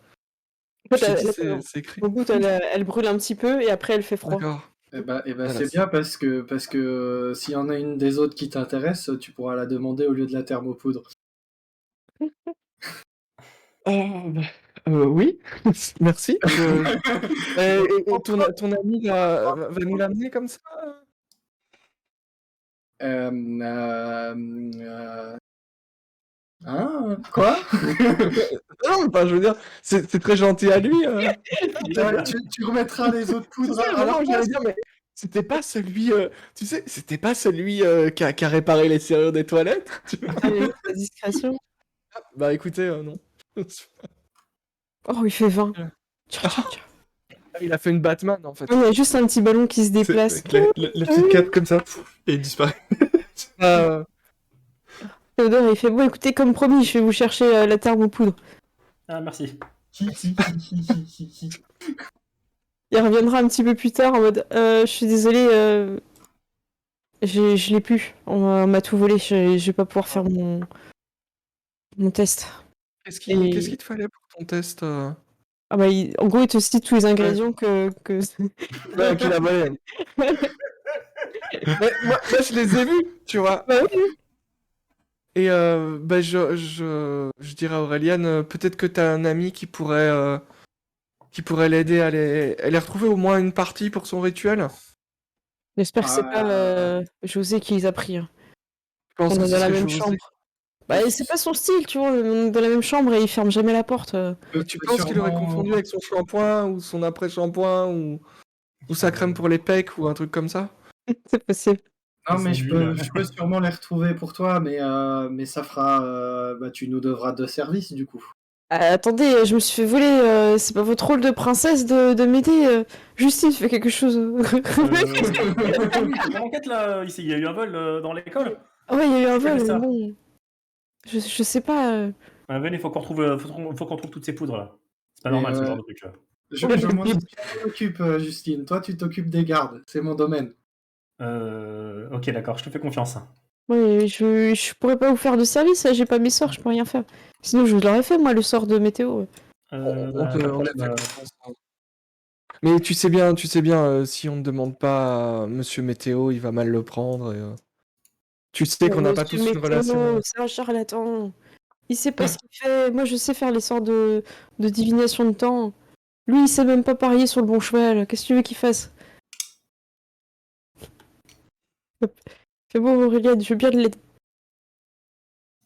fait, C'est écrit. au bout, elle brûle un petit peu et après, elle fait froid. D'accord. Eh ben, Voilà, c'est bien parce que s'il y en a une des autres qui t'intéresse, tu pourras la demander au lieu de la thermopoudre. Oui, merci. Et ton ami va nous l'amener comme ça? Hein? Quoi? Non, mais je veux dire, c'est très gentil à lui. Tu remettras les autres poudres à la Alors, j'allais dire, mais c'était pas celui, tu sais, c'était pas celui qui a réparé les serrures des toilettes? Allez, la discrétion. Bah écoutez, non. Oh, il fait 20. Ouais. Tiens. Il a fait une Batman en fait. Il y a juste un petit ballon qui se déplace. Avec la petite cape comme ça, et il disparaît. Théodore, il fait bon, écoutez, comme promis, je vais vous chercher la thermopoudre. Ah, merci. Il reviendra un petit peu plus tard en mode je suis désolé, je l'ai plus. On m'a tout volé, je vais pas pouvoir faire mon test. Qu'est-ce qu'il te fallait pour ton test? Ah bah, en gros, il te cite tous les ingrédients que... Ouais, qu'il a volé. Mais moi, je les ai vus, tu vois. Bah oui. Et bah, je dirais à Aureliane, peut-être que t'as un ami qui pourrait l'aider à les retrouver au moins une partie pour son rituel. J'espère que c'est pas José qui les a pris. Hein. Je pense On que est ce dans la serait même José. chambre. Bah, c'est pas son style, tu vois. On est dans la même chambre et il ferme jamais la porte. Tu penses qu'il aurait confondu avec son shampoing ou son après-shampoing ou sa crème pour les pecs ou un truc comme ça? C'est possible. Non, mais je peux sûrement les retrouver pour toi, mais ça fera. Bah, tu nous devras 2 services du coup. Attendez, je me suis fait voler. C'est pas votre rôle de princesse de m'aider. Justine fait quelque chose. C'est pas l'enquête là, ici, il y a eu un vol dans l'école. Ah ouais, il y a eu un vol, ça. mais bon. Je sais pas. Venez, faut qu'on trouve toutes ces poudres là. C'est pas normal ce genre de truc. Je m'en occupe, Justine. Toi, tu t'occupes des gardes. C'est mon domaine. Ok, d'accord, je te fais confiance. Oui, je pourrais pas vous faire de service, j'ai pas mes sorts, je peux rien faire. Sinon, je vous l'aurais fait, moi, le sort de météo. On Bah, te pas de on te problème, fait confiance, hein. Mais tu sais bien, si on ne demande pas à Monsieur Météo, il va mal le prendre. Tu sais qu'on n'a pas Monsieur tous une Météo, relation. c'est un charlatan. Il sait pas ce qu'il fait. Moi, je sais faire les sorts de divination de temps. Lui, il sait même pas parier sur le bon cheval. Qu'est-ce que tu veux qu'il fasse? Fais bon, Aurélien, je veux bien de l'aide.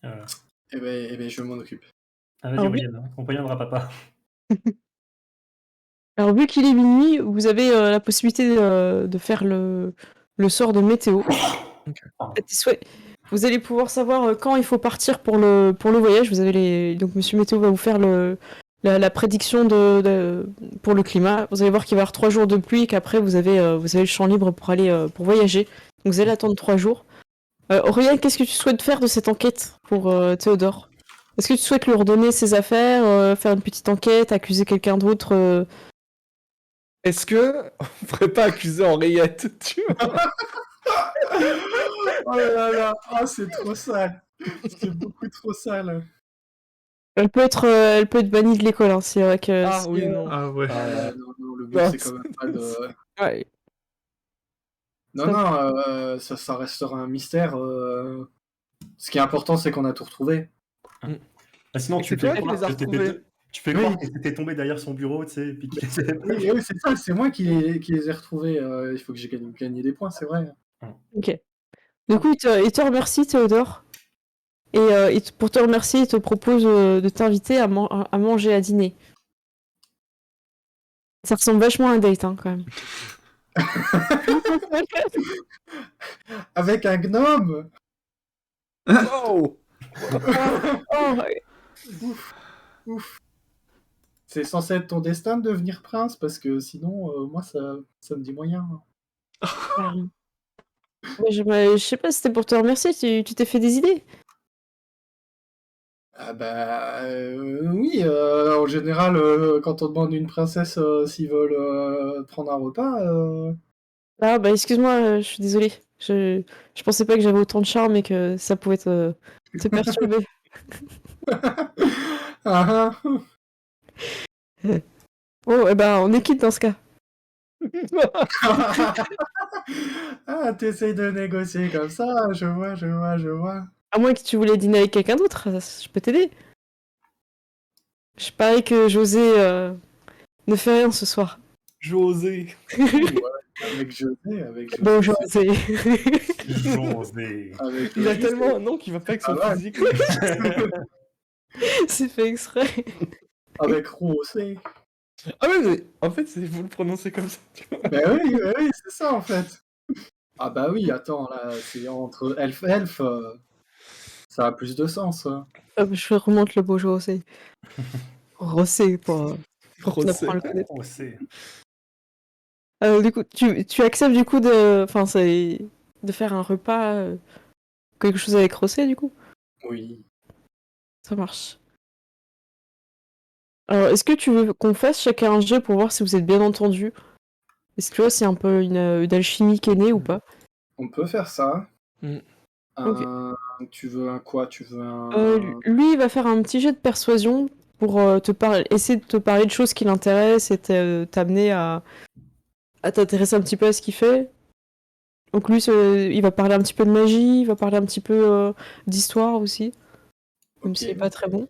Euh, Eh ben, je m'en occupe. vas-y, Alors, Aurélien, on reviendra, papa. Alors, vu qu'il est minuit, vous avez la possibilité de faire le sort de météo. Faites des souhaits. Vous allez pouvoir savoir quand il faut partir pour le voyage. Vous avez Donc, Monsieur Météo va vous faire la prédiction pour le climat. Vous allez voir qu'il va y avoir 3 jours de pluie et qu'après, vous avez le champ libre pour aller pour voyager. Donc, vous allez attendre 3 jours. Aurélien, qu'est-ce que tu souhaites faire de cette enquête pour Théodore? Est-ce que tu souhaites lui redonner ses affaires, faire une petite enquête, accuser quelqu'un d'autre Est-ce que on pourrait pas accuser Henriette, tu vois? Oh là là, ah, c'est trop sale. C'est beaucoup trop sale. Elle peut être bannie de l'école, hein. C'est vrai que Ah oui, non. Ah ouais. Non, le but, Non, c'est quand même pas de... Ouais. Non, non, ça restera un mystère. Ce qui est important, c'est qu'on a tout retrouvé. Bah, sinon, C'est toi qui les as retrouvés. tu fais croire que t'étais tombé derrière son bureau, tu sais, et puis qu'il les Oui, oui, c'est ça, c'est moi qui les ai retrouvés. Il faut que j'ai gagné des points, c'est vrai. Ok. Du coup, il te remercie, Théodore. Et pour te remercier, il te propose de t'inviter à manger à dîner. Ça ressemble vachement à un date, hein, quand même. Avec un gnome. Wow! Oh, ouais. Ouf, ouf. C'est censé être ton destin de devenir prince, parce que sinon, moi, ça me dit moyen. Ouais, je sais pas, c'était pour te remercier, tu t'es fait des idées. Ah bah oui, en général, quand on demande une princesse s'ils veulent prendre un repas, Ah, bah excuse-moi, je suis désolée. Je pensais pas que j'avais autant de charme et que ça pouvait te perturber. ah, ah. Bon, eh ben, on est quitte dans ce cas. Ah, t'essayes de négocier comme ça, je vois. À moins que tu voulais dîner avec quelqu'un d'autre, je peux t'aider. Je parie que José ne fait rien ce soir. José. Avec José. Bon, José. José. Il a tellement un nom qui va pas avec son Ah ouais. physique. C'est fait exprès. Avec Rosé. Ah ouais, mais en fait, vous le prononcez comme ça, tu vois. Bah oui, c'est ça en fait. Ah bah oui, attends, là, c'est entre elfe, ça a plus de sens. Je remonte le beau José. Rosé pour Rosé. apprendre à le connaître. José. Du coup, tu acceptes du coup de faire un repas, quelque chose avec Rosé du coup? Oui. Ça marche. Alors, est-ce que tu veux qu'on fasse chacun un jeu pour voir si vous êtes bien entendus? Est-ce que tu vois, c'est un peu une alchimie qui est née ou pas? On peut faire ça. Mm. Tu veux un quoi? Tu veux un... Lui, il va faire un petit jet de persuasion pour essayer de te parler de choses qui l'intéressent et t'amener à t'intéresser un petit peu à ce qu'il fait. Donc lui, il va parler un petit peu de magie, il va parler un petit peu d'histoire aussi, même Ok. s'il est pas très bon.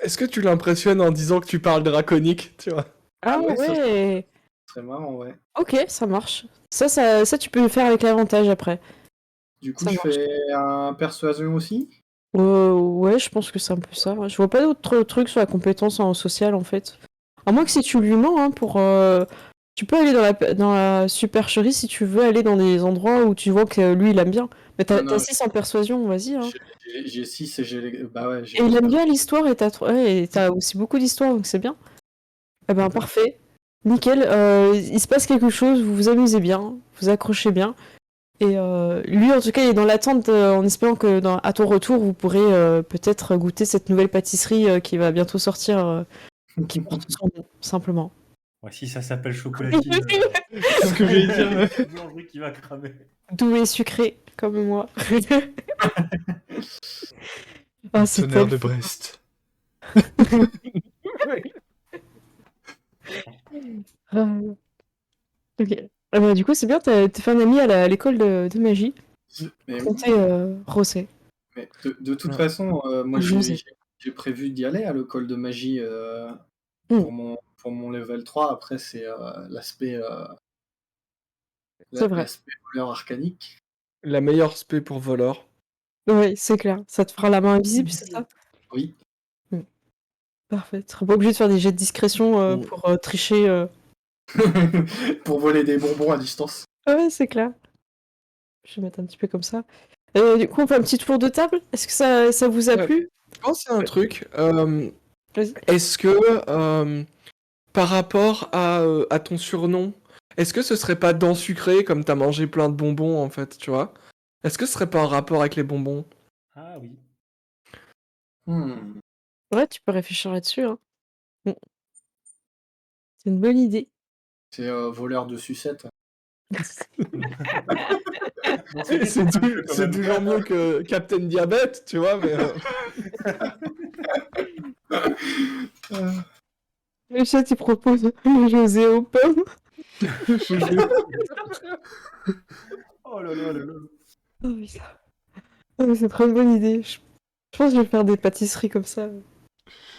Est-ce que tu l'impressionnes en disant que tu parles draconique, tu vois? Ah ouais, ça ouais. Très marrant, ouais. Ok, ça marche. Ça, tu peux le faire avec l'avantage après. Du coup, Ça je marche. fais un persuasion aussi? Ouais, je pense que c'est un peu ça. Je vois pas d'autres trucs sur la compétence en social en fait. À moins que si tu lui mens, hein, tu peux aller dans la supercherie si tu veux aller dans des endroits où tu vois que lui il aime bien. Mais Non, t'as 6 en persuasion, vas-y. Hein. J'ai 6 et j'ai... Bah ouais, j'ai... Et il aime bien l'histoire et t'as aussi beaucoup d'histoire donc c'est bien. Eh ben parfait. Nickel. Il se passe quelque chose, vous vous amusez bien, vous accrochez bien. Et lui, en tout cas, il est dans l'attente en espérant que à ton retour, vous pourrez peut-être goûter cette nouvelle pâtisserie qui va bientôt sortir, qui porte son nom, simplement. Ouais, si ça s'appelle chocolatine, C'est ce que j'allais dire. Ouais. c'est une boulangerie qui va cramer. Doux et sucré, comme moi. Ah, c'est Tonnerre de tellement- Brest. Ah. Ok. Ah bah, du coup, c'est bien, t'as fait un ami à l'école de magie. Mais oui, Comptez Rosset. mais de toute Ouais. façon, moi José. j'ai prévu d'y aller à l'école de magie Mm. pour mon level 3. Après, c'est l'aspect C'est vrai. l'aspect voleur arcanique. La meilleure spé pour voleur. Oui, c'est clair. Ça te fera la main invisible, c'est ça? Oui. Parfait. Tu seras pas obligé de faire des jets de discrétion Mm. pour tricher. Pour voler des bonbons à distance. Ouais, c'est clair. Je vais mettre un petit peu comme ça. Du coup, on fait un petit tour de table. Est-ce que ça vous a Ouais. plu? Je pense à un Ouais. truc. Vas-y. Est-ce que, par rapport à ton surnom, est-ce que ce serait pas dent sucrée comme t'as mangé plein de bonbons en fait, tu vois? Est-ce que ce serait pas en rapport avec les bonbons? Ah oui. Hmm. Ouais, tu peux réfléchir là-dessus, hein. Mm. C'est une bonne idée. C'est voleur de sucettes. Bon, c'est C'est juste un jeu, quand c'est même. toujours mieux que Captain Diabète, tu vois, mais Le chat, il propose le José aux pommes. Oh là là là là. Oh, putain. Ah, mais c'est trop une bonne idée. Je pense que je vais faire des pâtisseries comme ça.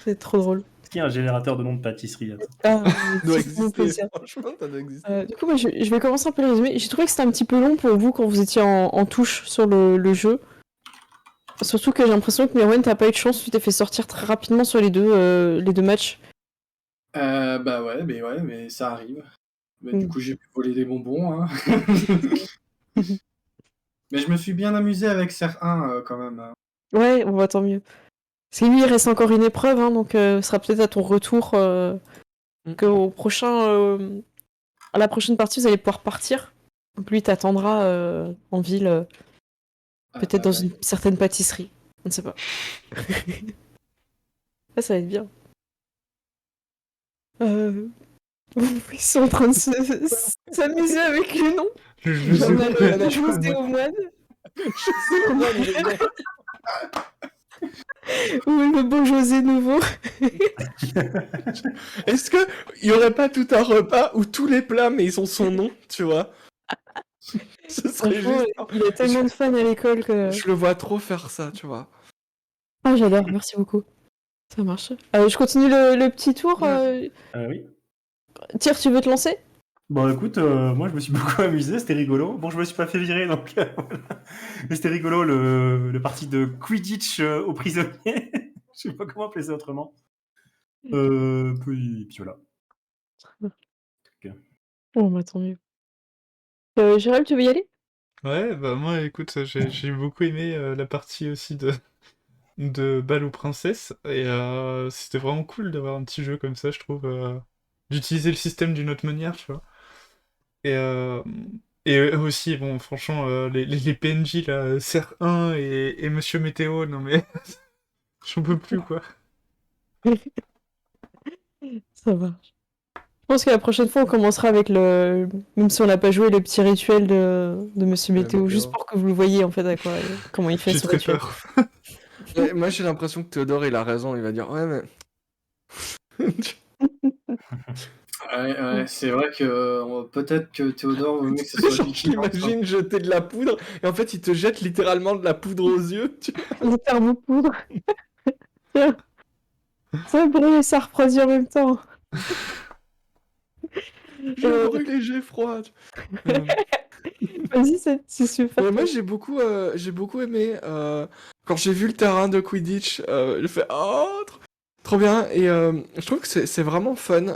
C'est trop drôle. Est-ce qu'il y a un générateur de nom de pâtisserie? Attends. Ah, ça doit c'est mon exister. plaisir. Franchement, ça doit exister. Du coup, moi, je vais commencer un peu le résumé. J'ai trouvé que c'était un petit peu long pour vous quand vous étiez en touche sur le jeu. Surtout que j'ai l'impression que Merwen, t'as pas eu de chance, tu t'es fait sortir très rapidement sur les deux matchs. Bah ouais, mais ça arrive. Mais du coup, j'ai pu voler des bonbons. Hein. Mais je me suis bien amusé avec Serre 1 quand même. Hein. Ouais, on va tant mieux. Parce que lui, il reste encore une épreuve, hein, donc ce sera peut-être à ton retour qu'au prochain, à la prochaine partie, vous allez pouvoir partir. Donc lui, t'attendra en ville, peut-être dans une certaine pâtisserie. On ne sait pas. Ça va être bien. Ils sont en train de s'amuser avec le nom. On a le José au moine. Ou le beau José nouveau. Est-ce que il y aurait pas tout un repas où tous les plats mais ils ont son nom, tu vois? Ce serait Franchement, juste. il a tellement de fans à l'école que... Je le vois trop faire ça, tu vois. Ah, j'adore, merci beaucoup. Ça marche. Je continue le petit tour. Oui. Tyr, tu veux te lancer? Bon, écoute, moi je me suis beaucoup amusé, c'était rigolo. Bon, je me suis pas fait virer, donc voilà. Mais c'était rigolo le parti de Quidditch aux prisonniers. Je sais pas comment appeler ça autrement. Puis voilà. Okay. Bon, bah tant mieux. Gérald, tu veux y aller? Ouais, bah moi, écoute, j'ai beaucoup aimé la partie aussi de Bal aux princesses, et c'était vraiment cool d'avoir un petit jeu comme ça, je trouve, d'utiliser le système d'une autre manière, tu vois. Et, aussi, bon, franchement, les PNJ, là, Serre 1 et Monsieur Météo, non mais, j'en peux plus, quoi. Ça va. Je pense que la prochaine fois, on commencera avec le... Même si on n'a pas joué, le petit rituel de Monsieur Météo, juste pour que vous le voyez, en fait, à quoi... comment il fait J'ai ce très rituel. peur. Ouais, moi j'ai l'impression que Théodore il a raison, il va dire ouais mais. Ouais, c'est vrai que peut-être que Théodore veut mieux que ce soit Genre, lui qui lance, hein. t'imagines jeter de la poudre et en fait il te jette littéralement de la poudre aux yeux. Les thermopoudres. Ça brûle et ça refroidit en même temps. Je brûle et j'ai froid. Vas-y, c'est super. Ouais, moi j'ai beaucoup aimé quand j'ai vu le terrain de Quidditch, j'ai fait oh trop bien et je trouve que c'est vraiment fun.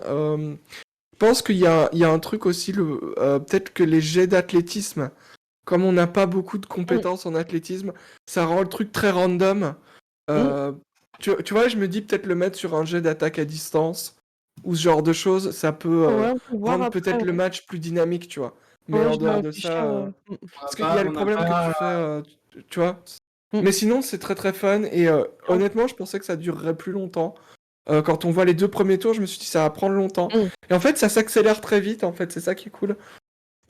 Je pense qu'il y a un truc aussi peut-être que les jets d'athlétisme, comme on n'a pas beaucoup de compétences en athlétisme, ça rend le truc très random. Tu vois, je me dis peut-être le mettre sur un jet d'attaque à distance ou ce genre de choses, ça peut Ouais, on peut voir rendre après, peut-être le ouais. match plus dynamique, tu vois. Mais Ouais, en je vais dehors de réfléchir, ça, parce qu'il y a le On n'a problème que pas- tu fais, tu vois. Mm. Mais sinon, c'est très très fun et honnêtement, je pensais que ça durerait plus longtemps. quand on voit les 2 premiers tours, je me suis dit ça va prendre longtemps. Et en fait, ça s'accélère très vite, en fait, c'est ça qui est cool.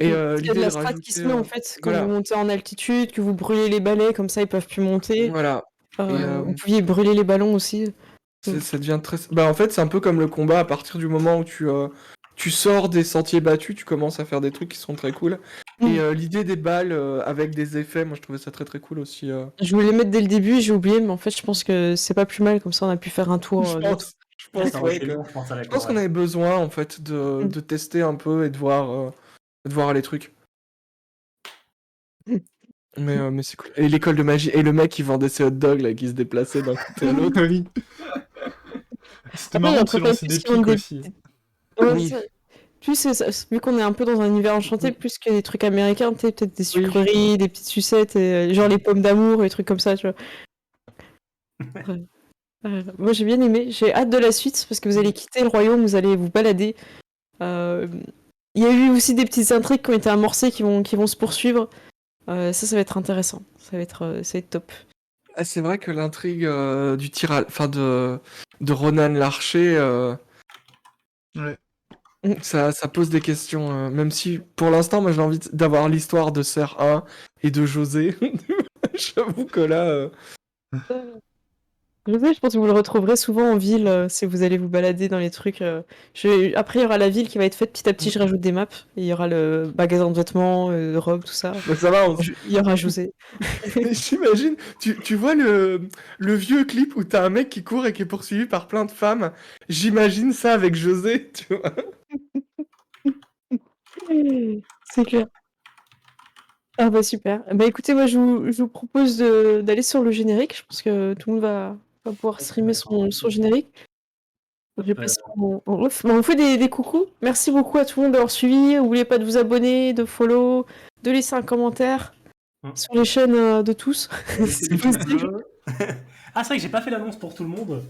Et Parce qu'il y a de l'idée la de strat qui se rajouter, met en fait quand voilà. vous montez en altitude, que vous brûlez les balais, comme ça ils peuvent plus monter. Voilà. Vous pouviez brûler les ballons aussi. Ça devient très. Bah, en fait, c'est un peu comme le combat. À partir du moment où tu sors des sentiers battus, tu commences à faire des trucs qui sont très cool. Et l'idée des balles avec des effets, moi je trouvais ça très très cool aussi. Je voulais les mettre dès le début et j'ai oublié, mais en fait je pense que c'est pas plus mal, comme ça on a pu faire un tour. Je vite. pense, Ça ouais, aurait été que- long, je pense, avec je pense qu'on avait besoin en fait de tester un peu et de voir les trucs. Mais c'est cool. Et l'école de magie, et le mec qui vendait ses hot dogs là, qui se déplaçait d'un côté à l'autre. Oui. C'était Après, il y a marrant un de se truc quand même lancer des plus qui vendent pics aussi. Ouais, Oui. vu qu'on est un peu dans un univers enchanté, plus que des trucs américains, tu sais, peut-être des sucreries, des petites sucettes, et, genre les pommes d'amour, et des trucs comme ça, tu vois. Ouais. Moi j'ai bien aimé, j'ai hâte de la suite parce que vous allez quitter le royaume, vous allez vous balader. Il y a eu aussi des petites intrigues qui ont été amorcées qui vont se poursuivre. Ça va être intéressant, ça va être top. Ah, c'est vrai que l'intrigue du tir enfin de Ronan l'archer, Ouais. ça pose des questions. Même si pour l'instant, moi j'ai envie d'avoir l'histoire de Serre 1 et de José. J'avoue que là. Je pense que vous le retrouverez souvent en ville si vous allez vous balader dans les trucs. Après, il y aura la ville qui va être faite petit à petit. Je rajoute des maps. Et il y aura le magasin de vêtements, de robes, tout ça. Bah, ça va, Il y aura José. J'imagine, tu vois le vieux clip où t'as un mec qui court et qui est poursuivi par plein de femmes. J'imagine ça avec José, tu vois. C'est clair. Ah bah super. Bah écoutez, moi je vous propose d'aller sur le générique. Je pense que tout le monde va pouvoir streamer son générique. Je vais passer en off. Bon, on fait des coucous. Merci beaucoup à tout le monde d'avoir suivi. N'oubliez pas de vous abonner, de follow, de laisser un commentaire sur les chaînes de tous. si possible. Ah, c'est vrai que j'ai pas fait l'annonce pour tout le monde.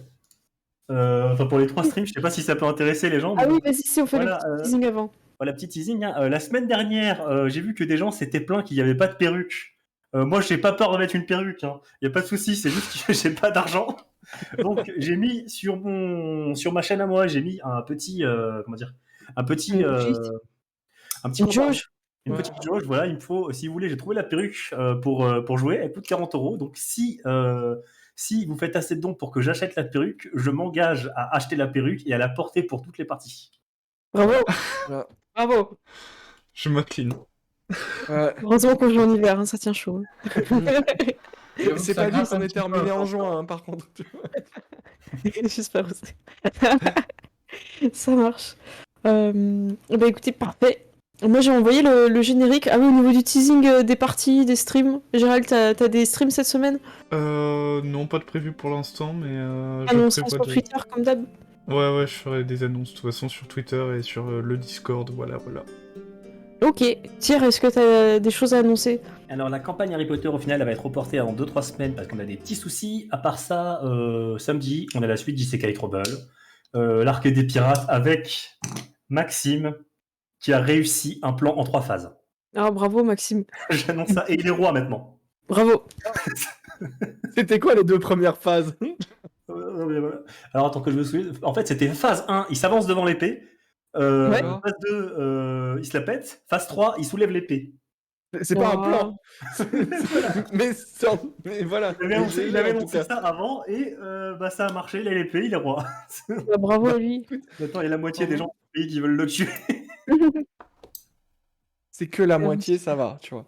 Enfin, pour les 3 streams, je sais pas si ça peut intéresser les gens. Ah mais oui, vas-y, si on fait voilà, le petit teasing avant. Voilà, petit teasing. Hein. La semaine dernière, j'ai vu que des gens s'étaient plaints qu'il n'y avait pas de perruque. Moi, j'ai pas peur de mettre une perruque. Il n'y a pas de souci, c'est juste que j'ai pas d'argent. Donc, j'ai mis sur ma chaîne à moi, j'ai mis un petit, comment dire, un petit Une jauge. Une petite jauge. Voilà, il me faut, si vous voulez, j'ai trouvé la perruque pour jouer. Elle coûte 40 €. Donc, si vous faites assez de dons pour que j'achète la perruque, je m'engage à acheter la perruque et à la porter pour toutes les parties. Bravo. Voilà. Bravo. Je m'incline. Heureusement qu'on joue en hiver, hein, ça tient chaud. C'est pas dit qu'on est terminé en juin, hein, par contre. J'espère aussi. Ça marche. Bah écoutez, parfait. Moi j'ai envoyé le générique. Ah oui, au niveau du teasing des parties, des streams. Gérald, t'as des streams cette semaine? Non, pas de prévu pour l'instant, mais je Annonce prévois sur Twitter comme d'hab. Ouais, je ferai des annonces de toute façon sur Twitter et sur le Discord, voilà. Ok. Thierry, est-ce que t'as des choses à annoncer? Alors, la campagne Harry Potter, au final, elle va être reportée avant 2-3 semaines parce qu'on a des petits soucis. À part ça, samedi, on a la suite d'Isekai Trouble, l'arc des pirates avec Maxime qui a réussi un plan en 3 phases. Ah, bravo Maxime. J'annonce ça. Et il est roi maintenant. Bravo. C'était quoi les 2 premières phases? Voilà. Alors, attends que je me souvienne. En fait, c'était phase 1, il s'avance devant l'épée. Ouais. Phase 2, il se la pète. Phase 3, il soulève l'épée. C'est pas un plan. mais voilà. Il avait annoncé ça avant et ça a marché. Il a l'épée, il est roi. Bah, bravo à lui. Maintenant, il y a la moitié des gens du pays qui veulent le tuer. C'est que la moitié, ça va, tu vois.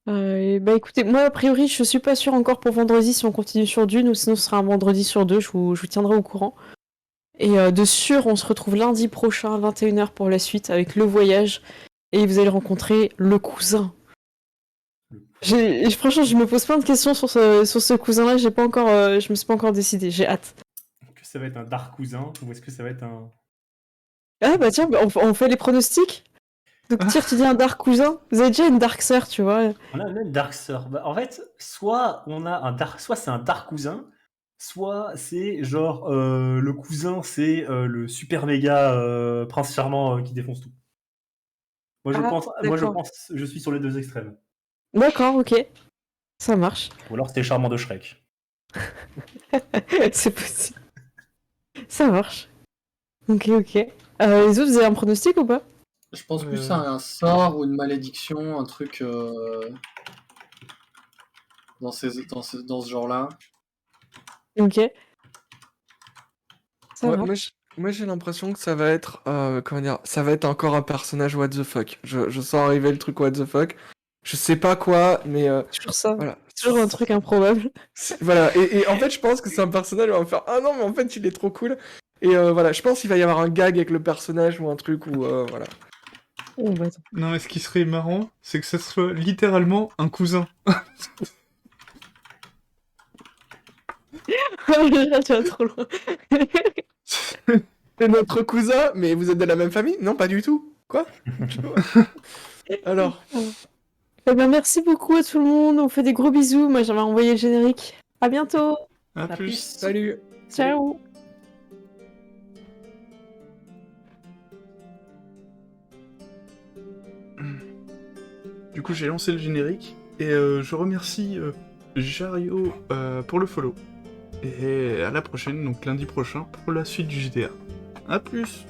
Bah écoutez, moi a priori je suis pas sûre encore pour vendredi si on continue sur Dune ou sinon ce sera un vendredi sur 2, je vous tiendrai au courant. Et de sûr on se retrouve lundi prochain à 21h pour la suite avec le voyage et vous allez rencontrer le cousin. Franchement je me pose plein de questions sur ce cousin là, je me suis pas encore décidé, j'ai hâte. Est-ce que ça va être un dark cousin ou est-ce que ça va être un... Ah bah tiens, on fait les pronostics. Donc Tyr, tu dis un dark cousin. Vous avez déjà une dark sœur, tu vois. On a même dark sœur. En fait, soit c'est un dark cousin, soit c'est genre le cousin, c'est le super méga prince charmant qui défonce tout. Moi je suis sur les 2 extrêmes. D'accord, ok. Ça marche. Ou alors c'était charmant de Shrek. C'est possible. Ça marche. Ok, ok. Les autres, vous avez un pronostic ou pas? Je pense plus à un sort ou une malédiction, un truc dans ce genre-là. Ok. Ça Ouais, va. moi, j'ai l'impression que ça va être, comment dire, ça va être encore un personnage what the fuck. Je sens arriver le truc what the fuck. Je sais pas quoi, mais Toujours ça. voilà. Toujours un truc improbable. Voilà. Et en fait, je pense que c'est un personnage où on va me faire ah non, mais en fait, il est trop cool. Et voilà, je pense qu'il va y avoir un gag avec le personnage ou un truc où voilà. Oh, bah, attends. Non, mais ce qui serait marrant, c'est que ça soit littéralement un cousin. Là, tu vas trop loin. C'est notre cousin, mais vous êtes de la même famille? Non, pas du tout. Quoi? Alors. Eh ben, merci beaucoup à tout le monde. On fait des gros bisous. Moi, j'avais envoyé le générique. À bientôt. À À plus. plus. Salut. Ciao. Du coup, j'ai lancé le générique et je remercie Jario pour le follow. Et à la prochaine, donc lundi prochain, pour la suite du GTA. A plus.